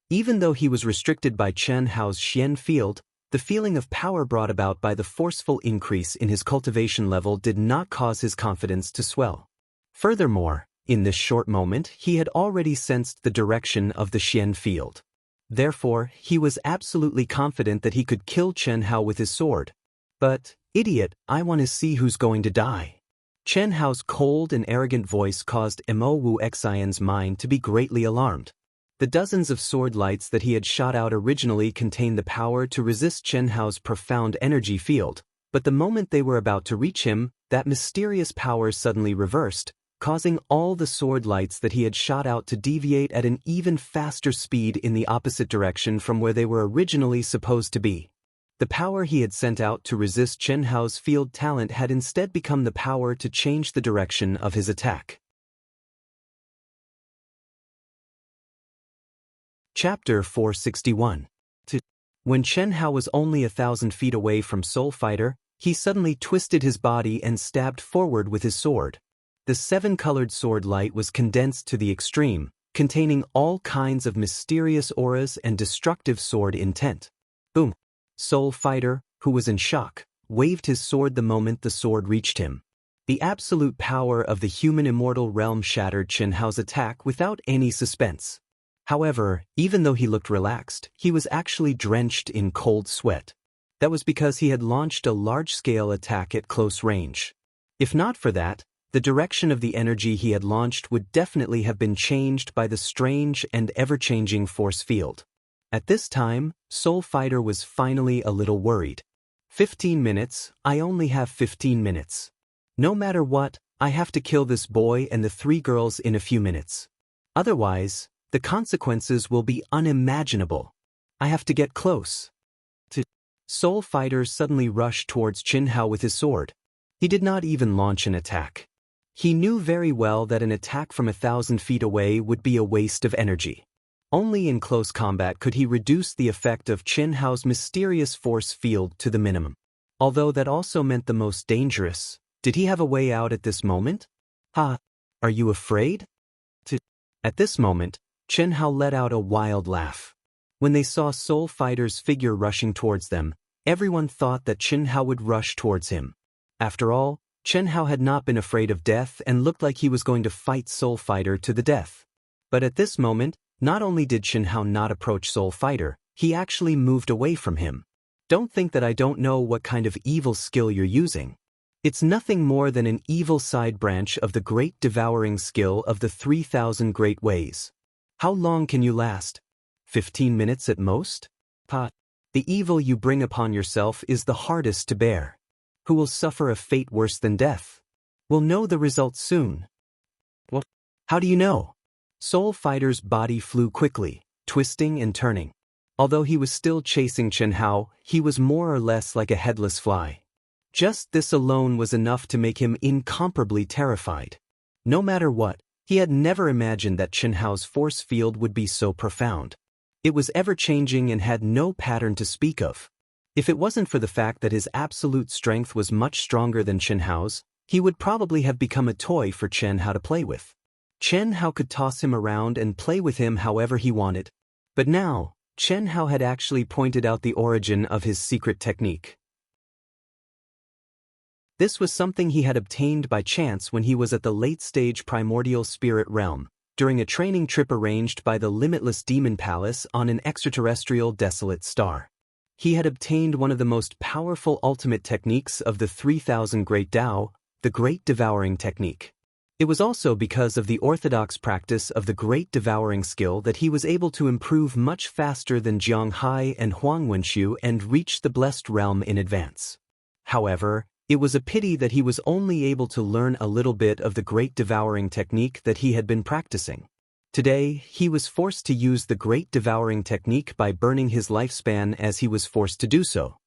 Even though he was restricted by Chen Hao's Xian field, the feeling of power brought about by the forceful increase in his cultivation level did not cause his confidence to swell. Furthermore, in this short moment, he had already sensed the direction of the Xian field. Therefore, he was absolutely confident that he could kill Chen Hao with his sword. But, idiot, I want to see who's going to die. Chen Hao's cold and arrogant voice caused Mo Wu Xian's mind to be greatly alarmed. The dozens of sword lights that he had shot out originally contained the power to resist Chen Hao's profound energy field, but the moment they were about to reach him, that mysterious power suddenly reversed, causing all the sword lights that he had shot out to deviate at an even faster speed in the opposite direction from where they were originally supposed to be. The power he had sent out to resist Chen Hao's field talent had instead become the power to change the direction of his attack. Chapter 461. When Chen Hao was only 1,000 feet away from Soul Fighter, he suddenly twisted his body and stabbed forward with his sword. The seven-colored sword light was condensed to the extreme, containing all kinds of mysterious auras and destructive sword intent. Boom! Soul Fighter, who was in shock, waved his sword the moment the sword reached him. The absolute power of the human immortal realm shattered Chen Hao's attack without any suspense. However, even though he looked relaxed, he was actually drenched in cold sweat. That was because he had launched a large-scale attack at close range. If not for that, the direction of the energy he had launched would definitely have been changed by the strange and ever-changing force field. At this time, Soul Fighter was finally a little worried. 15 minutes, I only have 15 minutes. No matter what, I have to kill this boy and the 3 girls in a few minutes. Otherwise, the consequences will be unimaginable. I have to get close. Soul Fighter suddenly rushed towards Chin Hao with his sword. He did not even launch an attack. He knew very well that an attack from 1,000 feet away would be a waste of energy. Only in close combat could he reduce the effect of Chin Hao's mysterious force field to the minimum. Although that also meant the most dangerous. Did he have a way out at this moment? Ha! Are you afraid? At this moment, Chin Hao let out a wild laugh. When they saw Soul Fighter's figure rushing towards them, everyone thought that Chin Hao would rush towards him. After all, Chin Hao had not been afraid of death and looked like he was going to fight Soul Fighter to the death. But at this moment, not only did Chin Hao not approach Soul Fighter, he actually moved away from him. Don't think that I don't know what kind of evil skill you're using. It's nothing more than an evil side branch of the great devouring skill of the 3,000 great ways. How long can you last? 15 minutes at most? The evil you bring upon yourself is the hardest to bear. Who will suffer a fate worse than death? We'll know the results soon. What? How do you know? Soul Fighter's body flew quickly, twisting and turning. Although he was still chasing Chin Hao, he was more or less like a headless fly. Just this alone was enough to make him incomparably terrified. No matter what, he had never imagined that Chin Hao's force field would be so profound. It was ever-changing and had no pattern to speak of. If it wasn't for the fact that his absolute strength was much stronger than Chin Hao's, he would probably have become a toy for Chin Hao to play with. Chin Hao could toss him around and play with him however he wanted. But now, Chin Hao had actually pointed out the origin of his secret technique. This was something he had obtained by chance when he was at the late-stage primordial spirit realm, during a training trip arranged by the limitless demon palace on an extraterrestrial desolate star. He had obtained one of the most powerful ultimate techniques of the 3,000 Great Tao, the Great Devouring Technique. It was also because of the orthodox practice of the Great Devouring skill that he was able to improve much faster than Jiang Hai and Huang Wenxiu and reach the blessed realm in advance. However, it was a pity that he was only able to learn a little bit of the Great Devouring Technique that he had been practicing. Today, he was forced to use the Great Devouring Technique by burning his lifespan as he was forced to do so.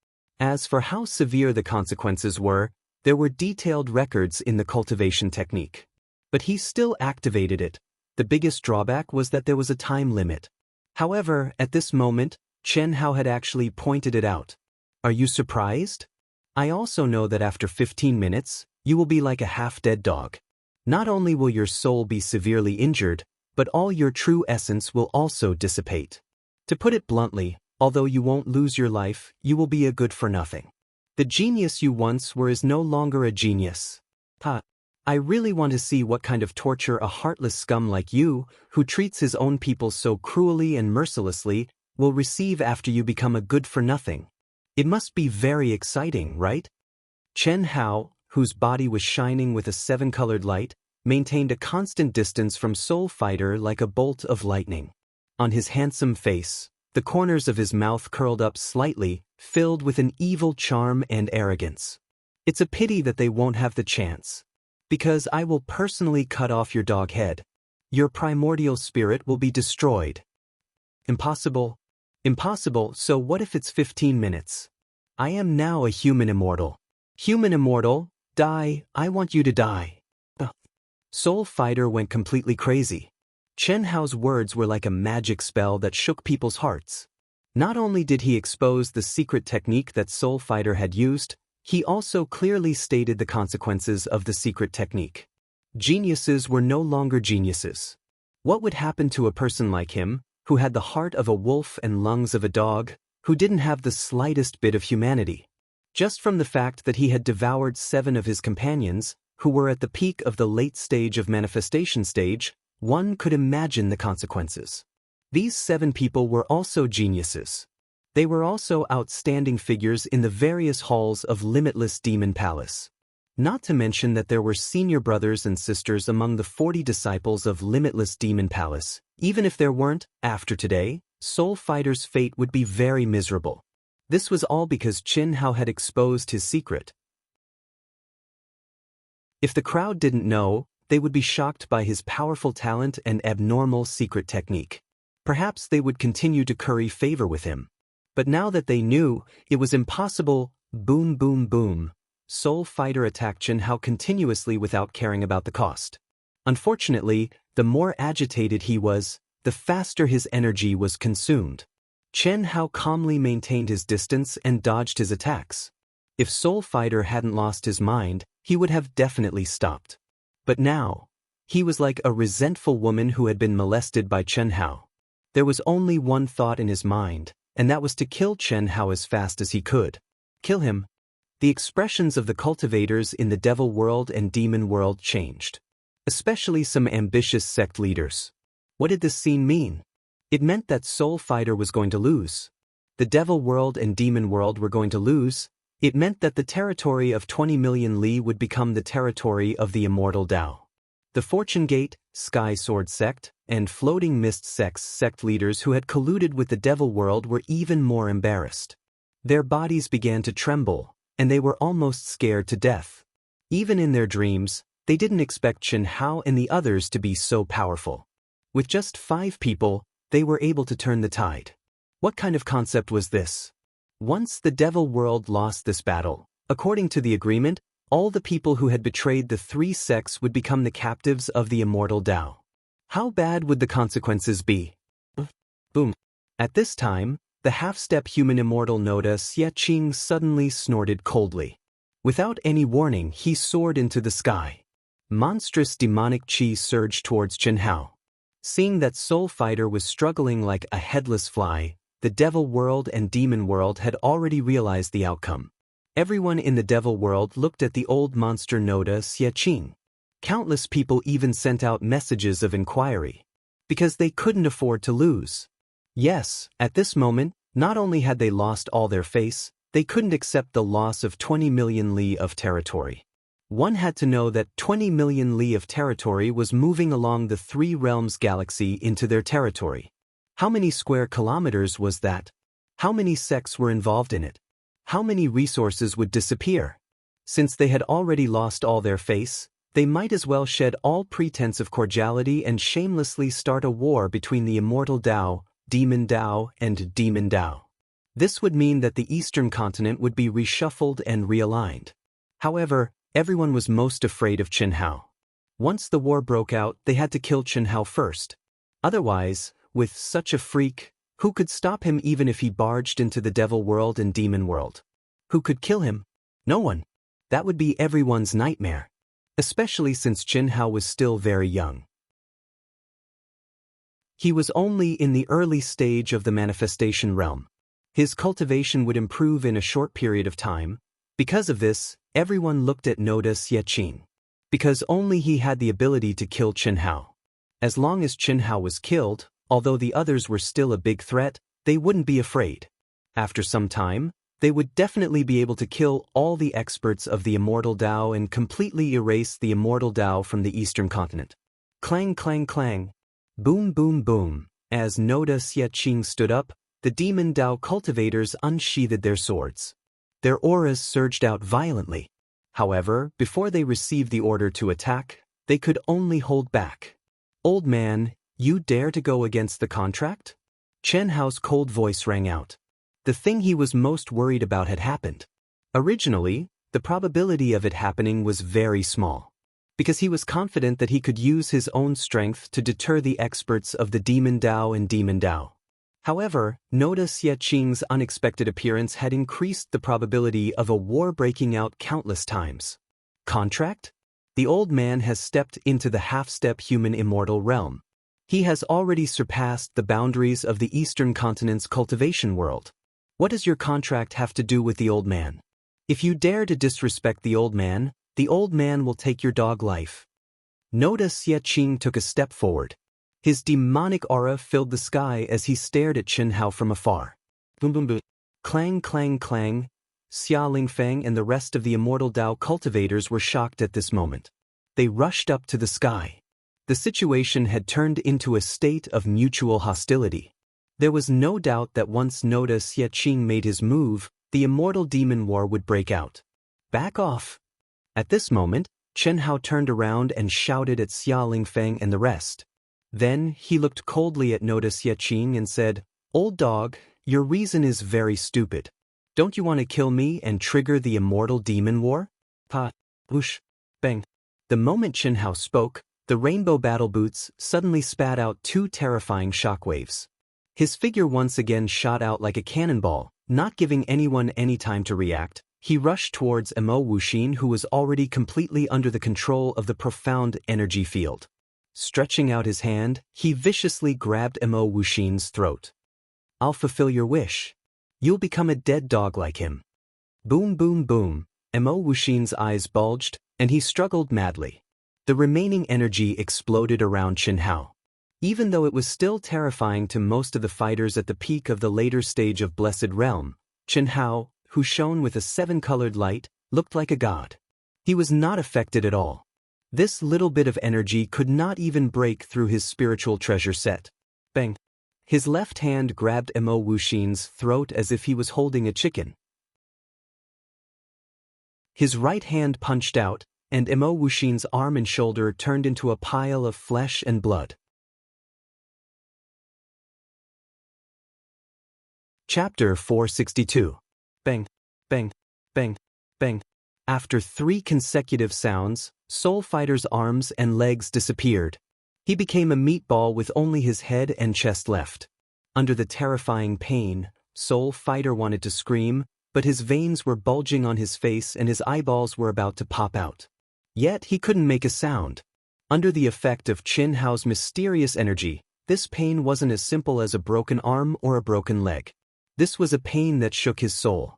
As for how severe the consequences were, there were detailed records in the cultivation technique. But he still activated it. The biggest drawback was that there was a time limit. However, at this moment, Chin Hao had actually pointed it out. Are you surprised? I also know that after 15 minutes, you will be like a half-dead dog. Not only will your soul be severely injured, but all your true essence will also dissipate. To put it bluntly, although you won't lose your life, you will be a good-for-nothing. The genius you once were is no longer a genius. I really want to see what kind of torture a heartless scum like you, who treats his own people so cruelly and mercilessly, will receive after you become a good-for-nothing. It must be very exciting, right? Chin Hao, whose body was shining with a 7-colored light, maintained a constant distance from Soul Fighter like a bolt of lightning. On his handsome face, the corners of his mouth curled up slightly, filled with an evil charm and arrogance. It's a pity that they won't have the chance. Because I will personally cut off your dog head. Your primordial spirit will be destroyed. Impossible. Impossible, so what if it's 15 minutes? I am now a human immortal. Human immortal, die, I want you to die. Soul Fighter went completely crazy. Chin Hao's words were like a magic spell that shook people's hearts. Not only did he expose the secret technique that Soul Fighter had used, he also clearly stated the consequences of the secret technique. Geniuses were no longer geniuses. What would happen to a person like him, who had the heart of a wolf and lungs of a dog, who didn't have the slightest bit of humanity? Just from the fact that he had devoured 7 of his companions, who were at the peak of the late stage of manifestation stage, one could imagine the consequences. These 7 people were also geniuses. They were also outstanding figures in the various halls of Limitless Demon Palace. Not to mention that there were senior brothers and sisters among the 40 disciples of Limitless Demon Palace. Even if there weren't, after today, Soul Fighter's fate would be very miserable. This was all because Qin Hao had exposed his secret. If the crowd didn't know, they would be shocked by his powerful talent and abnormal secret technique. Perhaps they would continue to curry favor with him. But now that they knew, it was impossible. Boom, boom, boom. Soul Fighter attacked Qin Hao continuously without caring about the cost. Unfortunately, the more agitated he was, the faster his energy was consumed. Qin Hao calmly maintained his distance and dodged his attacks. If Soul Fighter hadn't lost his mind, he would have definitely stopped. But now, he was like a resentful woman who had been molested by Qin Hao. There was only one thought in his mind, and that was to kill Qin Hao as fast as he could. Kill him. The expressions of the cultivators in the devil world and demon world changed. Especially some ambitious sect leaders. What did this scene mean? It meant that Soul Fighter was going to lose. The devil world and demon world were going to lose. It meant that the territory of 20 million li would become the territory of the immortal Tao. The Fortune Gate, Sky Sword Sect, and Floating Mist Sect's sect leaders who had colluded with the devil world were even more embarrassed. Their bodies began to tremble, and they were almost scared to death. Even in their dreams, they didn't expect Qin Hao and the others to be so powerful. With just 5 people, they were able to turn the tide. What kind of concept was this? Once the devil world lost this battle, according to the agreement, all the people who had betrayed the 3 sects would become the captives of the immortal Tao. How bad would the consequences be? Boom. At this time, the half-step human immortal Noda Xie suddenly snorted coldly. Without any warning, he soared into the sky. Monstrous demonic chi surged towards Qin Hao. Seeing that Soul Fighter was struggling like a headless fly, the devil world and demon world had already realized the outcome. Everyone in the devil world looked at the old monster Noda Xie. Countless people even sent out messages of inquiry. Because they couldn't afford to lose. Yes, at this moment, not only had they lost all their face, they couldn't accept the loss of 20 million li of territory. One had to know that 20 million li of territory was moving along the 3 realms galaxy into their territory. How many square kilometers was that? How many sects were involved in it? How many resources would disappear? Since they had already lost all their face, they might as well shed all pretense of cordiality and shamelessly start a war between the immortal Tao, demon Tao, and demon Tao. This would mean that the eastern continent would be reshuffled and realigned. However, everyone was most afraid of Qin Hao. Once the war broke out, they had to kill Qin Hao first. Otherwise, with such a freak, who could stop him even if he barged into the devil world and demon world? Who could kill him? No one. That would be everyone's nightmare. Especially since Qin Hao was still very young. He was only in the early stage of the manifestation realm. His cultivation would improve in a short period of time. Because of this, everyone looked at Noda Xie. Because only he had the ability to kill Qin Hao. As long as Qin Hao was killed, although the others were still a big threat, they wouldn't be afraid. After some time, they would definitely be able to kill all the experts of the immortal Tao and completely erase the immortal Tao from the eastern continent. Clang, clang, clang. Boom, boom, boom. As Noda Xie stood up, the demon Tao cultivators unsheathed their swords. Their auras surged out violently. However, before they received the order to attack, they could only hold back. Old man, you dare to go against the contract? Qin Hao's cold voice rang out. The thing he was most worried about had happened. Originally, the probability of it happening was very small. Because he was confident that he could use his own strength to deter the experts of the demon Tao and demon Tao. However, Noda Xie unexpected appearance had increased the probability of a war breaking out countless times. Contract? The old man has stepped into the half-step human immortal realm. He has already surpassed the boundaries of the eastern continent's cultivation world. What does your contract have to do with the old man? If you dare to disrespect the old man will take your dog life. Noda Xie took a step forward. His demonic aura filled the sky as he stared at Chen Hao from afar. Boom boom boom. Clang clang clang. Xia Lingfeng and the rest of the immortal Dao cultivators were shocked at this moment. They rushed up to the sky. The situation had turned into a state of mutual hostility. There was no doubt that once Noda Xiaqing made his move, the immortal demon war would break out. Back off! At this moment, Chen Hao turned around and shouted at Xia Lingfeng and the rest. Then he looked coldly at Noda Xiaqing and said, "Old dog, your reason is very stupid. Don't you want to kill me and trigger the immortal demon war?" Pa, whoosh, bang. The moment Chen Hao spoke, the rainbow battle boots suddenly spat out two terrifying shockwaves. His figure once again shot out like a cannonball, not giving anyone any time to react. He rushed towards Mo Wuxin, who was already completely under the control of the profound energy field. Stretching out his hand, he viciously grabbed Mo Wuxin's throat. "I'll fulfill your wish. You'll become a dead dog like him." Boom boom boom. Mo Wuxin's eyes bulged, and he struggled madly. The remaining energy exploded around Chen Hao. Even though it was still terrifying to most of the fighters at the peak of the later stage of Blessed Realm, Chen Hao, who shone with a seven-colored light, looked like a god. He was not affected at all. This little bit of energy could not even break through his spiritual treasure set. Bang! His left hand grabbed Mo Wuxin's throat as if he was holding a chicken. His right hand punched out, and Mo Wuxin's arm and shoulder turned into a pile of flesh and blood. Chapter 462. Bang, bang, bang, bang. After 3 consecutive sounds, Soul Fighter's arms and legs disappeared. He became a meatball with only his head and chest left. Under the terrifying pain, Soul Fighter wanted to scream, but his veins were bulging on his face and his eyeballs were about to pop out. Yet he couldn't make a sound. Under the effect of Chen Hao's mysterious energy, this pain wasn't as simple as a broken arm or a broken leg. This was a pain that shook his soul.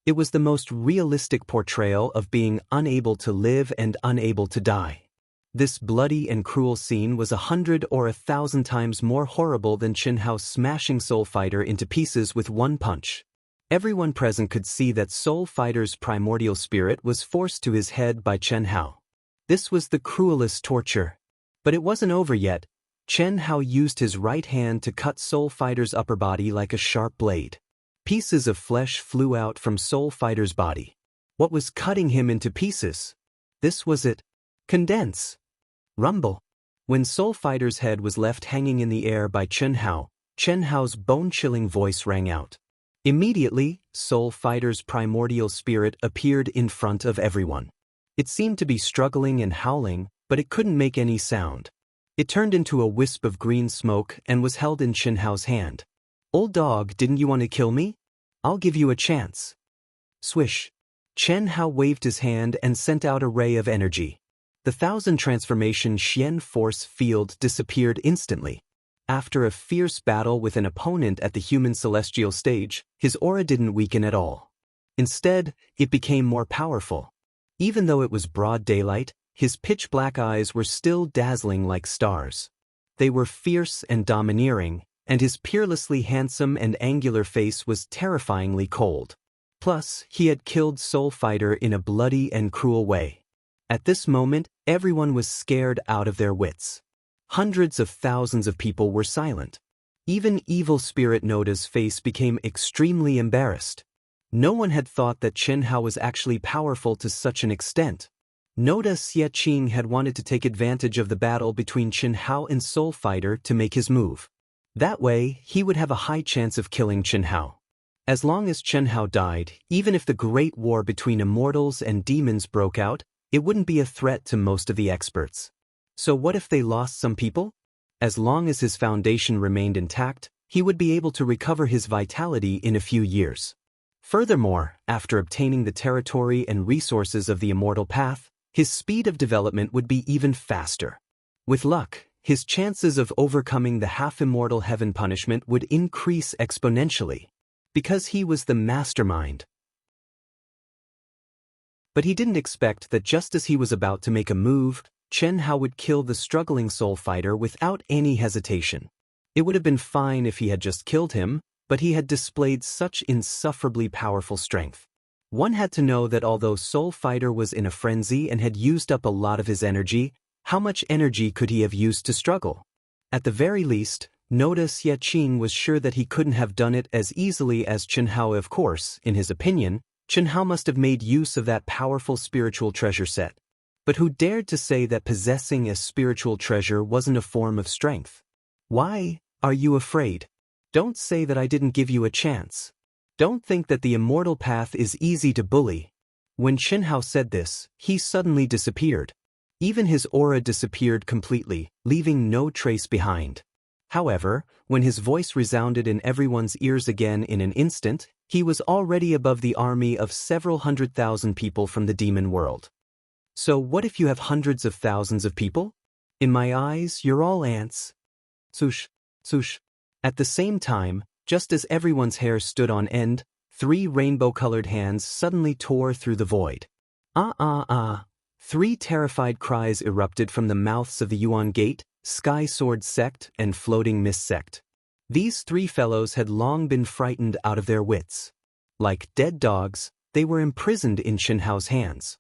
It was the most realistic portrayal of being unable to live and unable to die. This bloody and cruel scene was 100 or 1,000 times more horrible than Chen Hao smashing Soul Fighter into pieces with one punch. Everyone present could see that Soul Fighter's primordial spirit was forced to his head by Chen Hao. This was the cruelest torture. But it wasn't over yet. Chen Hao used his right hand to cut Soul Fighter's upper body like a sharp blade. Pieces of flesh flew out from Soul Fighter's body. What was cutting him into pieces? This was it. Condense. Rumble. When Soul Fighter's head was left hanging in the air by Chen Hao's bone-chilling voice rang out. Immediately, Soul Fighter's primordial spirit appeared in front of everyone. It seemed to be struggling and howling, but it couldn't make any sound. It turned into a wisp of green smoke and was held in Chen Hao's hand. "Old dog, didn't you want to kill me? I'll give you a chance." Swish. Chen Hao waved his hand and sent out a ray of energy. The 1,000 transformation Xian force field disappeared instantly. After a fierce battle with an opponent at the human celestial stage, his aura didn't weaken at all. Instead, it became more powerful. Even though it was broad daylight, his pitch-black eyes were still dazzling like stars. They were fierce and domineering, and his peerlessly handsome and angular face was terrifyingly cold. Plus, he had killed Soul Fighter in a bloody and cruel way. At this moment, everyone was scared out of their wits. Hundreds of thousands of people were silent. Even evil spirit Noda's face became extremely embarrassed. No one had thought that Chen Hao was actually powerful to such an extent. Noda Xiaqing had wanted to take advantage of the battle between Chen Hao and Soul Fighter to make his move. That way, he would have a high chance of killing Chen Hao. As long as Chen Hao died, even if the great war between immortals and demons broke out, it wouldn't be a threat to most of the experts. So what if they lost some people? As long as his foundation remained intact, he would be able to recover his vitality in a few years. Furthermore, after obtaining the territory and resources of the immortal path, his speed of development would be even faster. With luck, his chances of overcoming the half-immortal heaven punishment would increase exponentially, because he was the mastermind. But he didn't expect that just as he was about to make a move, Chen Hao would kill the struggling soul fighter without any hesitation. It would have been fine if he had just killed him, but he had displayed such insufferably powerful strength. One had to know that although Soul Fighter was in a frenzy and had used up a lot of his energy, how much energy could he have used to struggle? At the very least, Noda Xie was sure that he couldn't have done it as easily as Chen Hao. Of course, in his opinion, Chen Hao must have made use of that powerful spiritual treasure set. But who dared to say that possessing a spiritual treasure wasn't a form of strength? Why are you afraid? Don't say that I didn't give you a chance. Don't think that the immortal path is easy to bully. When Chen Hao said this, he suddenly disappeared. Even his aura disappeared completely, leaving no trace behind. However, when his voice resounded in everyone's ears again in an instant, he was already above the army of several 100,000 people from the demon world. So what if you have hundreds of thousands of people? In my eyes, you're all ants. Swoosh, swoosh. At the same time, just as everyone's hair stood on end, 3 rainbow-colored hands suddenly tore through the void. Ah ah ah. 3 terrified cries erupted from the mouths of the Yuan Gate, Sky Sword Sect, and Floating Mist Sect. These 3 fellows had long been frightened out of their wits. Like dead dogs, they were imprisoned in Chen Hao's hands.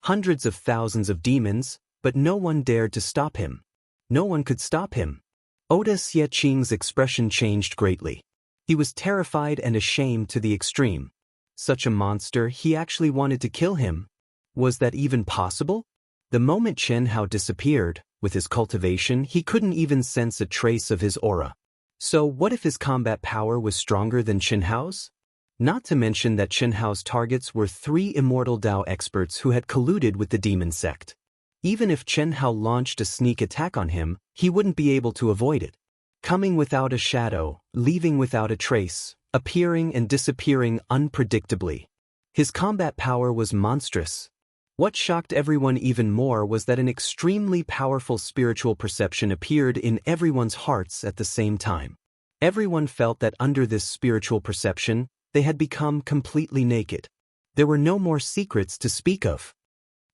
Hundreds of thousands of demons, but no one dared to stop him. No one could stop him. Oda Xie expression changed greatly. He was terrified and ashamed to the extreme. Such a monster, he actually wanted to kill him. Was that even possible? The moment Chen Hao disappeared, with his cultivation, he couldn't even sense a trace of his aura. So what if his combat power was stronger than Chen Hao's? Not to mention that Chen Hao's targets were 3 immortal Dao experts who had colluded with the demon sect. Even if Chen Hao launched a sneak attack on him, he wouldn't be able to avoid it. Coming without a shadow, leaving without a trace, appearing and disappearing unpredictably. His combat power was monstrous. What shocked everyone even more was that an extremely powerful spiritual perception appeared in everyone's hearts at the same time. Everyone felt that under this spiritual perception, they had become completely naked. There were no more secrets to speak of.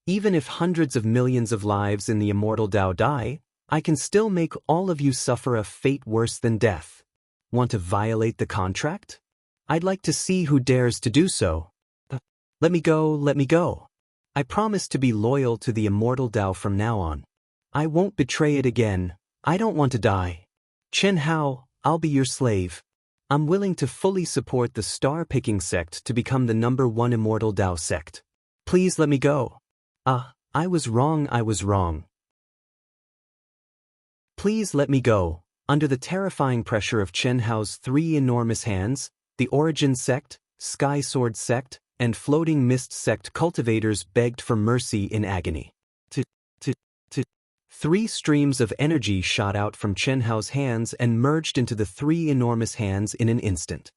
Even if hundreds of millions of lives in the immortal Dao die, I can still make all of you suffer a fate worse than death. Want to violate the contract? I'd like to see who dares to do so. Let me go, let me go. I promise to be loyal to the immortal Dao from now on. I won't betray it again. I don't want to die. Chen Hao, I'll be your slave. I'm willing to fully support the star-picking sect to become the #1 immortal Dao sect. Please let me go. I was wrong, I was wrong. Please let me go. Under the terrifying pressure of Chen Hao's 3 enormous hands, the Origin Sect, Sky Sword Sect, and Floating Mist Sect cultivators begged for mercy in agony. 3 streams of energy shot out from Chen Hao's hands and merged into the 3 enormous hands in an instant.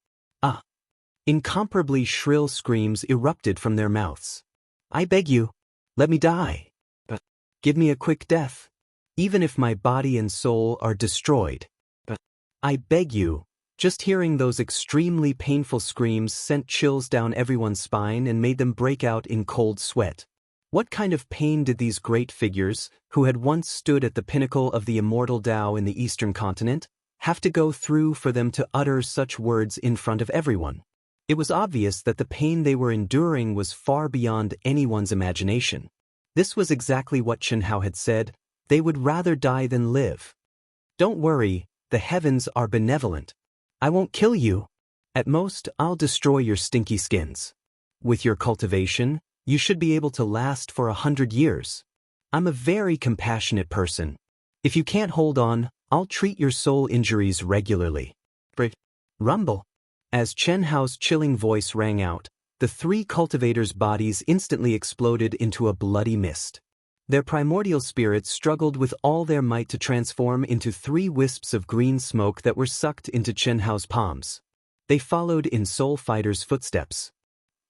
Incomparably shrill screams erupted from their mouths. I beg you, let me die. But give me a quick death. Even if my body and soul are destroyed. But I beg you. Just hearing those extremely painful screams sent chills down everyone's spine and made them break out in cold sweat. What kind of pain did these great figures, who had once stood at the pinnacle of the immortal Dao in the Eastern continent, have to go through for them to utter such words in front of everyone? It was obvious that the pain they were enduring was far beyond anyone's imagination. This was exactly what Chen Hao had said. They would rather die than live. Don't worry, the heavens are benevolent. I won't kill you. At most, I'll destroy your stinky skins. With your cultivation, you should be able to last for 100 years. I'm a very compassionate person. If you can't hold on, I'll treat your soul injuries regularly. Rumble. As Chen Hao's chilling voice rang out, the 3 cultivators' bodies instantly exploded into a bloody mist. Their primordial spirits struggled with all their might to transform into 3 wisps of green smoke that were sucked into Chen Hao's palms. They followed in Soul Fighter's footsteps.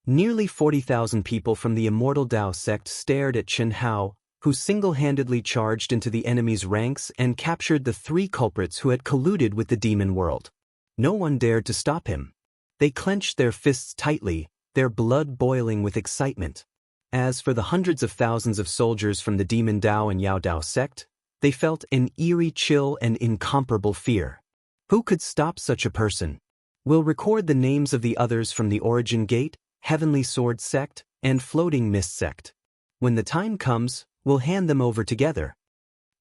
Nearly 40,000 people from the immortal Dao sect stared at Chen Hao, who single-handedly charged into the enemy's ranks and captured the 3 culprits who had colluded with the demon world. No one dared to stop him. They clenched their fists tightly, their blood boiling with excitement. As for the hundreds of thousands of soldiers from the Demon Dao and Yao Dao sect, they felt an eerie chill and incomparable fear. Who could stop such a person? We'll record the names of the others from the Origin Gate, Heavenly Sword sect, and Floating Mist sect. When the time comes, we'll hand them over together.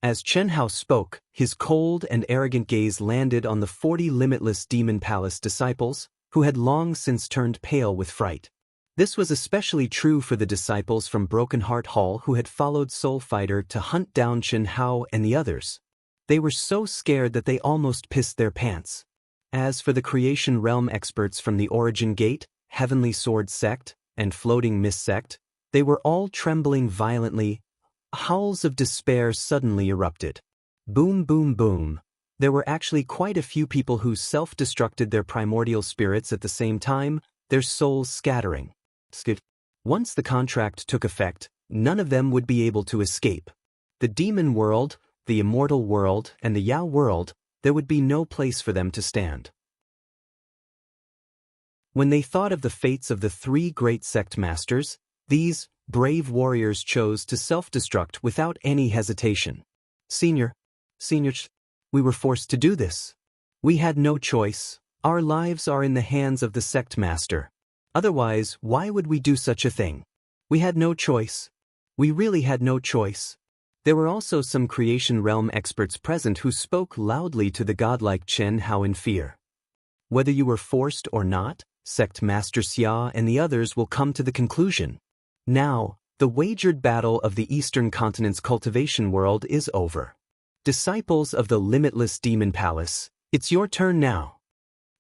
As Chen Hao spoke, his cold and arrogant gaze landed on the 40 limitless Demon Palace disciples, who had long since turned pale with fright. This was especially true for the disciples from Broken Heart Hall who had followed Soul Fighter to hunt down Chen Hao and the others. They were so scared that they almost pissed their pants. As for the Creation Realm experts from the Origin Gate, Heavenly Sword sect, and Floating Mist sect, they were all trembling violently. Howls of despair suddenly erupted. Boom, boom, boom. There were actually quite a few people who self-destructed their primordial spirits at the same time, their souls scattering. Once the contract took effect, none of them would be able to escape. The demon world, the immortal world, and the Yao world, there would be no place for them to stand. When they thought of the fates of the three great sect masters, these brave warriors chose to self-destruct without any hesitation. Senior, we were forced to do this. We had no choice. Our lives are in the hands of the sect master. Otherwise, why would we do such a thing? We had no choice. We really had no choice. There were also some Creation Realm experts present who spoke loudly to the godlike Chen Hao in fear. Whether you were forced or not, Sect Master Xia and the others will come to the conclusion. Now, the wagered battle of the Eastern Continent's cultivation world is over. Disciples of the limitless Demon Palace, it's your turn now.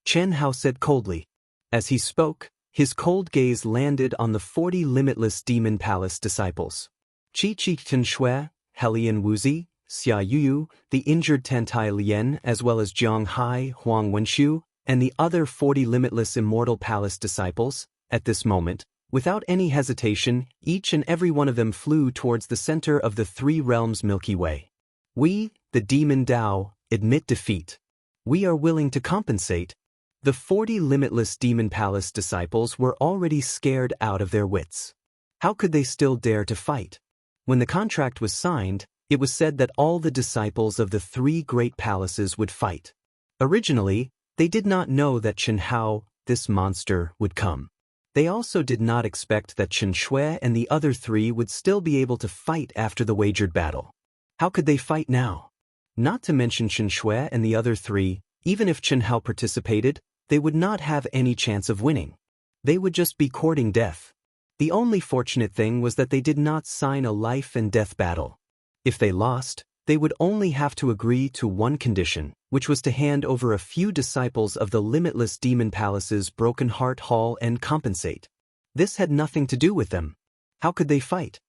Chen Hao said coldly. As he spoke, his cold gaze landed on the 40 limitless Demon Palace disciples. Qi Chen Shui, Helian Wuzi, Xia Yuyu, the injured Tantai Lian, as well as Jiang Hai, Huang Wenshu, and the other 40 limitless Immortal Palace disciples. At this moment, without any hesitation, each and every one of them flew towards the center of the three realms Milky Way. We, the Demon Dao, admit defeat. We are willing to compensate. The 40 limitless Demon Palace disciples were already scared out of their wits. How could they still dare to fight? When the contract was signed, it was said that all the disciples of the three great palaces would fight. Originally, they did not know that Chen Hao, this monster, would come. They also did not expect that Chen Shui and the other three would still be able to fight after the wagered battle. How could they fight now? Not to mention Chen Shui and the other three, even if Chen Hao participated, they would not have any chance of winning. They would just be courting death. The only fortunate thing was that they did not sign a life and death battle. If they lost, they would only have to agree to one condition, which was to hand over a few disciples of the limitless Demon Palace's Broken Heart Hall and compensate. This had nothing to do with them. How could they fight?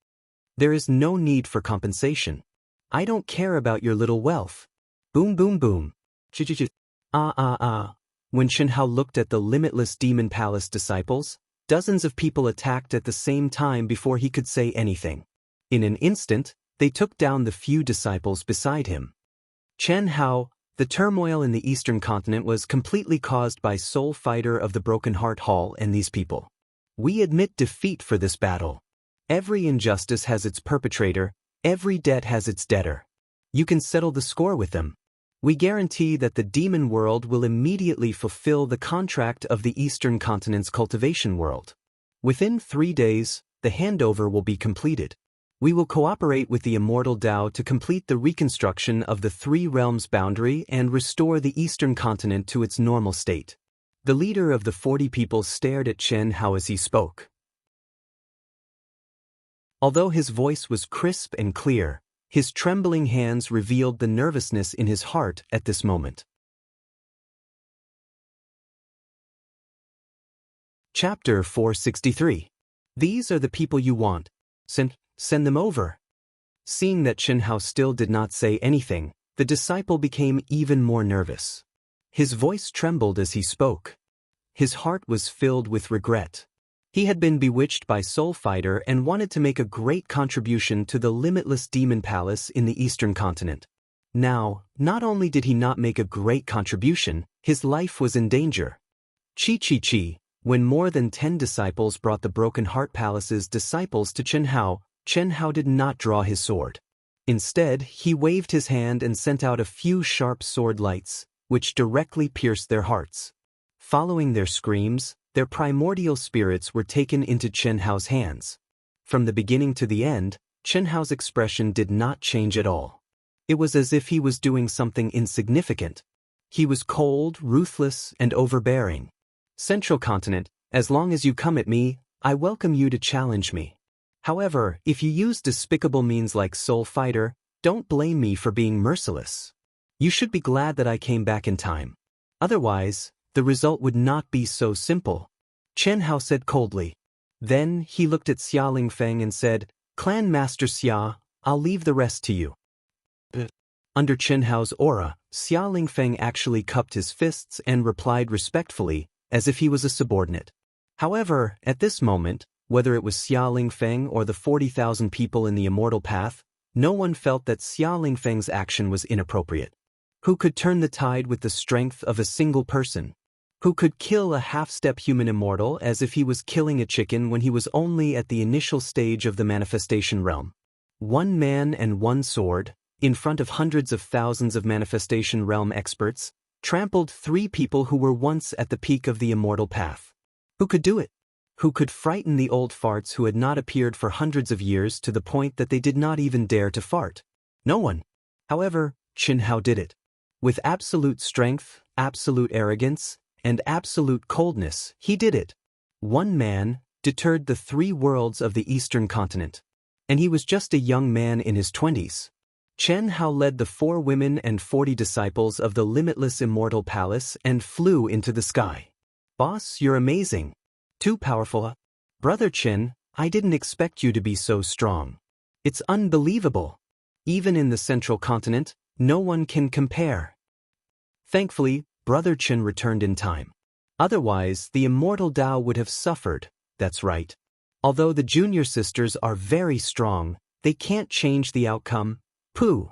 There is no need for compensation. I don't care about your little wealth. Boom, boom, boom. When Chen Hao looked at the limitless Demon Palace disciples, dozens of people attacked at the same time before he could say anything. In an instant, they took down the few disciples beside him. Chen Hao, the turmoil in the Eastern Continent was completely caused by Soul Fighter of the Broken Heart Hall and these people. We admit defeat for this battle. Every injustice has its perpetrator, every debt has its debtor. You can settle the score with them. We guarantee that the demon world will immediately fulfill the contract of the Eastern Continent's cultivation world. Within 3 days, the handover will be completed. We will cooperate with the Immortal Dao to complete the reconstruction of the three realms boundary and restore the Eastern Continent to its normal state. The leader of the 40 people stared at Chen Hao as he spoke. Although his voice was crisp and clear, his trembling hands revealed the nervousness in his heart at this moment. Chapter 463. These are the people you want. Send them over. Seeing that Chen Hao still did not say anything, the disciple became even more nervous. His voice trembled as he spoke. His heart was filled with regret. He had been bewitched by Soul Fighter and wanted to make a great contribution to the limitless Demon Palace in the Eastern Continent. Now, not only did he not make a great contribution, his life was in danger. Chi, When more than 10 disciples brought the Broken Heart Palace's disciples to Chen Hao did not draw his sword. Instead, he waved his hand and sent out a few sharp sword lights, which directly pierced their hearts. Following their screams, their primordial spirits were taken into Chen Hao's hands. From the beginning to the end, Chen Hao's expression did not change at all. It was as if he was doing something insignificant. He was cold, ruthless, and overbearing. Central Continent, as long as you come at me, I welcome you to challenge me. However, if you use despicable means like Soul Fighter, don't blame me for being merciless. You should be glad that I came back in time. Otherwise, the result would not be so simple. Chen Hao said coldly. Then he looked at Xia Lingfeng and said, Clan Master Xia, I'll leave the rest to you. Under Chen Hao's aura, Xia Lingfeng actually cupped his fists and replied respectfully, as if he was a subordinate. However, at this moment, whether it was Xia Lingfeng or the 40,000 people in the Immortal Path, no one felt that Xia Lingfeng's action was inappropriate. Who could turn the tide with the strength of a single person? Who could kill a half-step human immortal as if he was killing a chicken when he was only at the initial stage of the manifestation realm? One man and one sword, in front of hundreds of thousands of manifestation realm experts, trampled 3 people who were once at the peak of the Immortal Path. Who could do it? Who could frighten the old farts who had not appeared for hundreds of years to the point that they did not even dare to fart? No one. However, Chen Hao did it. With absolute strength, absolute arrogance, and absolute coldness, he did it. One man deterred the 3 worlds of the Eastern Continent. And he was just a young man in his 20s. Chen Hao led the 4 women and 40 disciples of the limitless Immortal Palace and flew into the sky. Boss, you're amazing. Too powerful. Brother Chen, I didn't expect you to be so strong. It's unbelievable. Even in the Central Continent, no one can compare. Thankfully, Brother Chen returned in time. Otherwise, the Immortal Tao would have suffered, that's right. Although the junior sisters are very strong, they can't change the outcome. Pooh.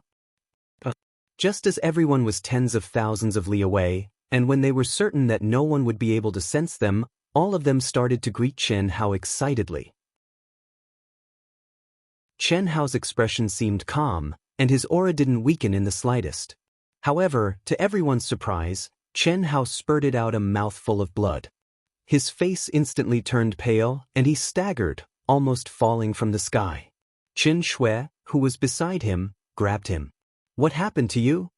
Just as everyone was tens of thousands of li away, and when they were certain that no one would be able to sense them, all of them started to greet Chen Hao excitedly. Chen Hao's expression seemed calm, and his aura didn't weaken in the slightest. However, to everyone's surprise, Chen Hao spurted out a mouthful of blood. His face instantly turned pale, and he staggered, almost falling from the sky. Qin Shui, who was beside him, grabbed him. What happened to you?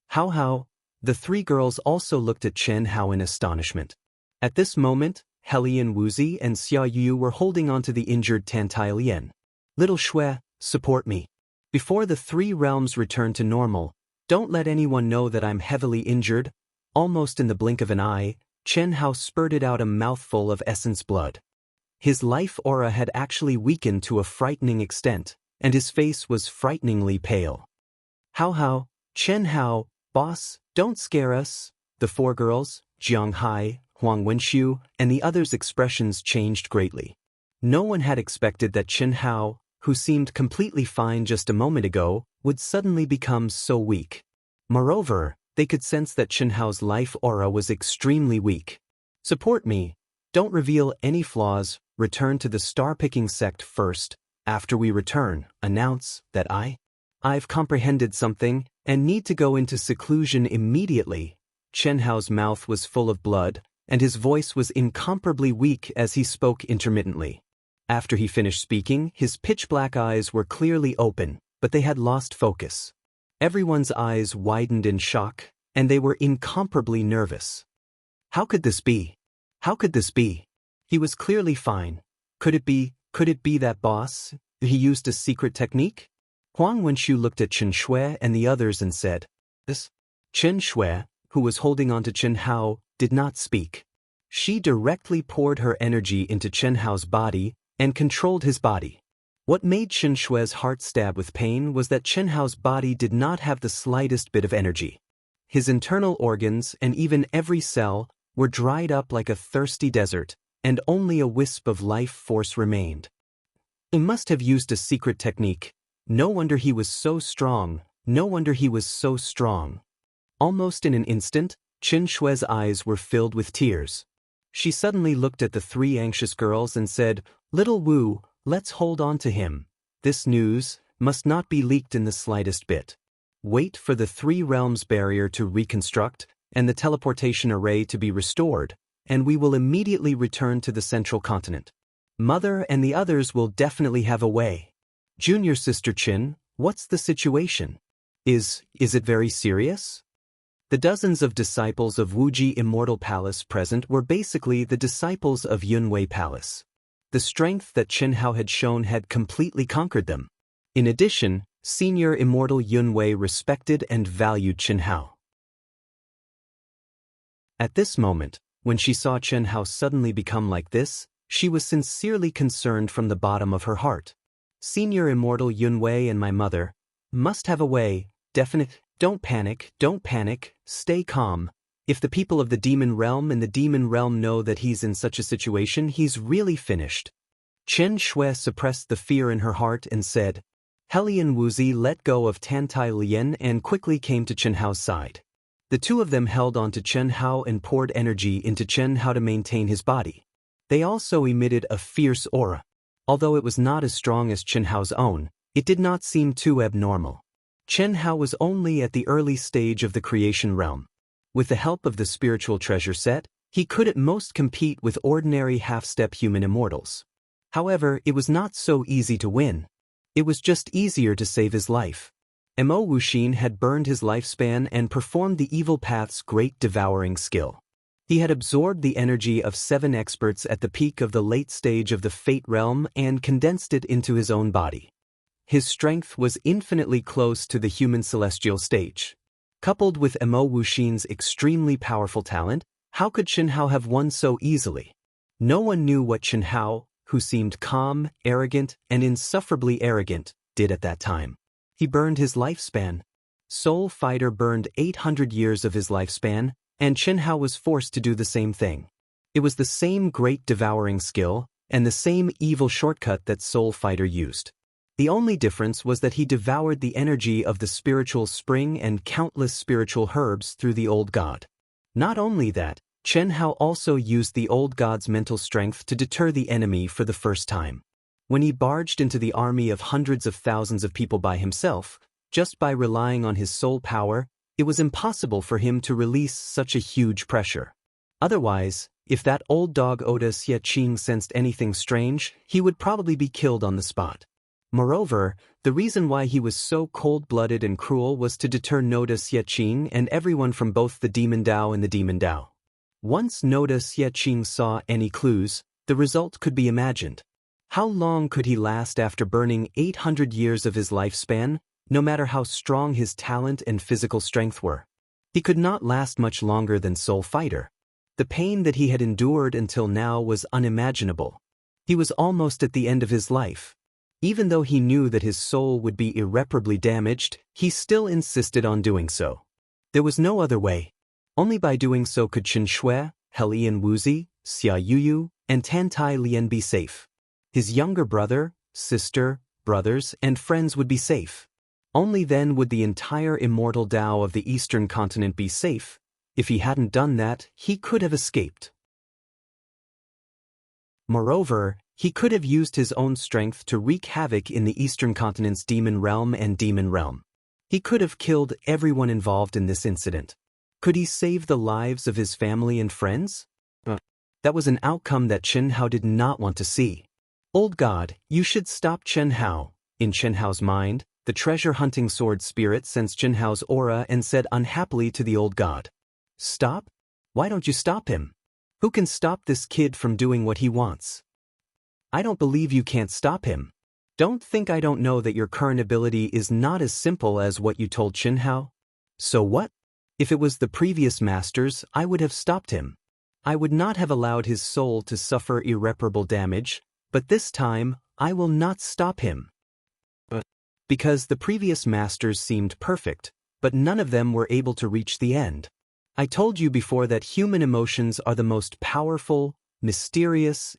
How? The 3 girls also looked at Chen Hao in astonishment. At this moment, Helian Wuzi and Xia Yu were holding onto the injured Tantai. Little Shui, support me. Before the 3 realms return to normal, don't let anyone know that I'm heavily injured. Almost in the blink of an eye, Chen Hao spurted out a mouthful of essence blood. His life aura had actually weakened to a frightening extent, and his face was frighteningly pale. How? Chen Hao, boss, don't scare us. The 4 girls, Jiang Hai, Huang Wenxiu, and the others' expressions changed greatly. No one had expected that Chen Hao, who seemed completely fine just a moment ago, would suddenly become so weak. Moreover, they could sense that Chen Hao's life aura was extremely weak. Support me. Don't reveal any flaws. Return to the star-picking sect first. After we return, announce that I've comprehended something and need to go into seclusion immediately. Chen Hao's mouth was full of blood, and his voice was incomparably weak as he spoke intermittently. After he finished speaking, his pitch-black eyes were clearly open, but they had lost focus. Everyone's eyes widened in shock, and they were incomparably nervous. How could this be? How could this be? He was clearly fine. Could it be that boss? He used a secret technique? Huang Wenxiu looked at Chen Shui and the others and said, "This?" Chen Shui, who was holding on to Chen Hao, did not speak. She directly poured her energy into Chen Hao's body and controlled his body. What made Chen Shui's heart stab with pain was that Chen Hao's body did not have the slightest bit of energy. His internal organs and even every cell were dried up like a thirsty desert, and only a wisp of life force remained. He must have used a secret technique. No wonder he was so strong. No wonder he was so strong. Almost in an instant, Chen Shui's eyes were filled with tears. She suddenly looked at the three anxious girls and said, "Little Wu, let's hold on to him. This news must not be leaked in the slightest bit. Wait for the three realms barrier to reconstruct and the teleportation array to be restored, and we will immediately return to the central continent. Mother and the others will definitely have a way." "Junior sister Qin, what's the situation? Is it very serious?" The dozens of disciples of Wuji Immortal Palace present were basically the disciples of Yunwei Palace. The strength that Qin Hao had shown had completely conquered them. In addition, Senior Immortal Yunwei respected and valued Qin Hao. At this moment, when she saw Qin Hao suddenly become like this, she was sincerely concerned from the bottom of her heart. Senior Immortal Yunwei and my mother must have a way, definite. Don't panic, stay calm. If the people of the demon realm and the demon realm know that he's in such a situation, he's really finished. Chen Shui suppressed the fear in her heart and said, Helian Wuzi let go of Tantai Lian and quickly came to Chen Hao's side. The two of them held onto Chen Hao and poured energy into Chen Hao to maintain his body. They also emitted a fierce aura. Although it was not as strong as Chen Hao's own, it did not seem too abnormal. Chen Hao was only at the early stage of the creation realm. With the help of the spiritual treasure set, he could at most compete with ordinary half-step human immortals. However, it was not so easy to win. It was just easier to save his life. Mo Wuxin had burned his lifespan and performed the evil path's great devouring skill. He had absorbed the energy of 7 experts at the peak of the late stage of the Fate realm and condensed it into his own body. His strength was infinitely close to the human celestial stage. Coupled with Mo Wuxin's extremely powerful talent, how could Chen Hao have won so easily? No one knew what Chen Hao, who seemed calm, arrogant, and insufferably arrogant, did at that time. He burned his lifespan. Soul Fighter burned 800 years of his lifespan, and Chen Hao was forced to do the same thing. It was the same great devouring skill, and the same evil shortcut that Soul Fighter used. The only difference was that he devoured the energy of the spiritual spring and countless spiritual herbs through the old god. Not only that, Chen Hao also used the old god's mental strength to deter the enemy for the first time. When he barged into the army of hundreds of thousands of people by himself, just by relying on his soul power, it was impossible for him to release such a huge pressure. Otherwise, if that old dog Oda Xie sensed anything strange, he would probably be killed on the spot. Moreover, the reason why he was so cold-blooded and cruel was to deter Noda Xie and everyone from both the Demon Dao and the Demon Dao. Once Noda Xie saw any clues, the result could be imagined. How long could he last after burning 800 years of his lifespan, no matter how strong his talent and physical strength were? He could not last much longer than Soul Fighter. The pain that he had endured until now was unimaginable. He was almost at the end of his life. Even though he knew that his soul would be irreparably damaged, he still insisted on doing so. There was no other way. Only by doing so could Chen Shui, Helian Wuzi, Xia Yuyu, and Tantai Lian be safe. His younger brother, sister, brothers, and friends would be safe. Only then would the entire immortal Dao of the Eastern continent be safe. If he hadn't done that, he could have escaped. Moreover, he could have used his own strength to wreak havoc in the Eastern continent's demon realm and demon realm. He could have killed everyone involved in this incident. Could he save the lives of his family and friends? That was an outcome that Chen Hao did not want to see. Old God, you should stop Chen Hao. In Chen Hao's mind, the treasure-hunting sword spirit sensed Chen Hao's aura and said unhappily to the old god, Stop? Why don't you stop him? Who can stop this kid from doing what he wants? I don't believe you can't stop him. Don't think I don't know that your current ability is not as simple as what you told Chen Hao. So what? If it was the previous masters, I would have stopped him. I would not have allowed his soul to suffer irreparable damage, but this time, I will not stop him. Because the previous masters seemed perfect, but none of them were able to reach the end. I told you before that human emotions are the most powerful, mysterious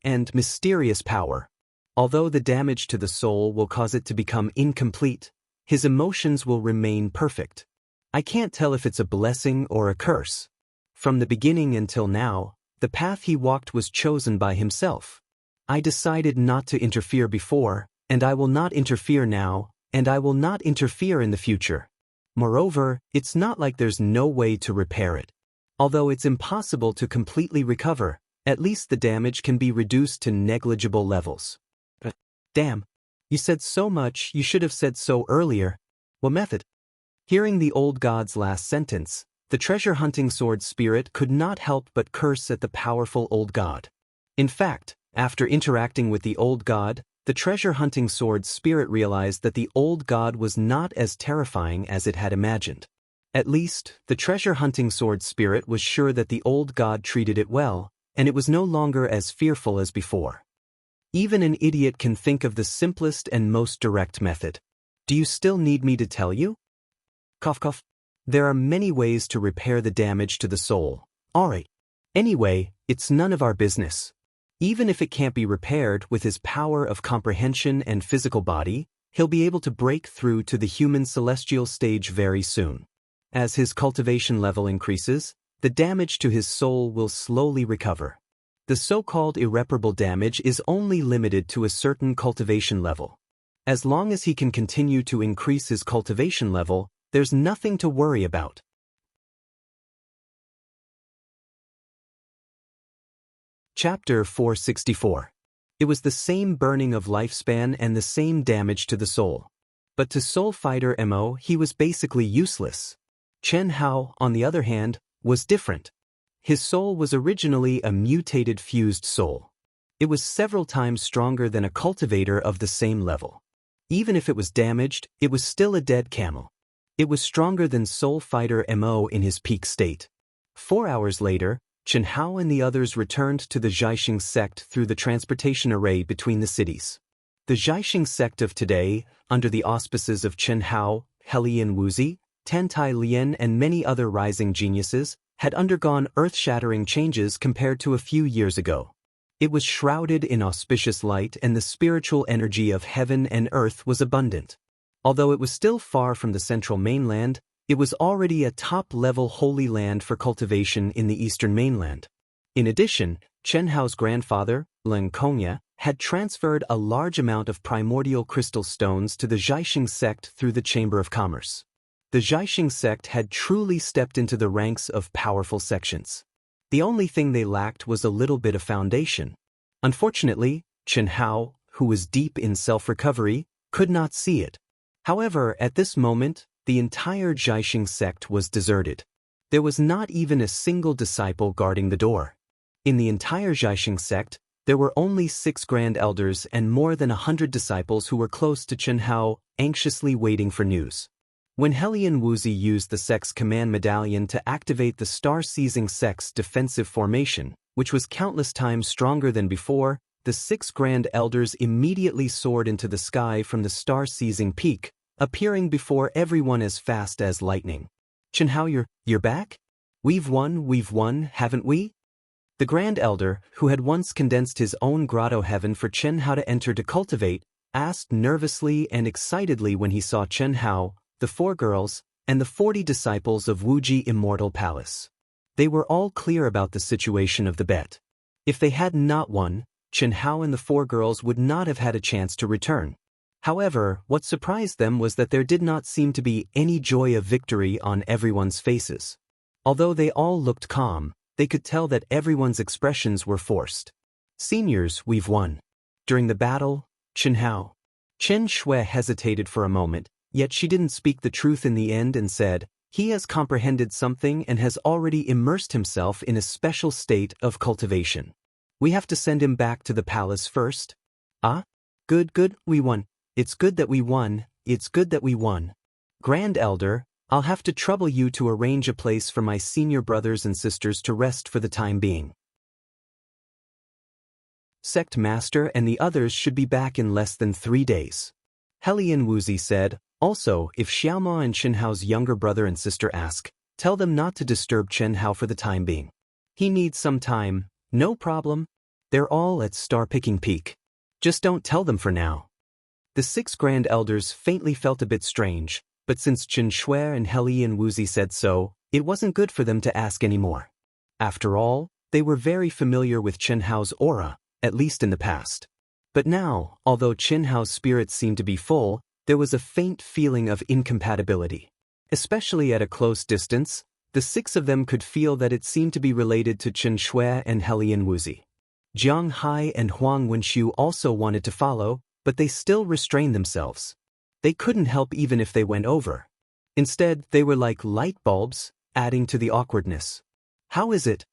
power. Although the damage to the soul will cause it to become incomplete, his emotions will remain perfect. I can't tell if it's a blessing or a curse. From the beginning until now, The path he walked was chosen by himself. I decided not to interfere before, and I will not interfere now, and I will not interfere in the future. Moreover, it's not like there's no way to repair it. Although it's impossible to completely recover, at least the damage can be reduced to negligible levels. Damn. You said so much, you should have said so earlier. What method? Hearing the old god's last sentence, the treasure-hunting sword spirit could not help but curse at the powerful old god. In fact, after interacting with the old god, the treasure-hunting sword spirit realized that the old god was not as terrifying as it had imagined. At least, the treasure-hunting sword spirit was sure that the old god treated it well, and it was no longer as fearful as before. Even an idiot can think of the simplest and most direct method. Do you still need me to tell you? Cough cough. There are many ways to repair the damage to the soul. Alright. Anyway, it's none of our business. Even if it can't be repaired with his power of comprehension and physical body, he'll be able to break through to the human celestial stage very soon. As his cultivation level increases, the damage to his soul will slowly recover. The so-called irreparable damage is only limited to a certain cultivation level. As long as he can continue to increase his cultivation level, there's nothing to worry about. Chapter 464. It was the same burning of lifespan and the same damage to the soul. But to Soul Fighter Mo, he was basically useless. Chen Hao, on the other hand, was different. His soul was originally a mutated fused soul. It was several times stronger than a cultivator of the same level. Even if it was damaged, it was still a dead camel. It was stronger than Soul Fighter Mo in his peak state. 4 hours later, Chen Hao and the others returned to the Jiaxing sect through the transportation array between the cities. The Jiaxing sect of today, under the auspices of Chen Hao, Helian Wuzi, Tantai Lian and many other rising geniuses, had undergone earth-shattering changes compared to a few years ago. It was shrouded in auspicious light and the spiritual energy of heaven and earth was abundant. Although it was still far from the central mainland, it was already a top-level holy land for cultivation in the eastern mainland. In addition, Chen Hao's grandfather, Leng Kongya, had transferred a large amount of primordial crystal stones to the Jiaxing sect through the Chamber of Commerce. The Jiaxing sect had truly stepped into the ranks of powerful sections. The only thing they lacked was a little bit of foundation. Unfortunately, Chen Hao, who was deep in self-recovery, could not see it. However, at this moment, the entire Jiaxing sect was deserted. There was not even a single disciple guarding the door. In the entire Jiaxing sect, there were only 6 grand elders and more than 100 disciples who were close to Chen Hao, anxiously waiting for news. When Helian Wuzi used the sect's command medallion to activate the star-seizing sect's defensive formation, which was countless times stronger than before, the 6 grand elders immediately soared into the sky from the star-seizing peak, appearing before everyone as fast as lightning. Chen Hao, you're back? We've won, haven't we? The Grand Elder, who had once condensed his own grotto heaven for Chen Hao to enter to cultivate, asked nervously and excitedly when he saw Chen Hao, the 4 girls, and the 40 disciples of Wuji Immortal Palace. They were all clear about the situation of the bet. If they had not won, Chen Hao and the 4 girls would not have had a chance to return. However, what surprised them was that there did not seem to be any joy of victory on everyone's faces. Although they all looked calm, they could tell that everyone's expressions were forced. Seniors, we've won. During the battle, Chen Hao. Chen Shui hesitated for a moment, yet she didn't speak the truth in the end and said, he has comprehended something and has already immersed himself in a special state of cultivation. We have to send him back to the palace first. Ah? Good, we won. It's good that we won, it's good that we won. Grand Elder, I'll have to trouble you to arrange a place for my senior brothers and sisters to rest for the time being. Sect Master and the others should be back in less than 3 days. Helian Wuzi said, also, if Xiaoma and Chen Hao's younger brother and sister ask, tell them not to disturb Chen Hao for the time being. He needs some time, no problem. They're all at star-picking peak. Just don't tell them for now. The 6 grand elders faintly felt a bit strange, but since Chen Shui and Helian Wuzi said so, it wasn't good for them to ask anymore. After all, They were very familiar with Chen Hao's aura, at least in the past. But now, although Chen Hao's spirits seemed to be full, there was a faint feeling of incompatibility. Especially at a close distance, the six of them could feel that it seemed to be related to Chen Shui and Helian Wuzi. Jiang Hai and Huang Wenxiu also wanted to follow, but they still restrained themselves. They couldn't help even if they went over. Instead, they were like light bulbs, adding to the awkwardness. How is it?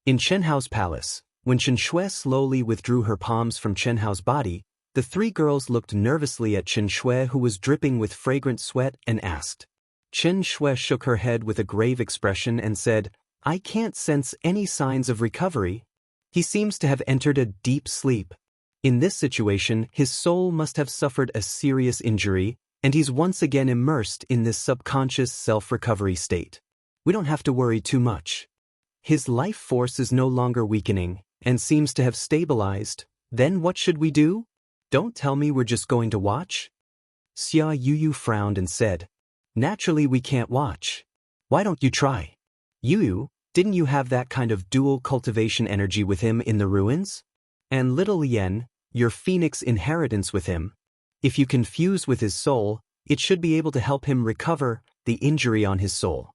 In Chen Hao's palace, when Chen Shui slowly withdrew her palms from Chen Hao's body, the three girls looked nervously at Chen Shui, who was dripping with fragrant sweat, and asked. Chen Shui shook her head with a grave expression and said, "I can't sense any signs of recovery. He seems to have entered a deep sleep. In this situation, his soul must have suffered a serious injury, and he's once again immersed in this subconscious self-recovery state. We don't have to worry too much. His life force is no longer weakening, and seems to have stabilized. Then what should we do? Don't tell me we're just going to watch?" Xia Yuyu frowned and said, "Naturally we can't watch. Why don't you try? Yuyu, didn't you have that kind of dual cultivation energy with him in the ruins? And little Lien, your phoenix inheritance with him. If you can fuse with his soul, it should be able to help him recover the injury on his soul.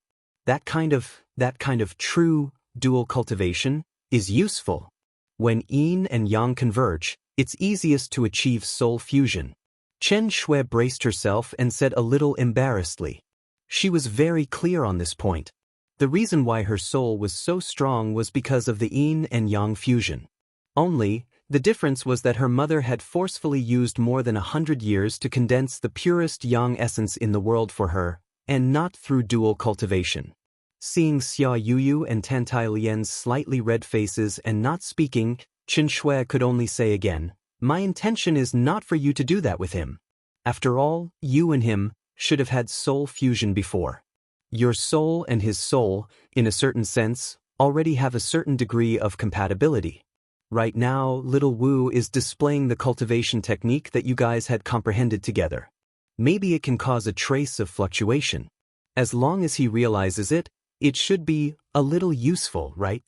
That kind of true dual cultivation is useful. When yin and yang converge, it's easiest to achieve soul fusion." Chen Shui braced herself and said a little embarrassedly. She was very clear on this point. The reason why her soul was so strong was because of the yin and yang fusion. Only, the difference was that her mother had forcefully used more than 100 years to condense the purest yang essence in the world for her, and not through dual cultivation. Seeing Xia Yuyu and Tantai Lian's slightly red faces and not speaking, Chen Shui could only say again, "My intention is not for you to do that with him. After all, you and him should have had soul fusion before. Your soul and his soul, in a certain sense, already have a certain degree of compatibility. Right now, little Wu is displaying the cultivation technique that you guys had comprehended together. Maybe it can cause a trace of fluctuation. As long as he realizes it, it should be a little useful, right?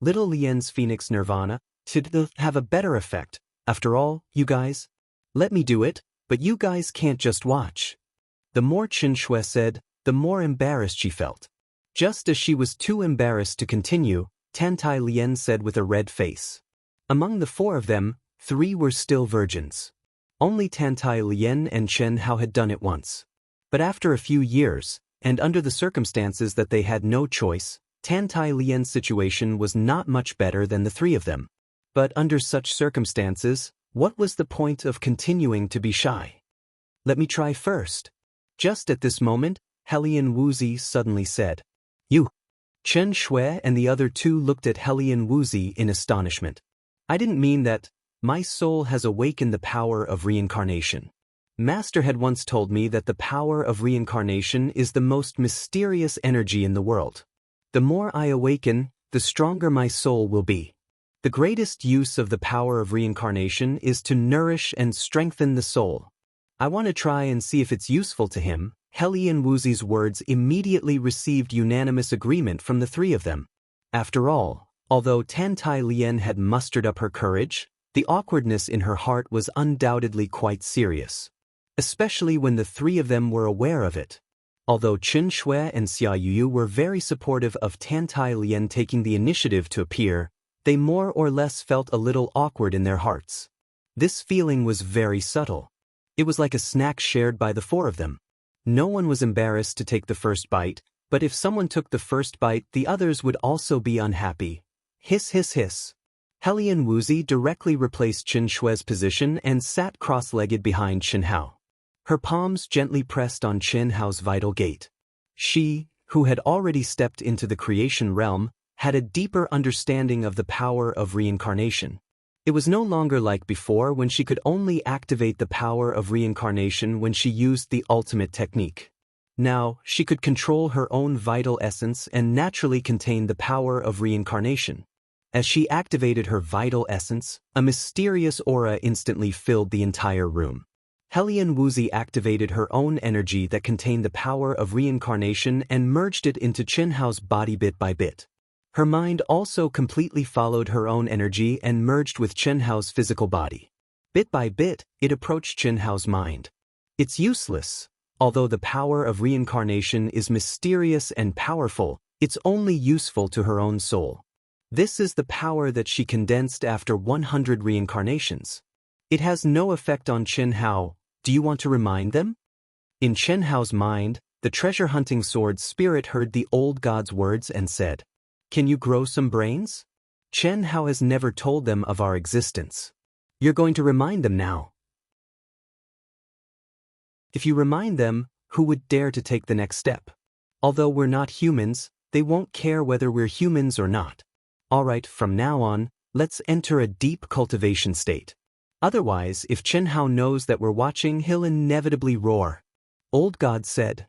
Little Lien's Phoenix Nirvana should have a better effect. After all, you guys, let me do it, but you guys can't just watch." The more Chen Shui said, the more embarrassed she felt. Just as she was too embarrassed to continue, Tantai Lien said with a red face. Among the four of them, 3 were still virgins. Only Tantai Lien and Chen Hao had done it once. But after a few years, and under the circumstances that they had no choice, Tantai Lien's situation was not much better than the 3 of them. But under such circumstances, what was the point of continuing to be shy? "Let me try first." Just at this moment, Helian Wuzi suddenly said, "You." Chen Shui and the other 2 looked at Helian Wuzi in astonishment. "I didn't mean that. My soul has awakened the power of reincarnation. Master had once told me that the power of reincarnation is the most mysterious energy in the world. The more I awaken, the stronger my soul will be. The greatest use of the power of reincarnation is to nourish and strengthen the soul. I want to try and see if it's useful to him." Helian Wuzi's words immediately received unanimous agreement from the 3 of them. After all, although Tantai Lien had mustered up her courage, the awkwardness in her heart was undoubtedly quite serious. Especially when the 3 of them were aware of it. Although Chen Shui and Xia Yuyu were very supportive of Tantai Lien taking the initiative to appear, they more or less felt a little awkward in their hearts. This feeling was very subtle. It was like a snack shared by the 4 of them. No one was embarrassed to take the first bite, but if someone took the first bite, the others would also be unhappy. Hiss hiss hiss. Helian Wuzi directly replaced Chen Shui's position and sat cross-legged behind Chen Hao. Her palms gently pressed on Chen Hao's vital gate. She, who had already stepped into the creation realm, had a deeper understanding of the power of reincarnation. It was no longer like before when she could only activate the power of reincarnation when she used the ultimate technique. Now, she could control her own vital essence and naturally contain the power of reincarnation. As she activated her vital essence, a mysterious aura instantly filled the entire room. Helian Wuzi activated her own energy that contained the power of reincarnation and merged it into Chen Hao's body bit by bit. Her mind also completely followed her own energy and merged with Chen Hao's physical body. Bit by bit, it approached Chen Hao's mind. It's useless. Although the power of reincarnation is mysterious and powerful, it's only useful to her own soul. This is the power that she condensed after 100 reincarnations. It has no effect on Chen Hao. Do you want to remind them? In Chen Hao's mind, the treasure-hunting sword spirit heard the old god's words and said, "Can you grow some brains? Chen Hao has never told them of our existence. You're going to remind them now." If you remind them, who would dare to take the next step? Although we're not humans, they won't care whether we're humans or not. Alright, from now on, let's enter a deep cultivation state. Otherwise, if Chen Hao knows that we're watching, he'll inevitably roar. Old God said.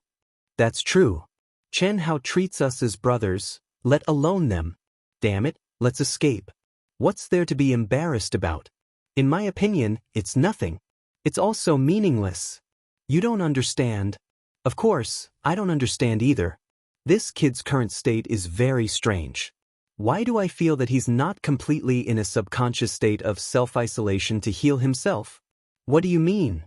That's true. Chen Hao treats us as brothers, let alone them. Damn it, let's escape. What's there to be embarrassed about? In my opinion, it's nothing. It's also meaningless. You don't understand. Of course, I don't understand either. This kid's current state is very strange. Why do I feel that he's not completely in a subconscious state of self-isolation to heal himself? What do you mean?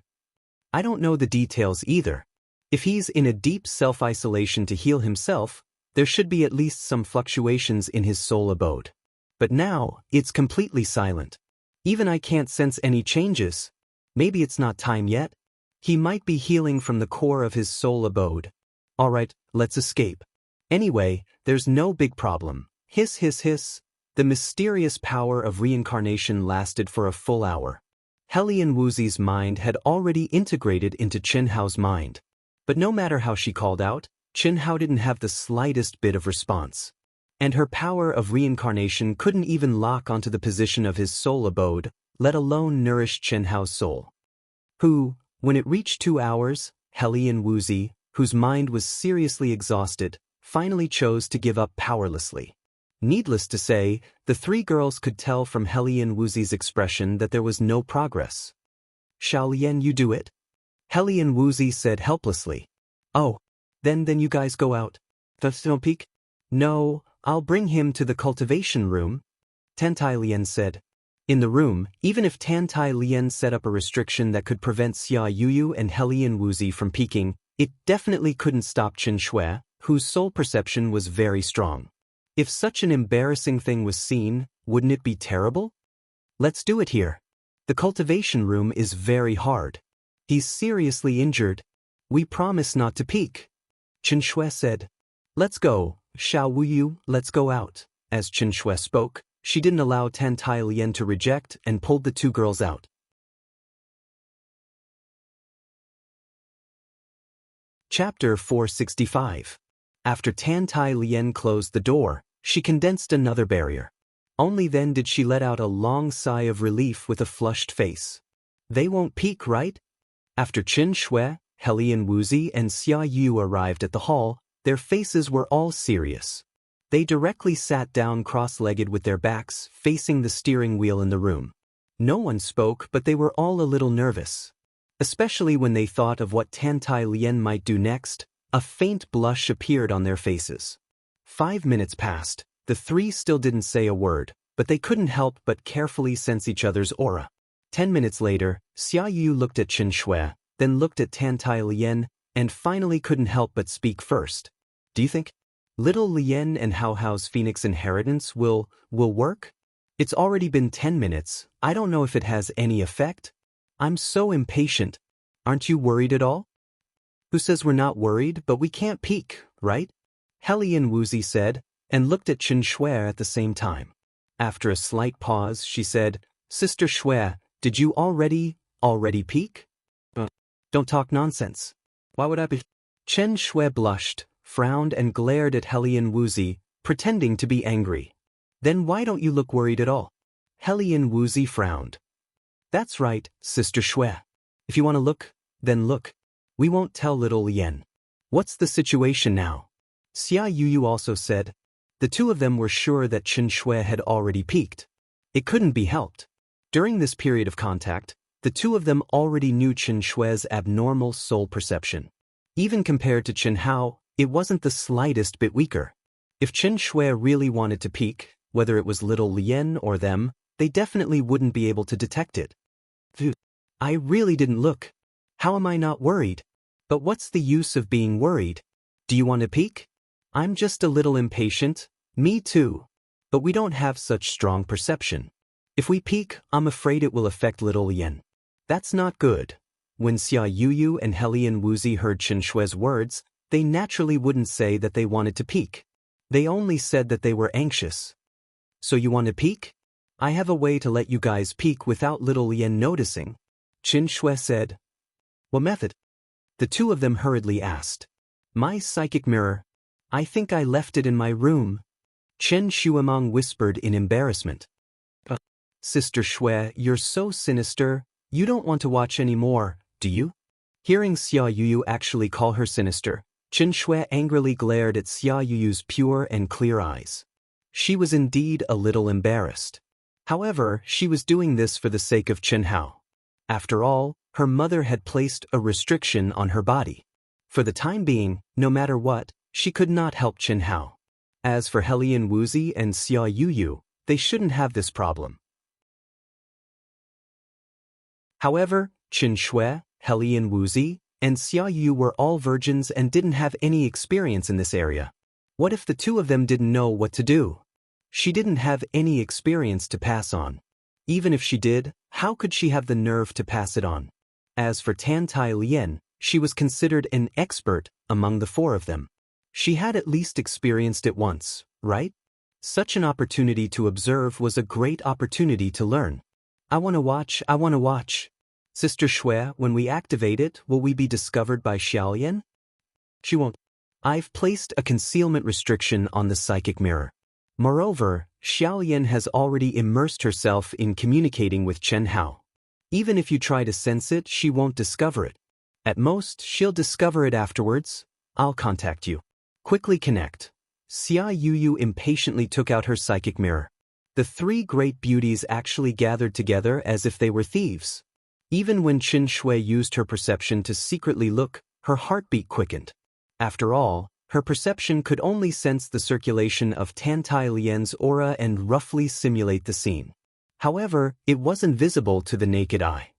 I don't know the details either. If he's in a deep self-isolation to heal himself, there should be at least some fluctuations in his soul abode. But now, it's completely silent. Even I can't sense any changes. Maybe it's not time yet. He might be healing from the core of his soul abode. Alright, let's escape. Anyway, there's no big problem. Hiss hiss hiss. The mysterious power of reincarnation lasted for a full hour. Helian Wuzi's mind had already integrated into Chen Hao's mind. But no matter how she called out, Chen Hao didn't have the slightest bit of response. And her power of reincarnation couldn't even lock onto the position of his soul abode, let alone nourish Chen Hao's soul. When it reached 2 hours, Helian Wuzi, whose mind was seriously exhausted, finally chose to give up powerlessly. Needless to say, the three girls could tell from Helian Wuzi's expression that there was no progress. Xiaolian, you do it? Helian Wuzi said helplessly. Oh, then you guys go out. Don't peek? No, I'll bring him to the cultivation room, Tantai Lian said. In the room, even if Tantai Lian set up a restriction that could prevent Xia Yuyu and Helian Wuzi from peeking, it definitely couldn't stop Qin Shui, whose soul perception was very strong. If such an embarrassing thing was seen, wouldn't it be terrible? Let's do it here. The cultivation room is very hard. He's seriously injured. We promise not to peek. Qin Shui said. Let's go, Xiao Wuyu, let's go out. As Qin Shui spoke, she didn't allow Tantai Lian to reject and pulled the two girls out. Chapter 465. After Tantai Lian closed the door, she condensed another barrier. Only then did she let out a long sigh of relief with a flushed face. They won't peek, right? After Qin Shui, Helian Wuzi, and Xia Yu arrived at the hall, their faces were all serious. They directly sat down cross-legged with their backs facing the steering wheel in the room. No one spoke, but they were all a little nervous. Especially when they thought of what Tantai Lian might do next, a faint blush appeared on their faces. 5 minutes passed. The three still didn't say a word, but they couldn't help but carefully sense each other's aura. 10 minutes later, Xia Yu looked at Qin Shui, then looked at Tantai Lian, and finally couldn't help but speak first. Do you think little Lian and Hao Hao's Phoenix inheritance will work? It's already been 10 minutes. I don't know if it has any effect. I'm so impatient. Aren't you worried at all? Who says we're not worried, but we can't peek, right? Helian Wuzi said, and looked at Qin Shui at the same time. After a slight pause, she said, Sister Shui, did you already peek? Don't talk nonsense. Why would I be? Chen Shui blushed, frowned and glared at Helian Wuzi, pretending to be angry. Then why don't you look worried at all? Helian Wuzi frowned. That's right, Sister Shui. If you want to look, then look. We won't tell little Lian. What's the situation now? Xia Yuyu also said. The two of them were sure that Qin Shui had already peeked. It couldn't be helped. During this period of contact, The two of them already knew Chen Shui's abnormal soul perception. Even compared to Chen Hao, it wasn't the slightest bit weaker. If Chen Shui really wanted to peek, whether it was little Lien or them, they definitely wouldn't be able to detect it. I really didn't look. How am I not worried? But what's the use of being worried? Do you want to peek? I'm just a little impatient. Me too. But we don't have such strong perception. If we peek, I'm afraid it will affect little Lien. That's not good. When Xia Yuyu and Helian Wuzi heard Chen Shui's words, they naturally wouldn't say that they wanted to peek. They only said that they were anxious. So you want to peek? I have a way to let you guys peek without little Lien noticing. Chen Shui said. What method? The two of them hurriedly asked. My psychic mirror. I think I left it in my room. Chen Shuimang whispered in embarrassment. Sister Shui, you're so sinister, you don't want to watch anymore, do you? Hearing Xia Yuyu actually call her sinister, Chen Shui angrily glared at Xia Yuyu's pure and clear eyes. She was indeed a little embarrassed. However, she was doing this for the sake of Chen Hao. After all, her mother had placed a restriction on her body. For the time being, no matter what, she could not help Chen Hao. As for Helian Wuzi and Xia Yuyu, they shouldn't have this problem. However, Chen Shui, Helian Wuzi, and Xia Yuyu were all virgins and didn't have any experience in this area. What if the two of them didn't know what to do? She didn't have any experience to pass on. Even if she did, how could she have the nerve to pass it on? As for Tan Tai Lien, she was considered an expert among the four of them. She had at least experienced it once, right? Such an opportunity to observe was a great opportunity to learn. I want to watch. Sister Shui, when we activate it, will we be discovered by Xiaolian? She won't. I've placed a concealment restriction on the psychic mirror. Moreover, Xiaolian has already immersed herself in communicating with Chen Hao. Even if you try to sense it, she won't discover it. At most, she'll discover it afterwards. I'll contact you. Quickly connect. Xia Yuyu impatiently took out her psychic mirror. The three great beauties actually gathered together as if they were thieves. Even when Chen Shui used her perception to secretly look, her heartbeat quickened. After all, her perception could only sense the circulation of Tan Tai Lien's aura and roughly simulate the scene. However, it wasn't visible to the naked eye.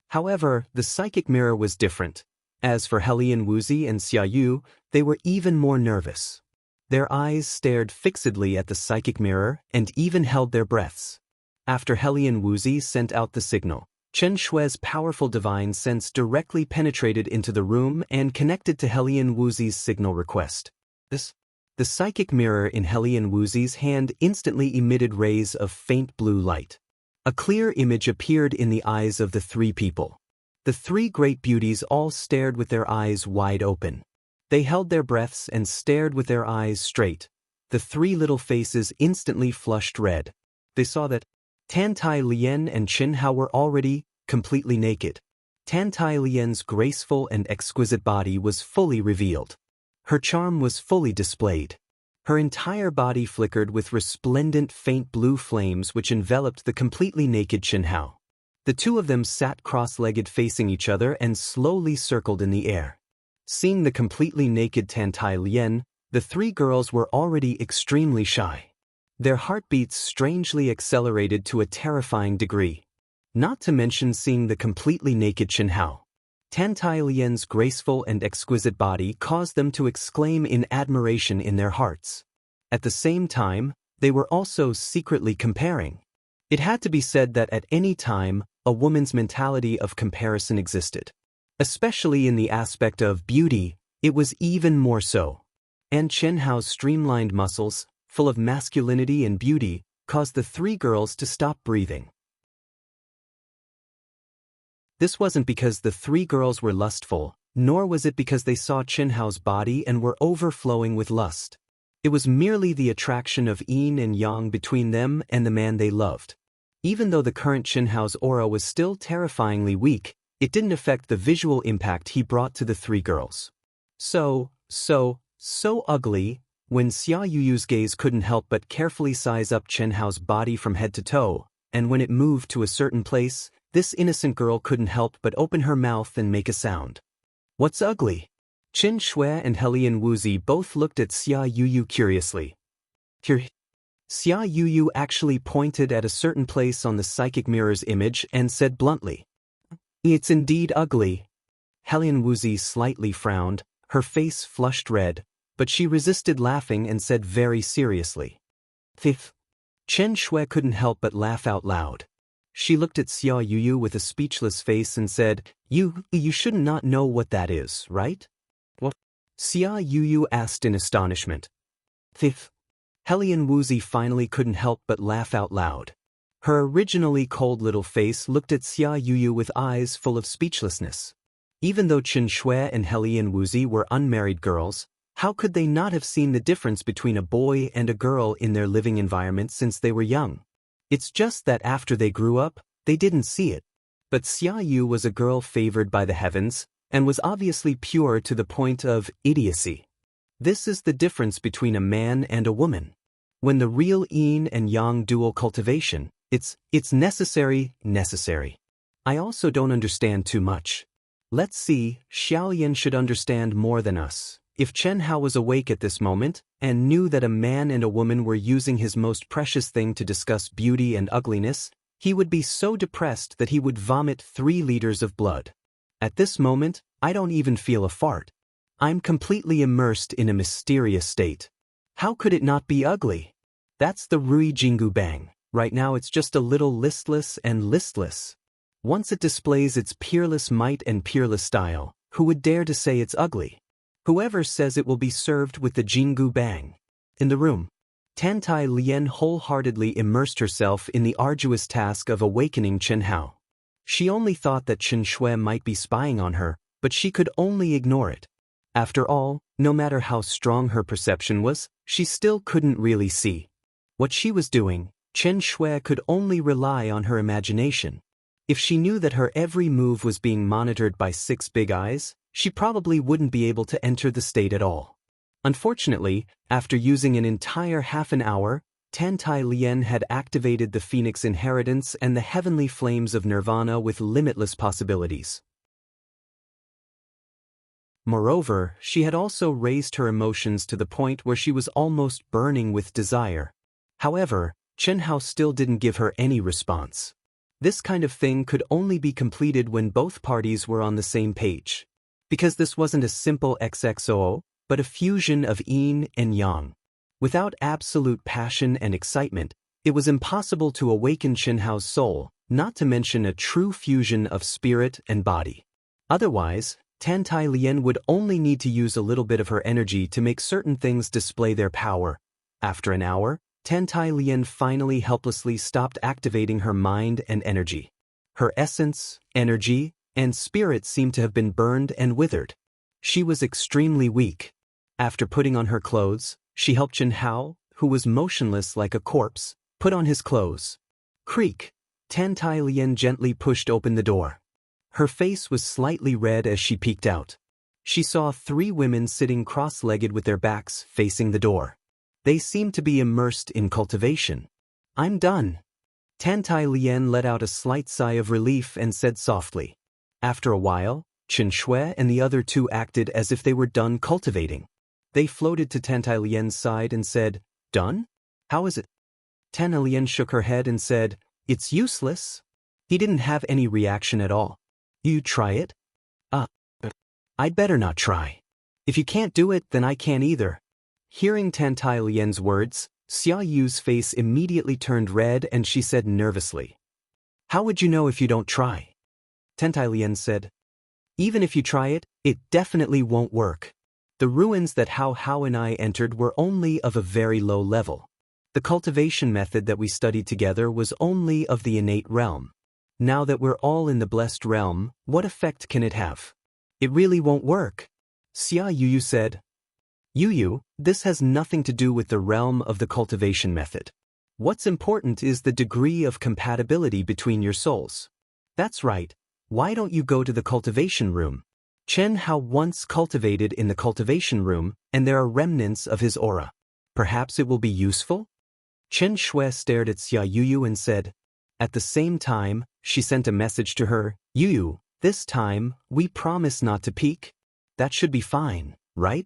However, the psychic mirror was different. As for Helian Wuzi and Xia Yu, they were even more nervous. Their eyes stared fixedly at the psychic mirror and even held their breaths. After Helian Wuzi sent out the signal, Chen Shui's powerful divine sense directly penetrated into the room and connected to Helian Wuzi's signal request. The psychic mirror in Helian Wuzi's hand instantly emitted rays of faint blue light. A clear image appeared in the eyes of the three people. The three great beauties all stared with their eyes wide open. They held their breaths and stared with their eyes straight. The three little faces instantly flushed red. They saw that Tan Tai Lien and Chen Hao were already completely naked. Tan Tai Lien's graceful and exquisite body was fully revealed. Her charm was fully displayed. Her entire body flickered with resplendent faint blue flames which enveloped the completely naked Chen Hao. The two of them sat cross-legged facing each other and slowly circled in the air. Seeing the completely naked Tan Tai Lien, the three girls were already extremely shy. Their heartbeats strangely accelerated to a terrifying degree. Not to mention seeing the completely naked Chen Hao. Tan Tai Lien's graceful and exquisite body caused them to exclaim in admiration in their hearts. At the same time, they were also secretly comparing. It had to be said that at any time, a woman's mentality of comparison existed. Especially in the aspect of beauty, it was even more so. And Chen Hao's streamlined muscles, full of masculinity and beauty, caused the three girls to stop breathing. This wasn't because the three girls were lustful, nor was it because they saw Chen Hao's body and were overflowing with lust. It was merely the attraction of yin and yang between them and the man they loved. Even though the current Chen Hao's aura was still terrifyingly weak, it didn't affect the visual impact he brought to the three girls. So ugly, when Xia Yuyu's gaze couldn't help but carefully size up Chen Hao's body from head to toe, and when it moved to a certain place, This innocent girl couldn't help but open her mouth and make a sound. What's ugly? Chen Shui and Helian Wuzi both looked at Xia Yuyu curiously. Here, Xia Yuyu actually pointed at a certain place on the psychic mirror's image and said bluntly, "It's indeed ugly." Helian Wuzi slightly frowned, her face flushed red, but she resisted laughing and said very seriously, "Fifth." Chen Shui couldn't help but laugh out loud. She looked at Xia Yuyu with a speechless face and said, You should not know what that is, right? What? Xia Yuyu asked in astonishment. Fifth. Helian Wuzi finally couldn't help but laugh out loud. Her originally cold little face looked at Xia Yuyu with eyes full of speechlessness. Even though Chen Shui and Helian Wuzi were unmarried girls, how could they not have seen the difference between a boy and a girl in their living environment since they were young? It's just that after they grew up, they didn't see it. But Xia Yu was a girl favored by the heavens, and was obviously pure to the point of idiocy. This is the difference between a man and a woman. When the real yin and yang dual cultivation, it's necessary. I also don't understand too much. Let's see, Xiaoyan should understand more than us. If Chen Hao was awake at this moment, and knew that a man and a woman were using his most precious thing to discuss beauty and ugliness, he would be so depressed that he would vomit 3 liters of blood. At this moment, I don't even feel a fart. I'm completely immersed in a mysterious state. How could it not be ugly? That's the Rui Jingu Bang. Right now it's just a little listless. Once it displays its peerless might and peerless style, who would dare to say it's ugly? Whoever says it will be served with the Jingu Bang. In the room, Tantai Lian wholeheartedly immersed herself in the arduous task of awakening Chen Hao. She only thought that Chen Shui might be spying on her, but she could only ignore it. After all, no matter how strong her perception was, she still couldn't really see. What she was doing, Chen Shui could only rely on her imagination. If she knew that her every move was being monitored by 6 big eyes, she probably wouldn't be able to enter the state at all. Unfortunately, after using an entire half an hour, Tantai Lian had activated the Phoenix Inheritance and the heavenly flames of Nirvana with limitless possibilities. Moreover, she had also raised her emotions to the point where she was almost burning with desire. However, Chen Hao still didn't give her any response. This kind of thing could only be completed when both parties were on the same page. Because this wasn't a simple XXOO, but a fusion of yin and yang. Without absolute passion and excitement, it was impossible to awaken Chen Hao's soul, not to mention a true fusion of spirit and body. Otherwise, Tantai Lian would only need to use a little bit of her energy to make certain things display their power. After an hour, Tantai Lian finally helplessly stopped activating her mind and energy. Her essence, energy, and spirit seemed to have been burned and withered. She was extremely weak. After putting on her clothes, she helped Chen Hao, who was motionless like a corpse, put on his clothes. Creak! Tantai Lian gently pushed open the door. Her face was slightly red as she peeked out. She saw 3 women sitting cross-legged with their backs facing the door. They seemed to be immersed in cultivation. I'm done. Tantai Lian let out a slight sigh of relief and said softly. After a while, Chen Shui and the other 2 acted as if they were done cultivating. They floated to Tantai Lian's side and said, Done? How is it? Tantai Lian shook her head and said, It's useless. He didn't have any reaction at all. You try it? I'd better not try. If you can't do it, then I can't either. Hearing Tantai Lian's words, Xia Yu's face immediately turned red and she said nervously, How would you know if you don't try? Tantai Lian said, Even if you try it, it definitely won't work. The ruins that Hao and I entered were only of a very low level. The cultivation method that we studied together was only of the innate realm. Now that we're all in the blessed realm, what effect can it have? It really won't work. Xia Yuyu said, Yuyu, this has nothing to do with the realm of the cultivation method. What's important is the degree of compatibility between your souls. That's right. Why don't you go to the cultivation room? Chen Hao once cultivated in the cultivation room, and there are remnants of his aura. Perhaps it will be useful? Chen Shui stared at Xia Yuyu and said. At the same time, she sent a message to her, Yu, this time, we promise not to peek. That should be fine, right?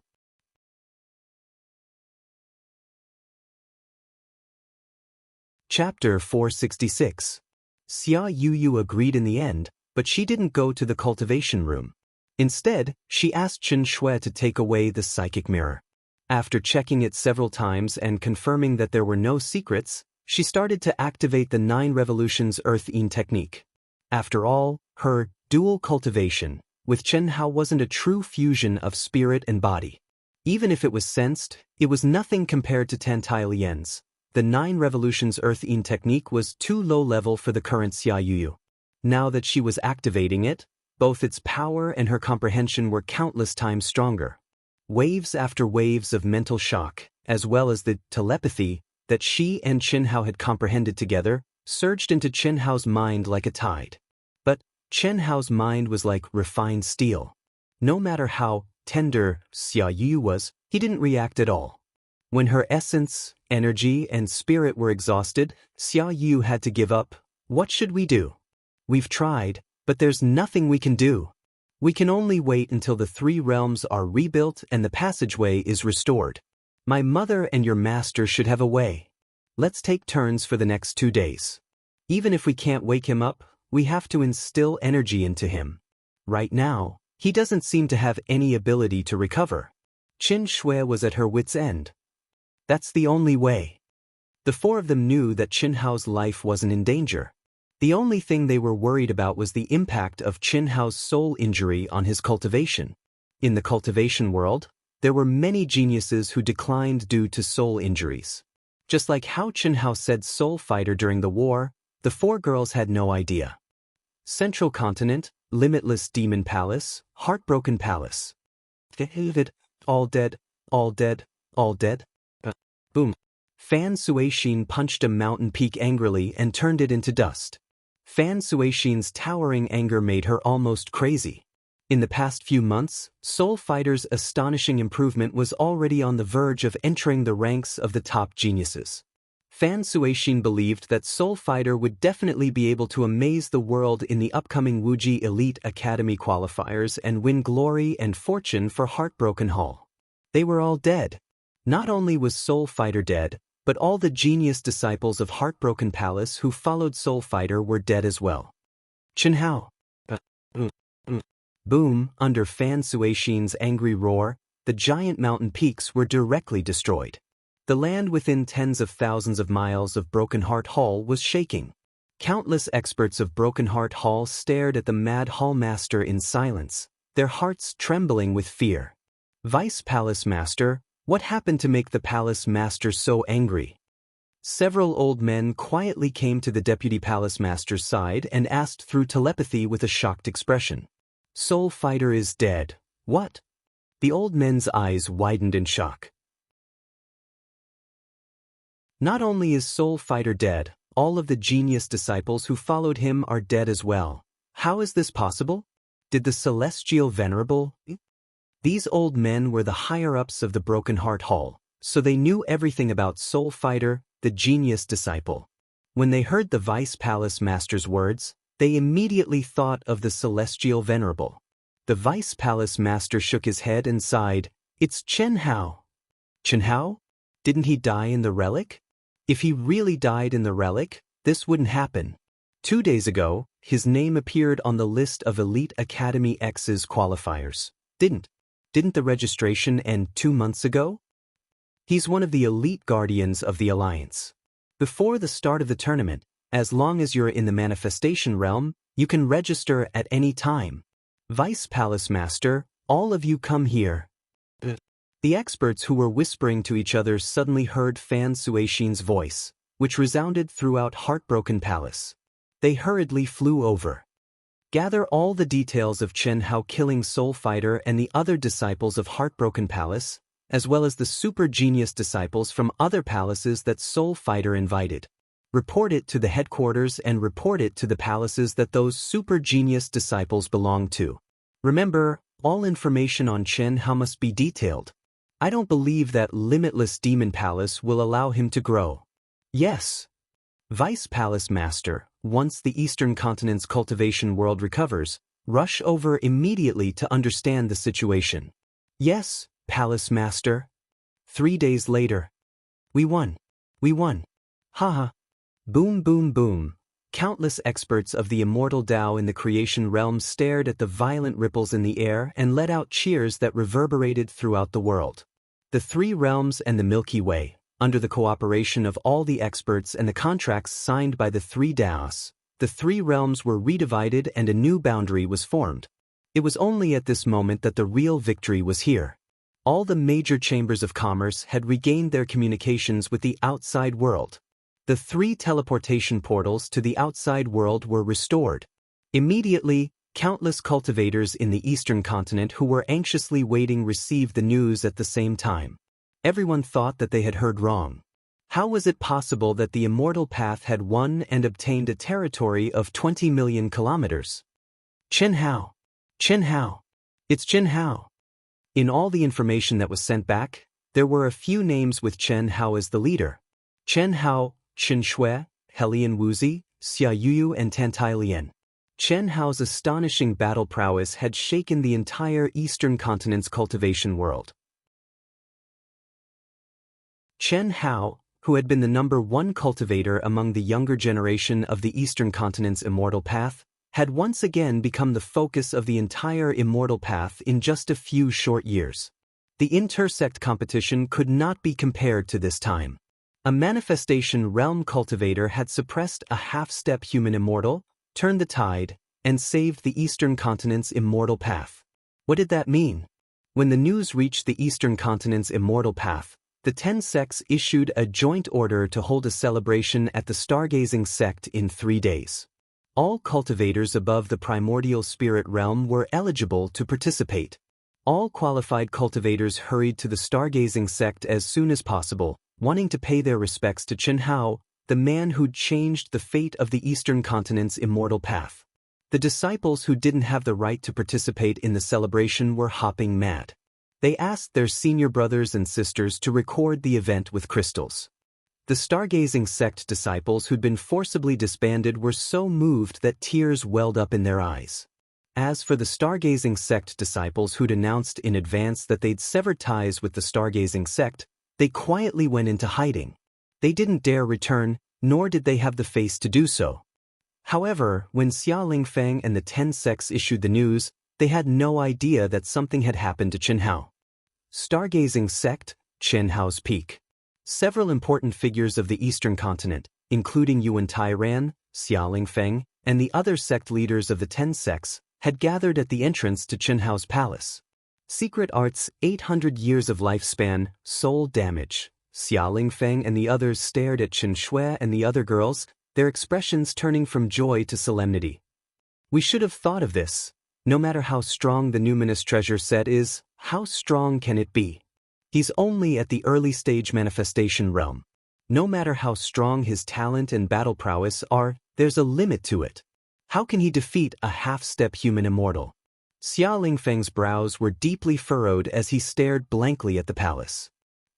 Chapter 466. Xia Yu agreed in the end, but she didn't go to the cultivation room. Instead, she asked Chen Shui to take away the psychic mirror. After checking it several times and confirming that there were no secrets, she started to activate the 9 revolutions Earth-Yin technique. After all, her dual cultivation with Chen Hao wasn't a true fusion of spirit and body. Even if it was sensed, it was nothing compared to Tantile Yan's. The 9 revolutions Earth-Yin technique was too low level for the current Xia Yu. Now that she was activating it, both its power and her comprehension were countless times stronger. Waves after waves of mental shock, as well as the telepathy that she and Chen Hao had comprehended together, surged into Chen Hao's mind like a tide. But Chen Hao's mind was like refined steel. No matter how tender Xia Yu was, he didn't react at all. When her essence, energy, and spirit were exhausted, Xia Yu had to give up. What should we do? We've tried, but there's nothing we can do. We can only wait until the 3 realms are rebuilt and the passageway is restored. My mother and your master should have a way. Let's take turns for the next 2 days. Even if we can't wake him up, we have to instill energy into him. Right now, he doesn't seem to have any ability to recover. Chen Shui was at her wit's end. That's the only way. The 4 of them knew that Chen Hao's life wasn't in danger. The only thing they were worried about was the impact of Chen Hao's soul injury on his cultivation. In the cultivation world, there were many geniuses who declined due to soul injuries. Just like how Chen Hao said soul fighter during the war, the 4 girls had no idea. Central Continent, Limitless Demon Palace, Heartbroken Palace. All dead, all dead, all dead. Boom. Fan Suixin punched a mountain peak angrily and turned it into dust. Fan Suixin's towering anger made her almost crazy. In the past few months, Soul Fighter's astonishing improvement was already on the verge of entering the ranks of the top geniuses. Fan Suixin believed that Soul Fighter would definitely be able to amaze the world in the upcoming Wuji Elite Academy qualifiers and win glory and fortune for Heartbroken Hall. They were all dead. Not only was Soul Fighter dead, but all the genius disciples of Heartbroken Palace who followed Soul Fighter were dead as well. Chen Hao. Boom, under Fan Suixin's angry roar, the giant mountain peaks were directly destroyed. The land within tens of thousands of miles of Broken Heart Hall was shaking. Countless experts of Broken Heart Hall stared at the mad Hall Master in silence, their hearts trembling with fear. Vice Palace Master, what happened to make the Palace Master so angry? Several old men quietly came to the Deputy Palace Master's side and asked through telepathy with a shocked expression. Soul Fighter is dead. What? The old men's eyes widened in shock. Not only is Soul Fighter dead, all of the genius disciples who followed him are dead as well. How is this possible? Did the Celestial Venerable? These old men were the higher-ups of the Broken Heart Hall, so they knew everything about Soul Fighter, the genius disciple. When they heard the Vice Palace Master's words, they immediately thought of the Celestial Venerable. The Vice Palace Master shook his head and sighed, It's Chen Hao. Chen Hao? Didn't he die in the relic? If he really died in the relic, this wouldn't happen. 2 days ago, his name appeared on the list of Elite Academy X's qualifiers. Didn't the registration end 2 months ago? He's one of the elite guardians of the Alliance. Before the start of the tournament, as long as you're in the manifestation realm, you can register at any time. Vice Palace Master, all of you come here. The experts who were whispering to each other suddenly heard Fan Suixin's voice, which resounded throughout Heartbroken Palace. They hurriedly flew over. Gather all the details of Chen Hao killing Soul Fighter and the other disciples of Heartbroken Palace, as well as the super genius disciples from other palaces that Soul Fighter invited. Report it to the headquarters and report it to the palaces that those super genius disciples belong to. Remember, all information on Chen Hao must be detailed. I don't believe that Limitless Demon Palace will allow him to grow. Yes. Vice Palace Master, once the eastern continent's cultivation world recovers, rush over immediately to understand the situation. Yes, Palace Master. 3 days later. We won. We won. Haha. Boom boom boom. Countless experts of the immortal Tao in the creation realm stared at the violent ripples in the air and let out cheers that reverberated throughout the world. The three realms and the Milky Way, under the cooperation of all the experts and the contracts signed by the three Taos, the three realms were redivided and a new boundary was formed. It was only at this moment that the real victory was here. All the major chambers of commerce had regained their communications with the outside world. The three teleportation portals to the outside world were restored. Immediately, countless cultivators in the eastern continent who were anxiously waiting received the news at the same time. Everyone thought that they had heard wrong. How was it possible that the immortal path had won and obtained a territory of 20 million kilometers? Chen Hao. Chen Hao. It's Chen Hao. In all the information that was sent back, there were a few names with Chen Hao as the leader. Chen Hao, Chen Shui, Helian Wuzi, Xia Yuyu and Tantai Lian. Chen Hao's astonishing battle prowess had shaken the entire eastern continent's cultivation world. Chen Hao, who had been the #1 cultivator among the younger generation of the eastern continent's immortal path, had once again become the focus of the entire immortal path in just a few short years. The intersect competition could not be compared to this time. A manifestation realm cultivator had suppressed a half-step human immortal, turned the tide, and saved the eastern continent's immortal path. What did that mean? When the news reached the eastern continent's immortal path, the 10 sects issued a joint order to hold a celebration at the Stargazing sect in 3 days. All cultivators above the primordial spirit realm were eligible to participate. All qualified cultivators hurried to the Stargazing sect as soon as possible, wanting to pay their respects to Chen Hao, the man who'd changed the fate of the eastern continent's immortal path. The disciples who didn't have the right to participate in the celebration were hopping mad. They asked their senior brothers and sisters to record the event with crystals. The Stargazing sect disciples who'd been forcibly disbanded were so moved that tears welled up in their eyes. As for the Stargazing sect disciples who'd announced in advance that they'd severed ties with the Stargazing sect, they quietly went into hiding. They didn't dare return, nor did they have the face to do so. However, when Xia Lingfeng and the 10 sects issued the news, they had no idea that something had happened to Chen Hao. Stargazing sect, Chen Hao's peak. Several important figures of the eastern continent, including Yuan Tairan, Xia Lingfeng, and the other sect leaders of the 10 sects, had gathered at the entrance to Chen Hao's palace. Secret Arts, 800 years of lifespan, soul damage. Xia Lingfeng and the others stared at Chen Shui and the other girls, their expressions turning from joy to solemnity. We should have thought of this. No matter how strong the numinous treasure set is, how strong can it be? He's only at the early stage manifestation realm. No matter how strong his talent and battle prowess are, there's a limit to it. How can he defeat a half-step human immortal? Xia Lingfeng's brows were deeply furrowed as he stared blankly at the palace.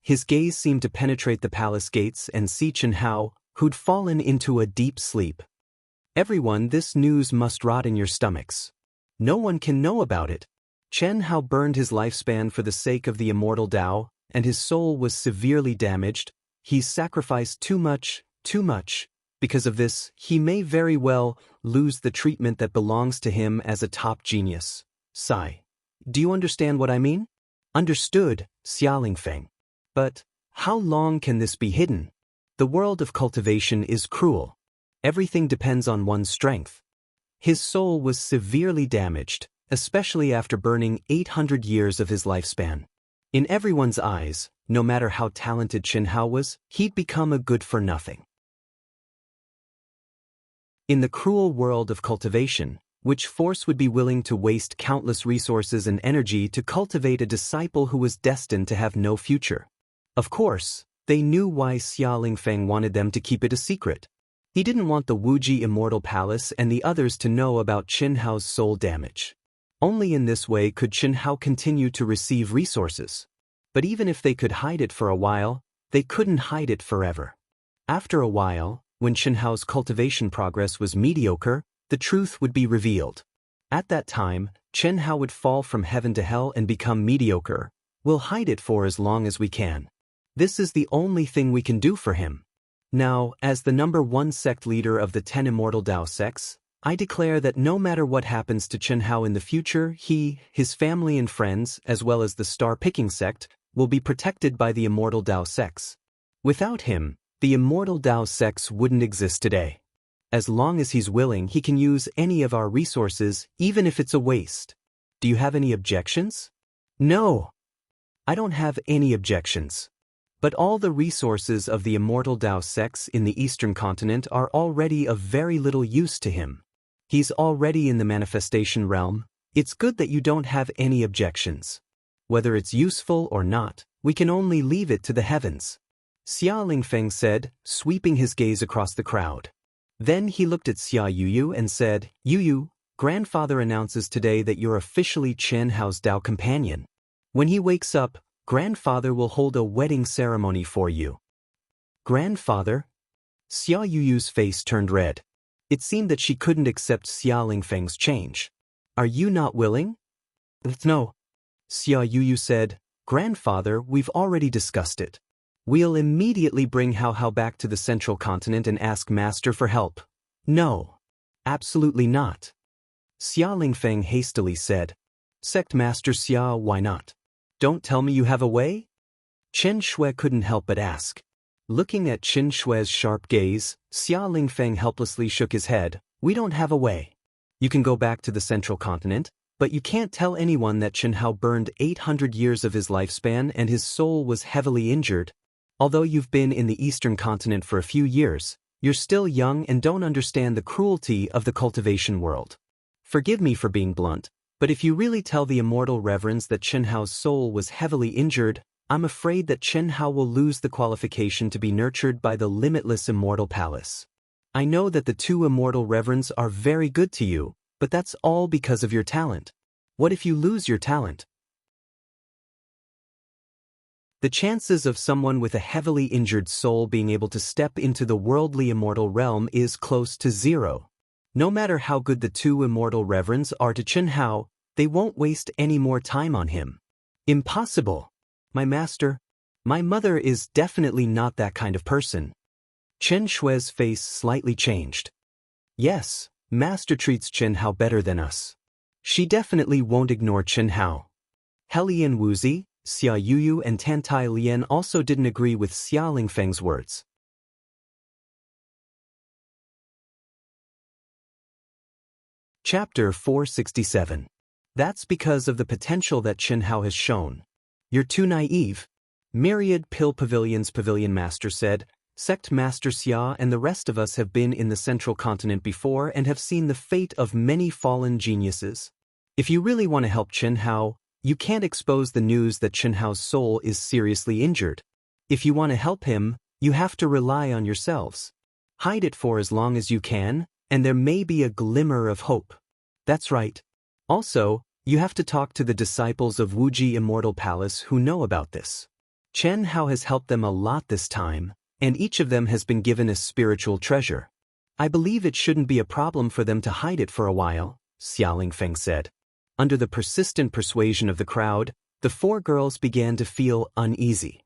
His gaze seemed to penetrate the palace gates and see Chen Hao, who'd fallen into a deep sleep. Everyone, this news must rot in your stomachs. No one can know about it. Chen Hao burned his lifespan for the sake of the immortal Tao, and his soul was severely damaged. He's sacrificed too much. Because of this, he may very well lose the treatment that belongs to him as a top genius. Sigh. Do you understand what I mean? Understood, Xia Lingfeng. But how long can this be hidden? The world of cultivation is cruel. Everything depends on one's strength. His soul was severely damaged, especially after burning 800 years of his lifespan. In everyone's eyes, no matter how talented Chen Hao was, he'd become a good-for-nothing. In the cruel world of cultivation, which force would be willing to waste countless resources and energy to cultivate a disciple who was destined to have no future? Of course, they knew why Xia Lingfeng wanted them to keep it a secret. He didn't want the Wuji Immortal Palace and the others to know about Chen Hao's soul damage. Only in this way could Chen Hao continue to receive resources. But even if they could hide it for a while, they couldn't hide it forever. After a while, when Chen Hao's cultivation progress was mediocre, the truth would be revealed. At that time, Chen Hao would fall from heaven to hell and become mediocre. We'll hide it for as long as we can. This is the only thing we can do for him. Now, as the #1 sect leader of the 10 immortal Dao sects, I declare that no matter what happens to Chen Hao in the future, he, his family and friends, as well as the star-picking sect, will be protected by the immortal Dao sects. Without him, the immortal Dao sects wouldn't exist today. As long as he's willing, he can use any of our resources, even if it's a waste. Do you have any objections? No. I don't have any objections. But all the resources of the immortal Dao sects in the Eastern continent are already of very little use to him. He's already in the manifestation realm. It's good that you don't have any objections. Whether it's useful or not, we can only leave it to the heavens. Xia Lingfeng said, sweeping his gaze across the crowd. Then he looked at Xia Yuyu and said, Yuyu, grandfather announces today that you're officially Chen Hao's Dao companion. When he wakes up, grandfather will hold a wedding ceremony for you. Grandfather? Xia Yuyu's face turned red. It seemed that she couldn't accept Xia Lingfeng's change. Are you not willing? No. Xia Yuyu said, Grandfather, we've already discussed it. We'll immediately bring Hao Hao back to the central continent and ask Master for help. No. Absolutely not. Xia Lingfeng hastily said. Sect Master Xia, why not? Don't tell me you have a way? Chen Shui couldn't help but ask. Looking at Chen Shui's sharp gaze, Xia Lingfeng helplessly shook his head. We don't have a way. You can go back to the central continent, but you can't tell anyone that Chen Hao burned 800 years of his lifespan and his soul was heavily injured. Although you've been in the Eastern continent for a few years, you're still young and don't understand the cruelty of the cultivation world. Forgive me for being blunt, but if you really tell the immortal reverends that Chen Hao's soul was heavily injured, I'm afraid that Chen Hao will lose the qualification to be nurtured by the limitless immortal palace. I know that the 2 immortal reverends are very good to you, but that's all because of your talent. What if you lose your talent? The chances of someone with a heavily injured soul being able to step into the worldly immortal realm is close to 0. No matter how good the 2 immortal reverends are to Chen Hao, they won't waste any more time on him. Impossible. My master, my mother is definitely not that kind of person. Chen Shui's face slightly changed. Yes, master treats Chen Hao better than us. She definitely won't ignore Chen Hao. Helian Wuzi, Xia Yuyu and Tantai Lian also didn't agree with Xia Lingfeng's words. Chapter 467. That's because of the potential that Chen Hao has shown. You're too naive. Myriad Pill Pavilion's pavilion master said, Sect Master Xia and the rest of us have been in the central continent before and have seen the fate of many fallen geniuses. If you really want to help Chen Hao, you can't expose the news that Chen Hao's soul is seriously injured. If you want to help him, you have to rely on yourselves. Hide it for as long as you can, and there may be a glimmer of hope. That's right. Also, you have to talk to the disciples of Wuji Immortal Palace who know about this. Chen Hao has helped them a lot this time, and each of them has been given a spiritual treasure. I believe it shouldn't be a problem for them to hide it for a while, Xia Lingfeng said. Under the persistent persuasion of the crowd, the 4 girls began to feel uneasy.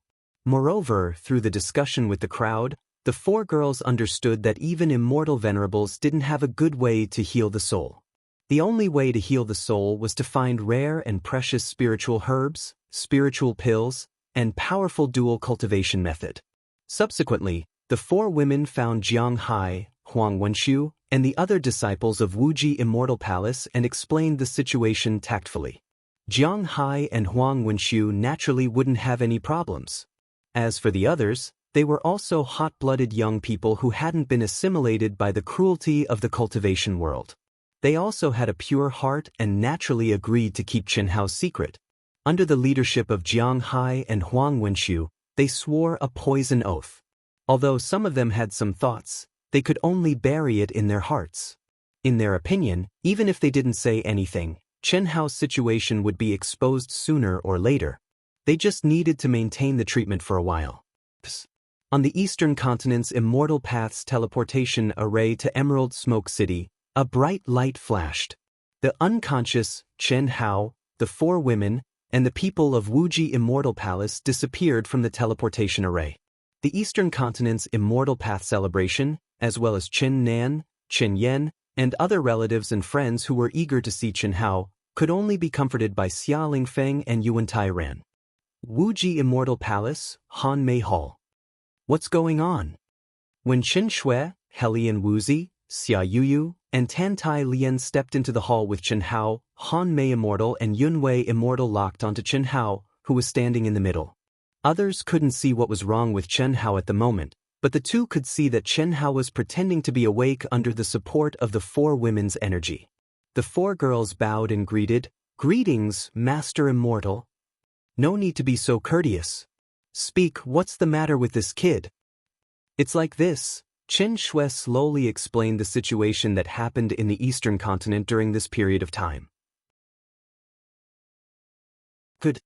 Moreover, through the discussion with the crowd, the 4 girls understood that even immortal venerables didn't have a good way to heal the soul. The only way to heal the soul was to find rare and precious spiritual herbs, spiritual pills, and powerful dual cultivation method. Subsequently, the 4 women found Jiang Hai, Huang Wenshu, and the other disciples of Wuji Immortal Palace and explained the situation tactfully. Jiang Hai and Huang Wenshu naturally wouldn't have any problems. As for the others, they were also hot-blooded young people who hadn't been assimilated by the cruelty of the cultivation world. They also had a pure heart and naturally agreed to keep Chen Hao's secret. Under the leadership of Jiang Hai and Huang Wenshu, they swore a poison oath. Although some of them had some thoughts, they could only bury it in their hearts. In their opinion, even if they didn't say anything, Chen Hao's situation would be exposed sooner or later. They just needed to maintain the treatment for a while. On the Eastern Continent's Immortal Path's teleportation array to Emerald Smoke City, a bright light flashed. The unconscious Chen Hao, the 4 women, and the people of Wuji Immortal Palace disappeared from the teleportation array. The Eastern Continent's Immortal Path celebration, as well as Chen Nan, Chen Yen, and other relatives and friends who were eager to see Chen Hao, could only be comforted by Xia Lingfeng and Yuan Tairan. Wuji Immortal Palace, Han Mei Hall. What's going on? When Chen Shui, Helian Wuzi, Xia Yuyu, and Tan Tai Lian stepped into the hall with Chen Hao, Han Mei Immortal and Yun Wei Immortal locked onto Chen Hao, who was standing in the middle. Others couldn't see what was wrong with Chen Hao at the moment, but the two could see that Chen Hao was pretending to be awake under the support of the 4 women's energy. The 4 girls bowed and greeted, "Greetings, Master Immortal. No need to be so courteous. Speak, what's the matter with this kid?" "It's like this." Chen Shui slowly explained the situation that happened in the Eastern Continent during this period of time. Good.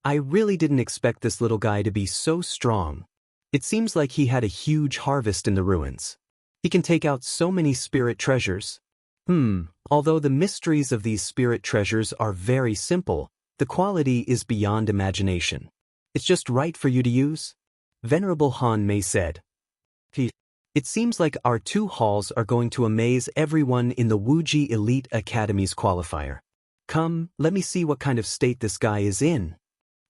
I really didn't expect this little guy to be so strong. It seems like he had a huge harvest in the ruins. He can take out so many spirit treasures. Although the mysteries of these spirit treasures are very simple, the quality is beyond imagination. It's just right for you to use? Venerable Han Mei said. It seems like our 2 halls are going to amaze everyone in the Wuji Elite Academy's qualifier. Come, let me see what kind of state this guy is in.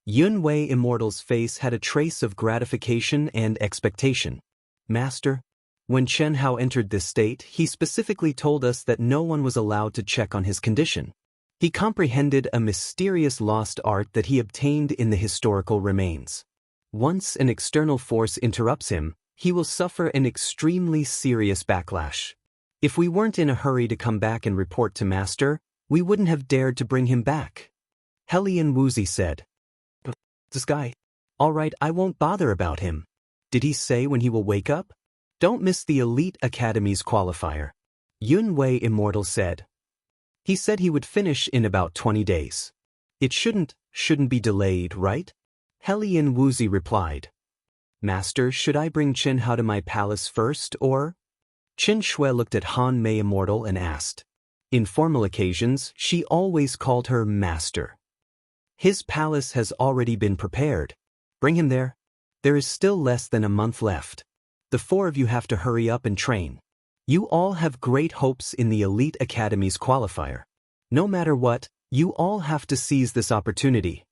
Yun Wei Immortal's face had a trace of gratification and expectation. Master, when Chen Hao entered this state, he specifically told us that no one was allowed to check on his condition. He comprehended a mysterious lost art that he obtained in the historical remains. Once an external force interrupts him, he will suffer an extremely serious backlash. If we weren't in a hurry to come back and report to Master, we wouldn't have dared to bring him back. Helian Wuzi said. This guy. All right, I won't bother about him. Did he say when he will wake up? Don't miss the Elite Academy's qualifier. Yun Wei Immortal said. He said he would finish in about 20 days. It shouldn't be delayed, right? Helian Wuzi replied. Master, should I bring Chen Hao to my palace first, or? Chen Shui looked at Han Mei Immortal and asked. In formal occasions, she always called her Master. His palace has already been prepared. Bring him there. There is still less than a month left. The 4 of you have to hurry up and train. You all have great hopes in the Elite Academy's qualifier. No matter what, you all have to seize this opportunity.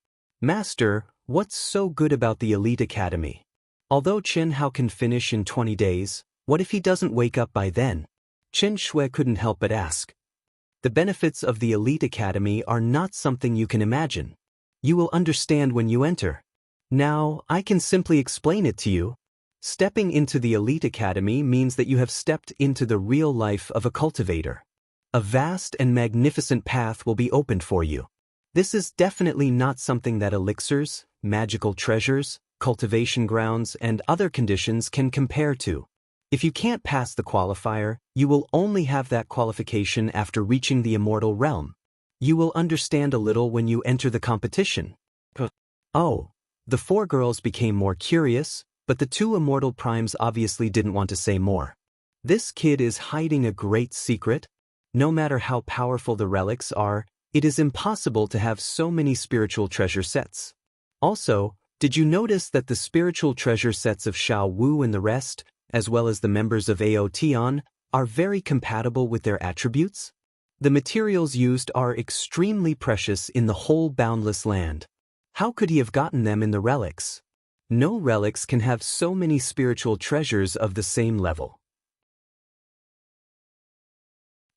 Master, what's so good about the Elite Academy? Although Chen Hao can finish in 20 days, what if he doesn't wake up by then? Chen Shui couldn't help but ask. The benefits of the Elite Academy are not something you can imagine. You will understand when you enter. Now, I can simply explain it to you. Stepping into the Elite Academy means that you have stepped into the real life of a cultivator. A vast and magnificent path will be opened for you. This is definitely not something that elixirs, magical treasures, cultivation grounds, and other conditions can compare to. If you can't pass the qualifier, you will only have that qualification after reaching the immortal realm. You will understand a little when you enter the competition. Oh, the 4 girls became more curious, but the 2 immortal primes obviously didn't want to say more. This kid is hiding a great secret. No matter how powerful the relics are, it is impossible to have so many spiritual treasure sets. Also, did you notice that the spiritual treasure sets of Xiao Wu and the rest, as well as the members of Ao Tian, are very compatible with their attributes? The materials used are extremely precious in the whole boundless land. How could he have gotten them in the relics? No relics can have so many spiritual treasures of the same level.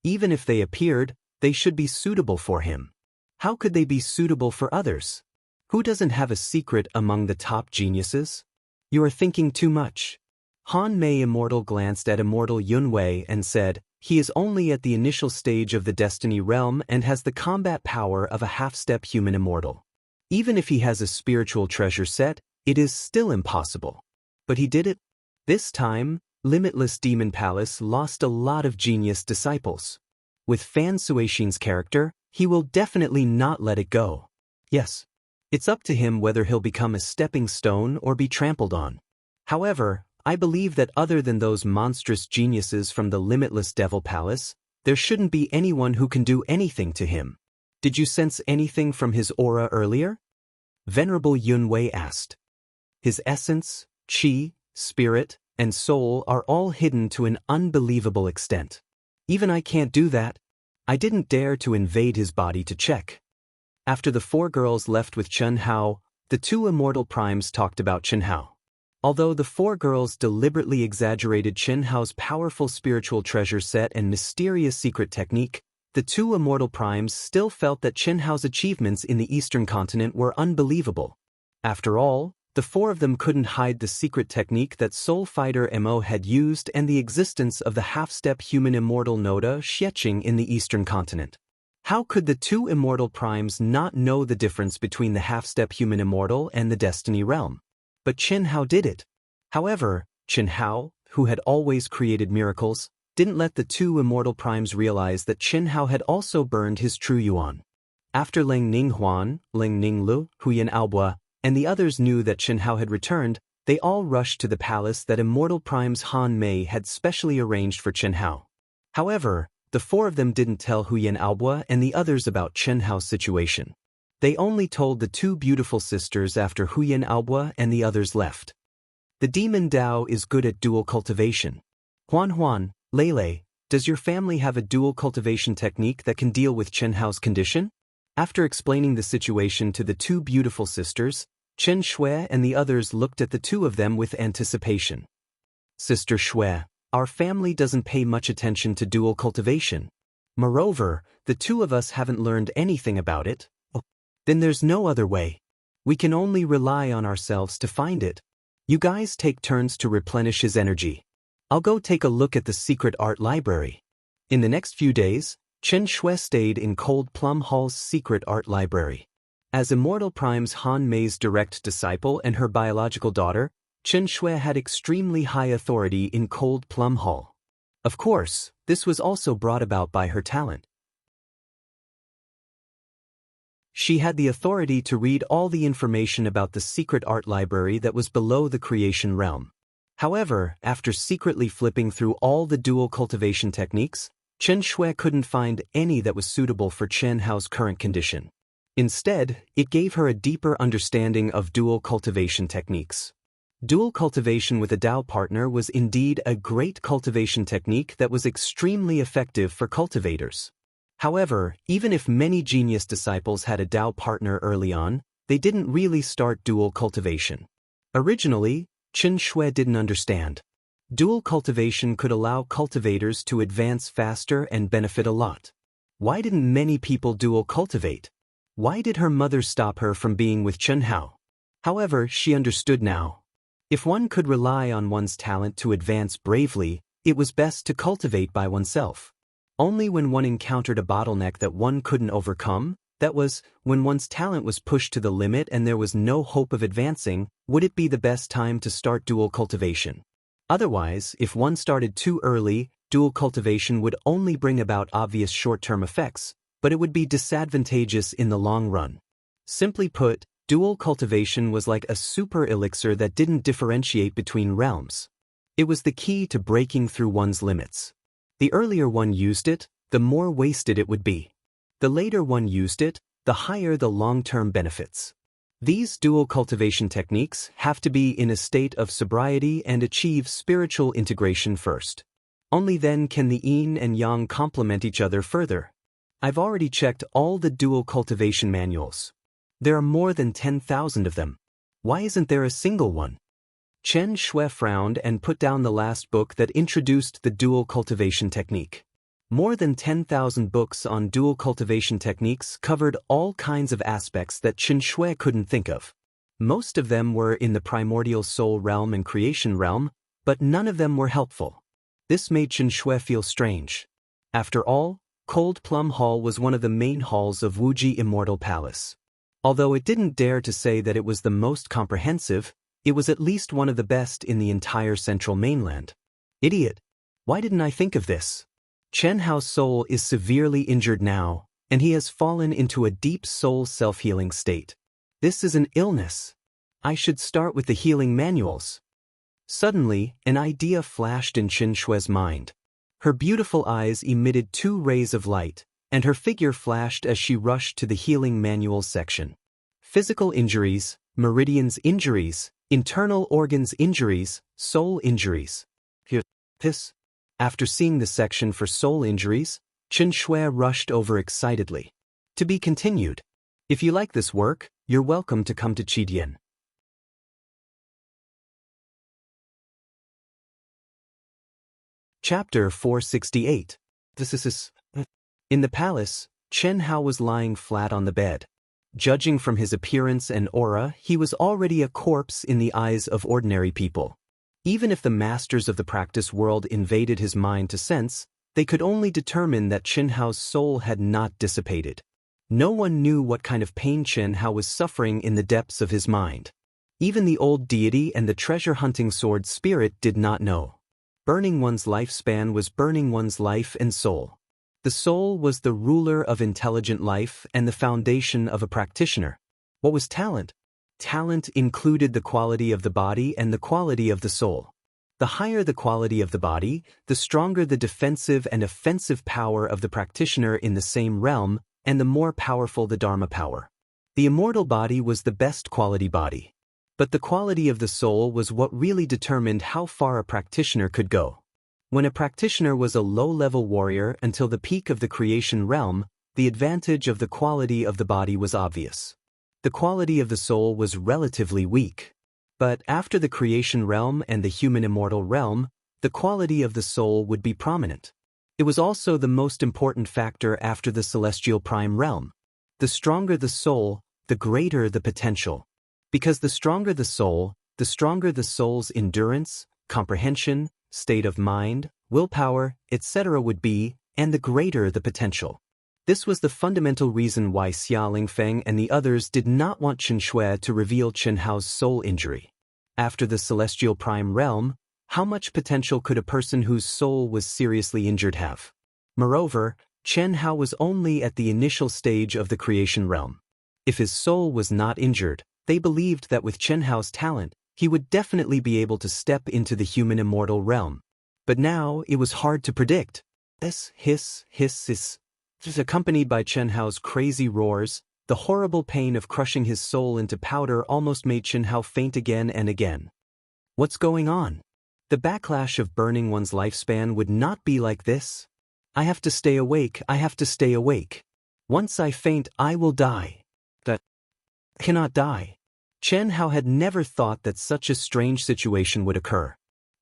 Even if they appeared, they should be suitable for him. How could they be suitable for others? Who doesn't have a secret among the top geniuses? You are thinking too much. Han Mei Immortal glanced at Immortal Yun Wei and said, he is only at the initial stage of the Destiny realm and has the combat power of a half-step human immortal. Even if he has a spiritual treasure set, it is still impossible. But he did it. This time, Limitless Demon Palace lost a lot of genius disciples. With Fan Suixin's character, he will definitely not let it go. Yes. It's up to him whether he'll become a stepping stone or be trampled on. However, I believe that other than those monstrous geniuses from the limitless Devil Palace, there shouldn't be anyone who can do anything to him. Did you sense anything from his aura earlier? Venerable Yunwei asked. His essence, qi, spirit, and soul are all hidden to an unbelievable extent. Even I can't do that. I didn't dare to invade his body to check. After the four girls left with Chen Hao, the two immortal primes talked about Chen Hao. Although the four girls deliberately exaggerated Chen Hao's powerful spiritual treasure set and mysterious secret technique, the two immortal primes still felt that Chen Hao's achievements in the Eastern continent were unbelievable. After all, the four of them couldn't hide the secret technique that Soul Fighter Mo had used and the existence of the half-step human immortal Noda Xieching in the Eastern continent. How could the two immortal primes not know the difference between the half-step human immortal and the Destiny realm? But Chen Hao did it. However, Chen Hao, who had always created miracles, didn't let the two immortal primes realize that Chen Hao had also burned his true yuan. After Leng Ninghuan, Leng Ninglu, Huyan Aobua, and the others knew that Chen Hao had returned, they all rushed to the palace that immortal primes Han Mei had specially arranged for Chen Hao. However, the four of them didn't tell Huyan Aobua and the others about Chen Hao's situation. They only told the two beautiful sisters after Huyan Aobua and the others left. The demon Dao is good at dual cultivation. Huan, Lele, does your family have a dual cultivation technique that can deal with Chen Hao's condition? After explaining the situation to the two beautiful sisters, Chen Shui and the others looked at the two of them with anticipation. Sister Shui, our family doesn't pay much attention to dual cultivation. Moreover, the two of us haven't learned anything about it. Then there's no other way. We can only rely on ourselves to find it. You guys take turns to replenish his energy. I'll go take a look at the secret art library. In the next few days, Chen Shui stayed in Cold Plum Hall's secret art library. As Immortal Prime's Han Mei's direct disciple and her biological daughter, Chen Shui had extremely high authority in Cold Plum Hall. Of course, this was also brought about by her talent. She had the authority to read all the information about the secret art library that was below the creation realm. However, after secretly flipping through all the dual cultivation techniques, Chen Shui couldn't find any that was suitable for Chen Hao's current condition. Instead, it gave her a deeper understanding of dual cultivation techniques. Dual cultivation with a Dao partner was indeed a great cultivation technique that was extremely effective for cultivators. However, even if many genius disciples had a Dao partner early on, they didn't really start dual cultivation. Originally, Chen Shui didn't understand. Dual cultivation could allow cultivators to advance faster and benefit a lot. Why didn't many people dual cultivate? Why did her mother stop her from being with Chen Hao? However, she understood now. If one could rely on one's talent to advance bravely, it was best to cultivate by oneself. Only when one encountered a bottleneck that one couldn't overcome, that was, when one's talent was pushed to the limit and there was no hope of advancing, would it be the best time to start dual cultivation. Otherwise, if one started too early, dual cultivation would only bring about obvious short-term effects, but it would be disadvantageous in the long run. Simply put, dual cultivation was like a super elixir that didn't differentiate between realms. It was the key to breaking through one's limits. The earlier one used it, the more wasted it would be. The later one used it, the higher the long-term benefits. These dual cultivation techniques have to be in a state of sobriety and achieve spiritual integration first. Only then can the yin and yang complement each other further. I've already checked all the dual cultivation manuals. There are more than 10,000 of them. Why isn't there a single one? Chen Shui frowned and put down the last book that introduced the dual cultivation technique. More than 10,000 books on dual cultivation techniques covered all kinds of aspects that Chen Shui couldn't think of. Most of them were in the primordial soul realm and creation realm, but none of them were helpful. This made Chen Shui feel strange. After all, Cold Plum Hall was one of the main halls of Wuji Immortal Palace. Although it didn't dare to say that it was the most comprehensive, it was at least one of the best in the entire central mainland. Idiot! Why didn't I think of this? Chen Hao's soul is severely injured now, and he has fallen into a deep soul self-healing state. This is an illness. I should start with the healing manuals. Suddenly, an idea flashed in Chen Shui's mind. Her beautiful eyes emitted 2 rays of light, and her figure flashed as she rushed to the healing manual section. Physical injuries, meridians injuries, internal organs injuries, soul injuries. Here, this. After seeing the section for soul injuries, Chen Shui rushed over excitedly. To be continued. If you like this work, you're welcome to come to Qidian. Chapter 468. In the palace, Chen Hao was lying flat on the bed. Judging from his appearance and aura, he was already a corpse in the eyes of ordinary people. Even if the masters of the practice world invaded his mind to sense, they could only determine that Chen Hao's soul had not dissipated. No one knew what kind of pain Chen Hao was suffering in the depths of his mind. Even the old deity and the treasure-hunting sword spirit did not know. Burning one's lifespan was burning one's life and soul. The soul was the ruler of intelligent life and the foundation of a practitioner. What was talent? Talent included the quality of the body and the quality of the soul. The higher the quality of the body, the stronger the defensive and offensive power of the practitioner in the same realm, and the more powerful the Dharma power. The immortal body was the best quality body. But the quality of the soul was what really determined how far a practitioner could go. When a practitioner was a low-level warrior until the peak of the creation realm, the advantage of the quality of the body was obvious. The quality of the soul was relatively weak. But after the creation realm and the human immortal realm, the quality of the soul would be prominent. It was also the most important factor after the celestial prime realm. The stronger the soul, the greater the potential. Because the stronger the soul's endurance, comprehension, state of mind, willpower, etc. would be, and the greater the potential. This was the fundamental reason why Xia Lingfeng and the others did not want Chen Shui to reveal Chen Hao's soul injury. After the celestial prime realm, how much potential could a person whose soul was seriously injured have? Moreover, Chen Hao was only at the initial stage of the creation realm. If his soul was not injured, they believed that with Chen Hao's talent, he would definitely be able to step into the human immortal realm. But now it was hard to predict. This hiss, accompanied by Chen Hao's crazy roars, the horrible pain of crushing his soul into powder almost made Chen Hao faint again and again. What's going on? The backlash of burning one's lifespan would not be like this. I have to stay awake, Once I faint, I will die. That cannot die. Chen Hao had never thought that such a strange situation would occur.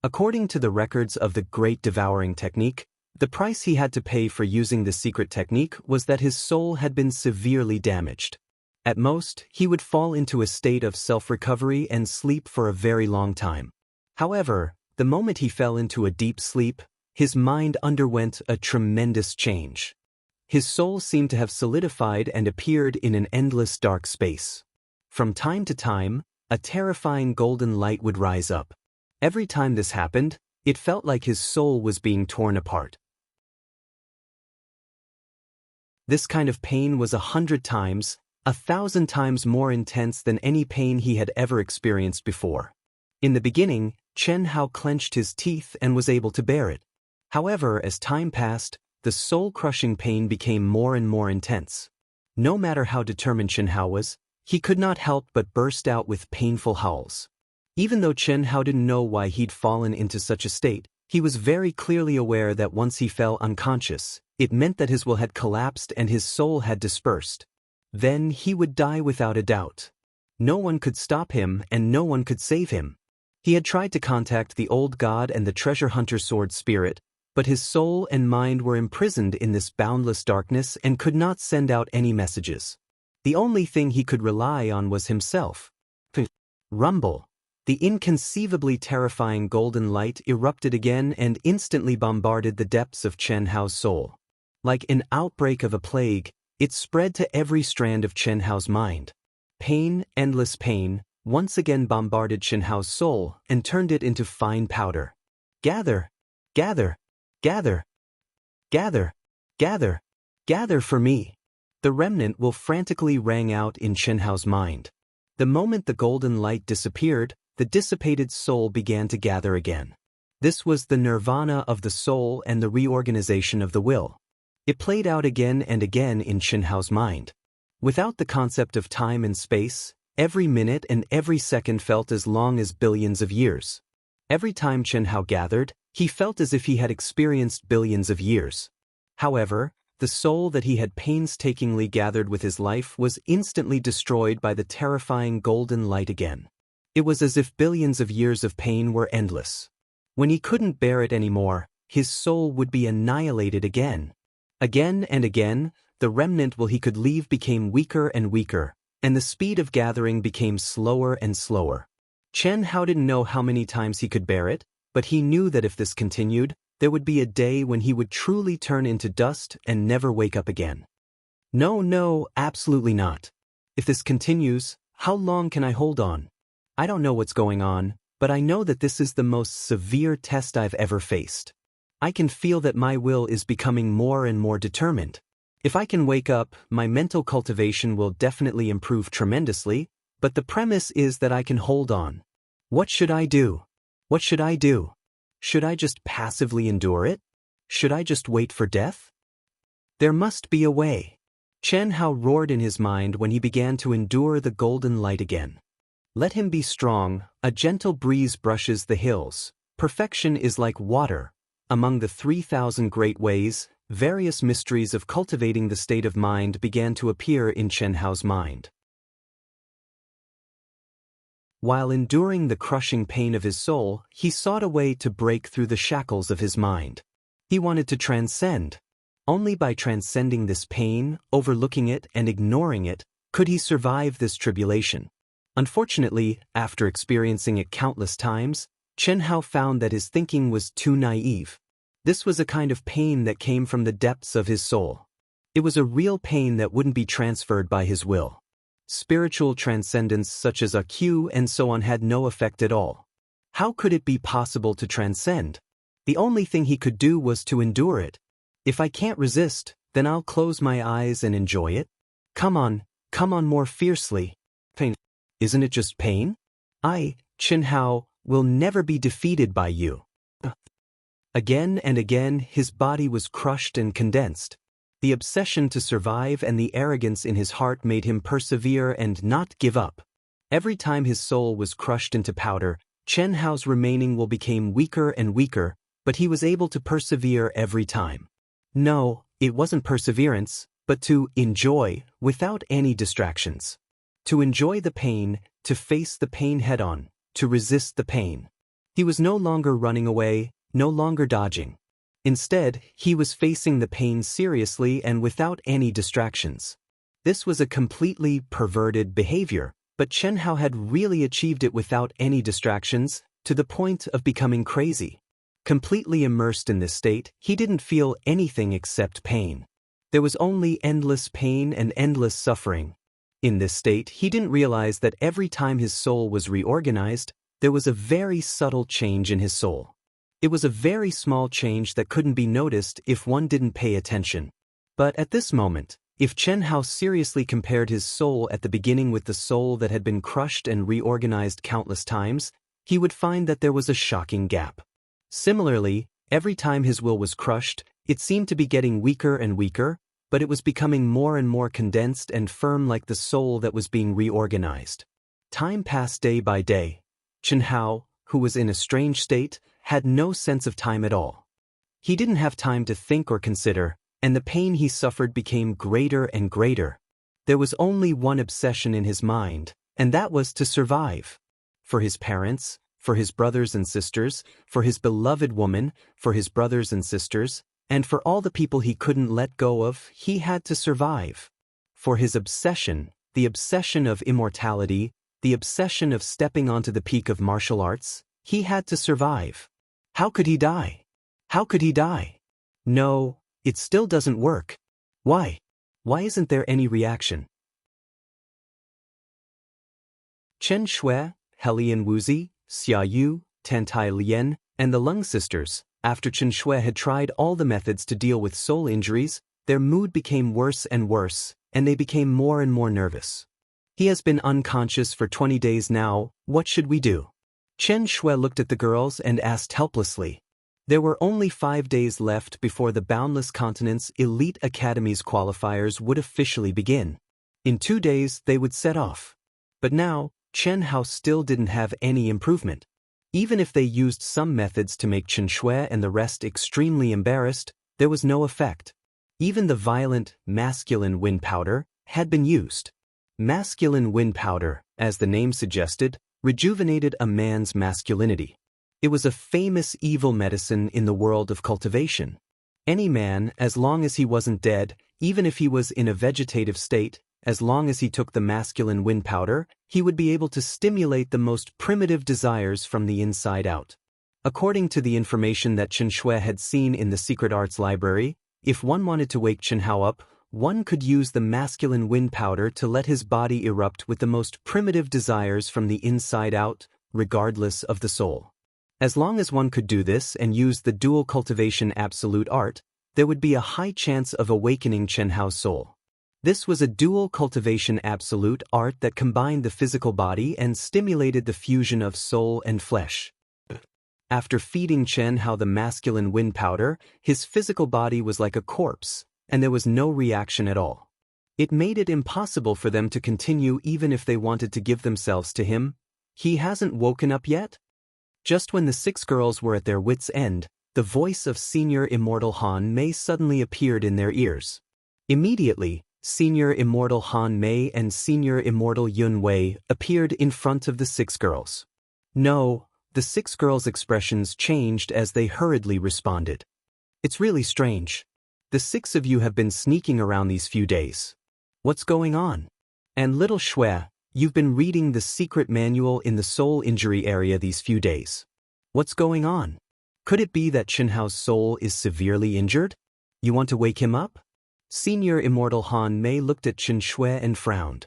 According to the records of the Great Devouring Technique, the price he had to pay for using the secret technique was that his soul had been severely damaged. At most, he would fall into a state of self-recovery and sleep for a very long time. However, the moment he fell into a deep sleep, his mind underwent a tremendous change. His soul seemed to have solidified and appeared in an endless dark space. From time to time, a terrifying golden light would rise up. Every time this happened, it felt like his soul was being torn apart. This kind of pain was 100 times, 1,000 times more intense than any pain he had ever experienced before. In the beginning, Chen Hao clenched his teeth and was able to bear it. However, as time passed, the soul-crushing pain became more and more intense. No matter how determined Chen Hao was, he could not help but burst out with painful howls. Even though Chen Hao didn't know why he'd fallen into such a state, he was very clearly aware that once he fell unconscious, it meant that his will had collapsed and his soul had dispersed. Then he would die without a doubt. No one could stop him and no one could save him. He had tried to contact the old god and the treasure hunter sword spirit, but his soul and mind were imprisoned in this boundless darkness and could not send out any messages. The only thing he could rely on was himself. Rumble. The inconceivably terrifying golden light erupted again and instantly bombarded the depths of Chen Hao's soul. Like an outbreak of a plague, it spread to every strand of Chen Hao's mind. Pain, endless pain, once again bombarded Chen Hao's soul and turned it into fine powder. Gather, gather, gather, gather, gather, gather for me. The remnant will frantically rang out in Chen Hao's mind. The moment the golden light disappeared, the dissipated soul began to gather again. This was the nirvana of the soul and the reorganization of the will. It played out again and again in Chen Hao's mind. Without the concept of time and space, every minute and every second felt as long as billions of years. Every time Chen Hao gathered, he felt as if he had experienced billions of years. However, the soul that he had painstakingly gathered with his life was instantly destroyed by the terrifying golden light again. It was as if billions of years of pain were endless. When he couldn't bear it anymore, his soul would be annihilated again. Again and again, the remnant will he could leave became weaker and weaker, and the speed of gathering became slower and slower. Chen Hao didn't know how many times he could bear it, but he knew that if this continued, there would be a day when he would truly turn into dust and never wake up again. No, absolutely not. If this continues, how long can I hold on? I don't know what's going on, but I know that this is the most severe test I've ever faced. I can feel that my will is becoming more and more determined. If I can wake up, my mental cultivation will definitely improve tremendously, but the premise is that I can hold on. What should I do? What should I do? Should I just passively endure it? Should I just wait for death? There must be a way. Chen Hao roared in his mind when he began to endure the golden light again. Let him be strong, a gentle breeze brushes the hills. Perfection is like water. Among the 3,000 great ways, various mysteries of cultivating the state of mind began to appear in Chen Hao's mind. While enduring the crushing pain of his soul, he sought a way to break through the shackles of his mind. He wanted to transcend. Only by transcending this pain, overlooking it and ignoring it, could he survive this tribulation. Unfortunately, after experiencing it countless times, Chen Hao found that his thinking was too naive. This was a kind of pain that came from the depths of his soul. It was a real pain that wouldn't be transferred by his will. Spiritual transcendence such as AQ and so on had no effect at all. How could it be possible to transcend? The only thing he could do was to endure it. If I can't resist, then I'll close my eyes and enjoy it. Come on more fiercely. Pain. Isn't it just pain? I, Chen Hao, will never be defeated by you. Again and again his body was crushed and condensed. The obsession to survive and the arrogance in his heart made him persevere and not give up. Every time his soul was crushed into powder, Chen Hao's remaining will became weaker and weaker, but he was able to persevere every time. No, it wasn't perseverance, but to enjoy, without any distractions. To enjoy the pain, to face the pain head-on, to resist the pain. He was no longer running away, no longer dodging. Instead, he was facing the pain seriously and without any distractions. This was a completely perverted behavior, but Chen Hao had really achieved it without any distractions, to the point of becoming crazy. Completely immersed in this state, he didn't feel anything except pain. There was only endless pain and endless suffering. In this state, he didn't realize that every time his soul was reorganized, there was a very subtle change in his soul. It was a very small change that couldn't be noticed if one didn't pay attention. But at this moment, if Chen Hao seriously compared his soul at the beginning with the soul that had been crushed and reorganized countless times, he would find that there was a shocking gap. Similarly, every time his will was crushed, it seemed to be getting weaker and weaker, but it was becoming more and more condensed and firm like the soul that was being reorganized. Time passed day by day. Chen Hao, who was in a strange state, had no sense of time at all. He didn't have time to think or consider, and the pain he suffered became greater and greater. There was only one obsession in his mind, and that was to survive. For his parents, for his brothers and sisters, for his beloved woman, for his brothers and sisters, and for all the people he couldn't let go of, he had to survive. For his obsession, the obsession of immortality, the obsession of stepping onto the peak of martial arts, he had to survive. How could he die? How could he die? No, it still doesn't work. Why? Why isn't there any reaction? Chen Shui, Helian Wuzi, Xia Yu, Tantai Lian, and the Lung sisters, after Chen Shui had tried all the methods to deal with soul injuries, their mood became worse and worse, and they became more and more nervous. He has been unconscious for 20 days now, what should we do? Chen Shui looked at the girls and asked helplessly. There were only 5 days left before the Boundless Continent's Elite Academy's qualifiers would officially begin. In 2 days, they would set off. But now, Chen Hao still didn't have any improvement. Even if they used some methods to make Chen Shui and the rest extremely embarrassed, there was no effect. Even the violent, masculine wind powder had been used. Masculine wind powder, as the name suggested, rejuvenated a man's masculinity. It was a famous evil medicine in the world of cultivation. Any man, as long as he wasn't dead, even if he was in a vegetative state, as long as he took the masculine wind powder, he would be able to stimulate the most primitive desires from the inside out. According to the information that Chen Shui had seen in the Secret Arts Library, if one wanted to wake Chen Hao up, one could use the masculine wind powder to let his body erupt with the most primitive desires from the inside out, regardless of the soul. As long as one could do this and use the dual cultivation absolute art, there would be a high chance of awakening Chen Hao's soul. This was a dual cultivation absolute art that combined the physical body and stimulated the fusion of soul and flesh. After feeding Chen Hao the masculine wind powder, his physical body was like a corpse, and there was no reaction at all. It made it impossible for them to continue even if they wanted to give themselves to him. He hasn't woken up yet? Just when the 6 girls were at their wits' end, the voice of Senior Immortal Han Mei suddenly appeared in their ears. Immediately, Senior Immortal Han Mei and Senior Immortal Yun Wei appeared in front of the 6 girls. No, the 6 girls' expressions changed as they hurriedly responded. It's really strange. The 6 of you have been sneaking around these few days. What's going on? And little Shui, you've been reading the secret manual in the soul injury area these few days. What's going on? Could it be that Chen Hao's soul is severely injured? You want to wake him up? Senior Immortal Han Mei looked at Chen Shui and frowned.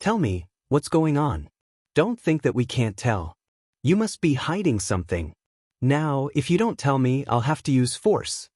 Tell me, what's going on? Don't think that we can't tell. You must be hiding something. Now, if you don't tell me, I'll have to use force.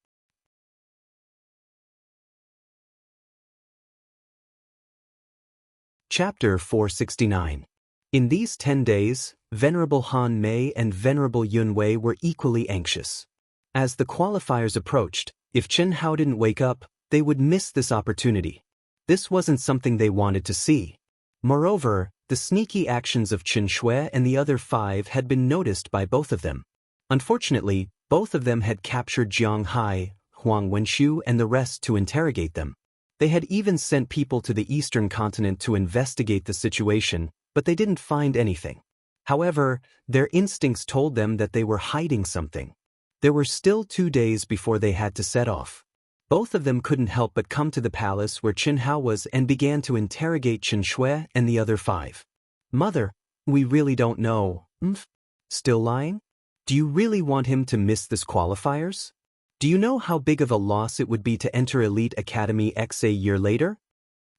Chapter 469. In these 10 days, Venerable Han Mei and Venerable Yun Wei were equally anxious. As the qualifiers approached, if Chen Hao didn't wake up, they would miss this opportunity. This wasn't something they wanted to see. Moreover, the sneaky actions of Chen Shui and the other 5 had been noticed by both of them. Unfortunately, both of them had captured Jiang Hai, Huang Wenxiu and the rest to interrogate them. They had even sent people to the eastern continent to investigate the situation, but they didn't find anything. However, their instincts told them that they were hiding something. There were still 2 days before they had to set off. Both of them couldn't help but come to the palace where Chen Hao was and began to interrogate Chen Shui and the other 5. Mother, we really don't know. Still lying? Do you really want him to miss this qualifiers? Do you know how big of a loss it would be to enter Elite Academy X a year later?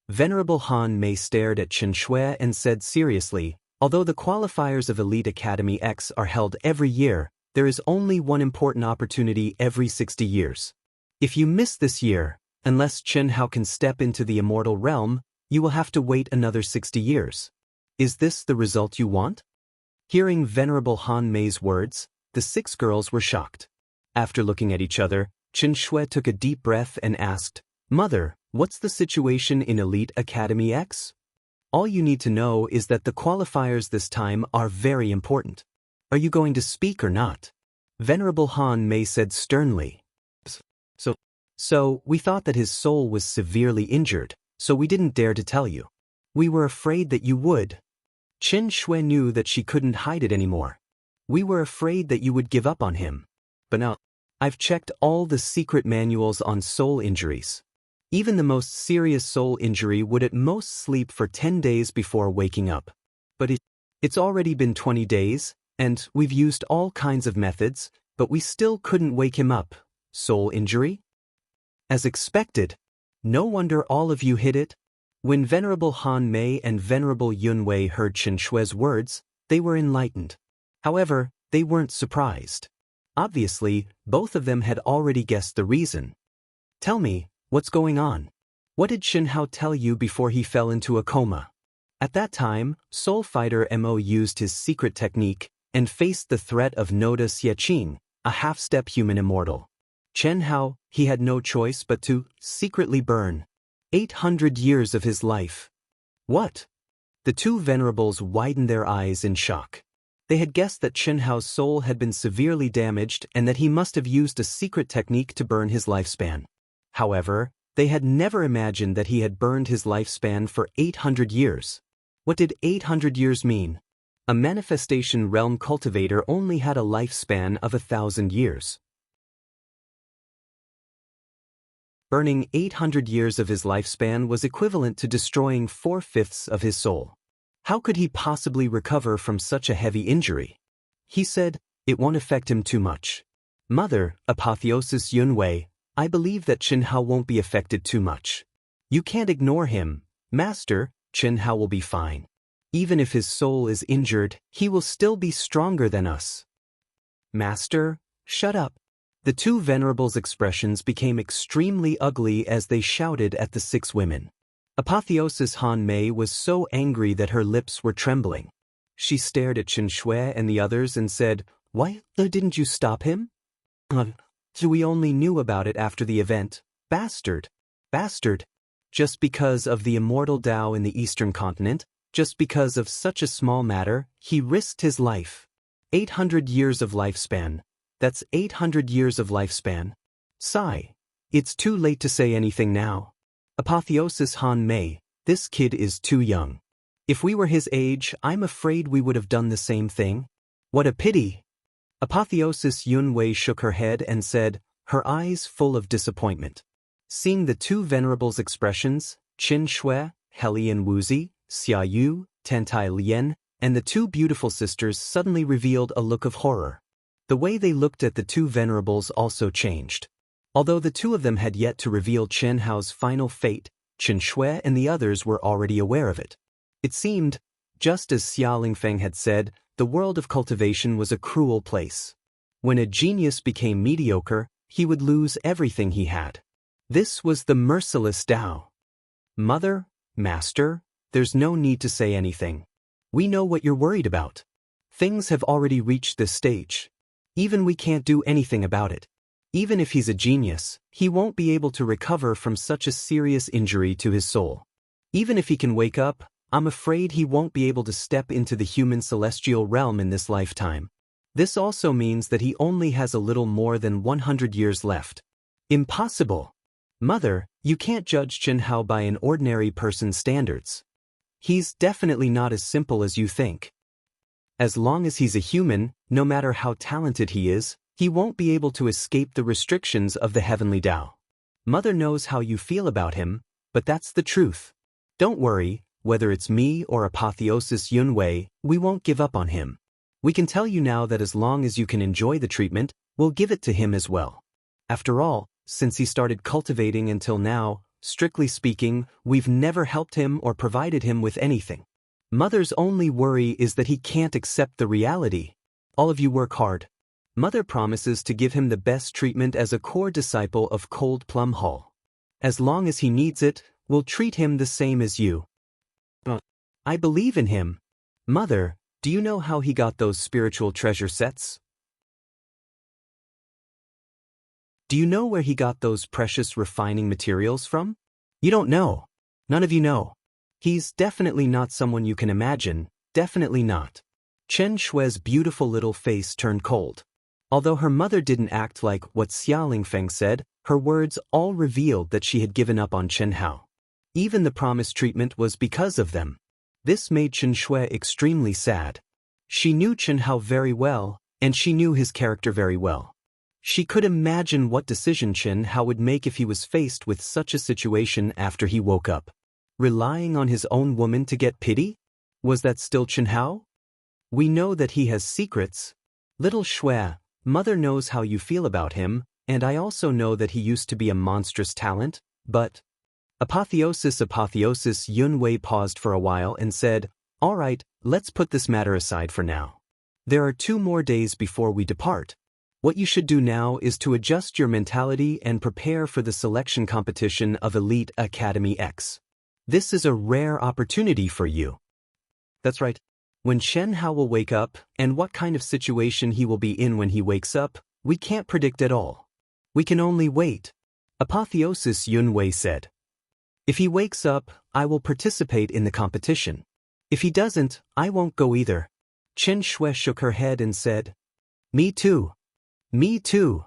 Venerable Han Mei stared at Chen Shui and said seriously, although the qualifiers of Elite Academy X are held every year, there is only one important opportunity every 60 years. If you miss this year, unless Chen Hao can step into the immortal realm, you will have to wait another 60 years. Is this the result you want? Hearing Venerable Han Mei's words, the 6 girls were shocked. After looking at each other, Chen Shui took a deep breath and asked, Mother, what's the situation in Elite Academy X? All you need to know is that the qualifiers this time are very important. Are you going to speak or not? Venerable Han Mei said sternly. So, we thought that his soul was severely injured, so we didn't dare to tell you. We were afraid that you would. Chen Shui knew that she couldn't hide it anymore. We were afraid that you would give up on him. But now, I've checked all the secret manuals on soul injuries. Even the most serious soul injury would at most sleep for 10 days before waking up. But it's already been 20 days, and we've used all kinds of methods, but we still couldn't wake him up. Soul injury? As expected. No wonder all of you hid it. When Venerable Han Mei and Venerable Yun Wei heard Chen Shui's words, they were enlightened. However, they weren't surprised. Obviously, both of them had already guessed the reason. Tell me, what's going on? What did Chen Hao tell you before he fell into a coma? At that time, Soul Fighter Mo used his secret technique, and faced the threat of Noda Xiaqing, a half-step human immortal. Chen Hao, he had no choice but to secretly burn 800 years of his life. What? The two venerables widened their eyes in shock. They had guessed that Chen Hao's soul had been severely damaged and that he must have used a secret technique to burn his lifespan. However, they had never imagined that he had burned his lifespan for 800 years. What did 800 years mean? A manifestation realm cultivator only had a lifespan of 1,000 years. Burning 800 years of his lifespan was equivalent to destroying 4/5 of his soul. How could he possibly recover from such a heavy injury? He said, "It won't affect him too much. Mother, Apotheosis Yunwei, I believe that Chen Hao won't be affected too much. You can't ignore him. Master, Chen Hao will be fine. Even if his soul is injured, he will still be stronger than us." Master, shut up. The two venerables' expressions became extremely ugly as they shouted at the 6 women. Apotheosis Han Mei was so angry that her lips were trembling. She stared at Chen Shui and the others and said, "Why didn't you stop him?" We only knew about it after the event. Bastard. Bastard. Just because of the immortal Tao in the Eastern continent, just because of such a small matter, he risked his life. 800 years of lifespan. That's 800 years of lifespan. Sigh. It's too late to say anything now. Apotheosis Han Mei, this kid is too young. If we were his age, I'm afraid we would have done the same thing. What a pity. Apotheosis Yunwei shook her head and said, her eyes full of disappointment. Seeing the two venerables' expressions, Qin Shui, Helian Wuzi, Xia Yu, Tantai Lian, and the two beautiful sisters suddenly revealed a look of horror. The way they looked at the two venerables also changed. Although the two of them had yet to reveal Chen Hao's final fate, Qin Shui and the others were already aware of it. It seemed, just as Xia Lingfeng had said, the world of cultivation was a cruel place. When a genius became mediocre, he would lose everything he had. This was the merciless Tao. Mother, Master, there's no need to say anything. We know what you're worried about. Things have already reached this stage. Even we can't do anything about it. Even if he's a genius, he won't be able to recover from such a serious injury to his soul. Even if he can wake up, I'm afraid he won't be able to step into the human celestial realm in this lifetime. This also means that he only has a little more than 100 years left. Impossible. Mother, you can't judge Chen Hao by an ordinary person's standards. He's definitely not as simple as you think. As long as he's a human, no matter how talented he is, he won't be able to escape the restrictions of the heavenly Tao. Mother knows how you feel about him, but that's the truth. Don't worry, whether it's me or Apotheosis Yunwei, we won't give up on him. We can tell you now that as long as you can enjoy the treatment, we'll give it to him as well. After all, since he started cultivating until now, strictly speaking, we've never helped him or provided him with anything. Mother's only worry is that he can't accept the reality. All of you work hard. Mother promises to give him the best treatment as a core disciple of Cold Plum Hall. As long as he needs it, we'll treat him the same as you. I believe in him. Mother, do you know how he got those spiritual treasure sets? Do you know where he got those precious refining materials from? You don't know. None of you know. He's definitely not someone you can imagine, definitely not. Chen Shui's beautiful little face turned cold. Although her mother didn't act like what Xia Lingfeng said, her words all revealed that she had given up on Chen Hao. Even the promised treatment was because of them. This made Chen Shui extremely sad. She knew Chen Hao very well, and she knew his character very well. She could imagine what decision Chen Hao would make if he was faced with such a situation after he woke up. Relying on his own woman to get pity? Was that still Chen Hao? We know that he has secrets. Little Shui, Mother knows how you feel about him, and I also know that he used to be a monstrous talent, but... Apotheosis Yunwei paused for a while and said, all right, let's put this matter aside for now. There are 2 more days before we depart. What you should do now is to adjust your mentality and prepare for the selection competition of Elite Academy X. This is a rare opportunity for you. That's right. When Chen Hao will wake up, and what kind of situation he will be in when he wakes up, we can't predict at all. We can only wait. Apotheosis Yunwei said. If he wakes up, I will participate in the competition. If he doesn't, I won't go either. Chen Shui shook her head and said, Me too. Me too.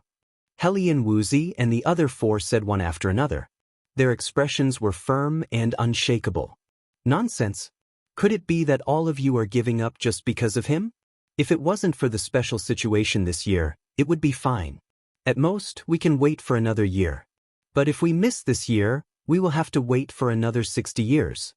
Helian Wuzi and the other four said one after another. Their expressions were firm and unshakable. Nonsense. Could it be that all of you are giving up just because of him? If it wasn't for the special situation this year, it would be fine. At most, we can wait for another year. But if we miss this year, we will have to wait for another 60 years.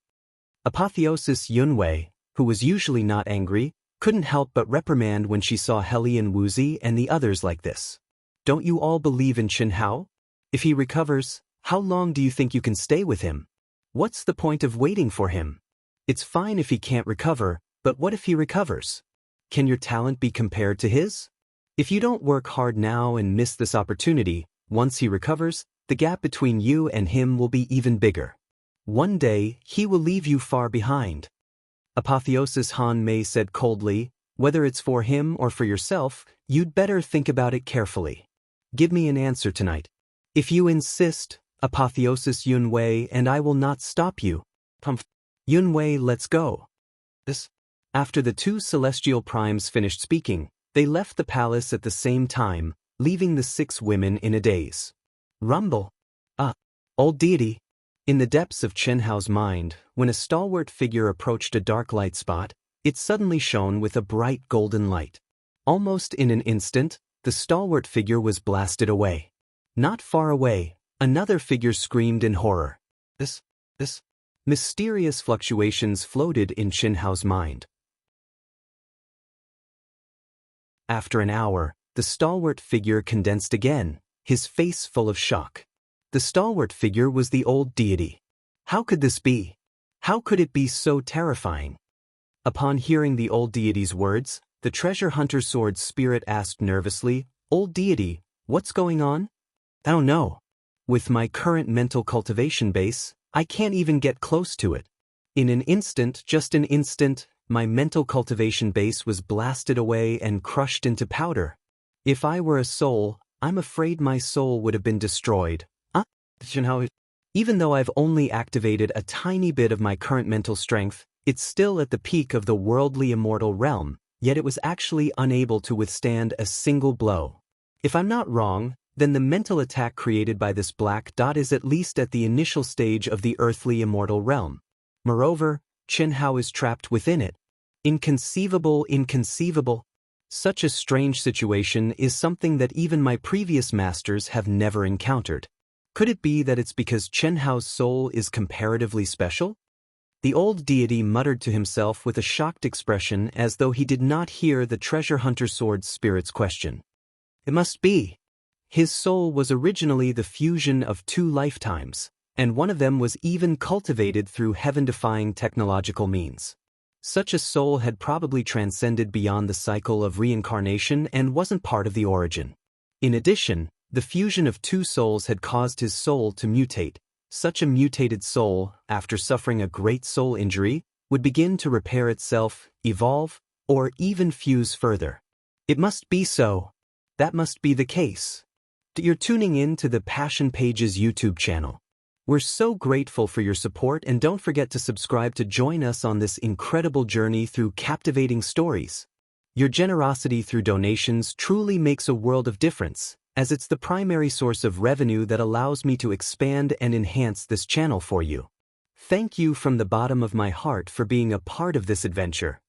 Apotheosis Yunwei, who was usually not angry, couldn't help but reprimand when she saw Helian Wuzi and the others like this. Don't you all believe in Chen Hao? If he recovers, how long do you think you can stay with him? What's the point of waiting for him? It's fine if he can't recover, but what if he recovers? Can your talent be compared to his? If you don't work hard now and miss this opportunity, once he recovers, the gap between you and him will be even bigger. One day, he will leave you far behind. Apotheosis Han Mei said coldly, whether it's for him or for yourself, you'd better think about it carefully. Give me an answer tonight. If you insist, Apotheosis Yunwei, and I will not stop you. Yunwei, let's go. After the two celestial primes finished speaking, they left the palace at the same time, leaving the 6 women in a daze. Rumble. Old deity. In the depths of Chen Hao's mind, when a stalwart figure approached a dark light spot, it suddenly shone with a bright golden light. Almost in an instant, the stalwart figure was blasted away. Not far away, another figure screamed in horror. This. Mysterious fluctuations floated in Chen Hao's mind. After an hour, the stalwart figure condensed again, his face full of shock. The stalwart figure was the old deity. How could this be? How could it be so terrifying? Upon hearing the old deity's words, the treasure hunter sword spirit asked nervously, Old deity, what's going on? Oh no. With my current mental cultivation base, I can't even get close to it. In an instant, just an instant, my mental cultivation base was blasted away and crushed into powder. If I were a soul, I'm afraid my soul would have been destroyed. Even though I've only activated a tiny bit of my current mental strength, it's still at the peak of the worldly immortal realm, yet it was actually unable to withstand a single blow. If I'm not wrong, then the mental attack created by this black dot is at least at the initial stage of the earthly immortal realm. Moreover, Chen Hao is trapped within it. Inconceivable. Such a strange situation is something that even my previous masters have never encountered. Could it be that it's because Chen Hao's soul is comparatively special? The old deity muttered to himself with a shocked expression as though he did not hear the treasure hunter sword spirit's question. It must be. His soul was originally the fusion of 2 lifetimes, and one of them was even cultivated through heaven-defying technological means. Such a soul had probably transcended beyond the cycle of reincarnation and wasn't part of the origin. In addition, the fusion of 2 souls had caused his soul to mutate. Such a mutated soul, after suffering a great soul injury, would begin to repair itself, evolve, or even fuse further. It must be so. That must be the case. You're tuning in to the Passion Pages YouTube channel. We're so grateful for your support, and don't forget to subscribe to join us on this incredible journey through captivating stories. Your generosity through donations truly makes a world of difference, as it's the primary source of revenue that allows me to expand and enhance this channel for you. Thank you from the bottom of my heart for being a part of this adventure.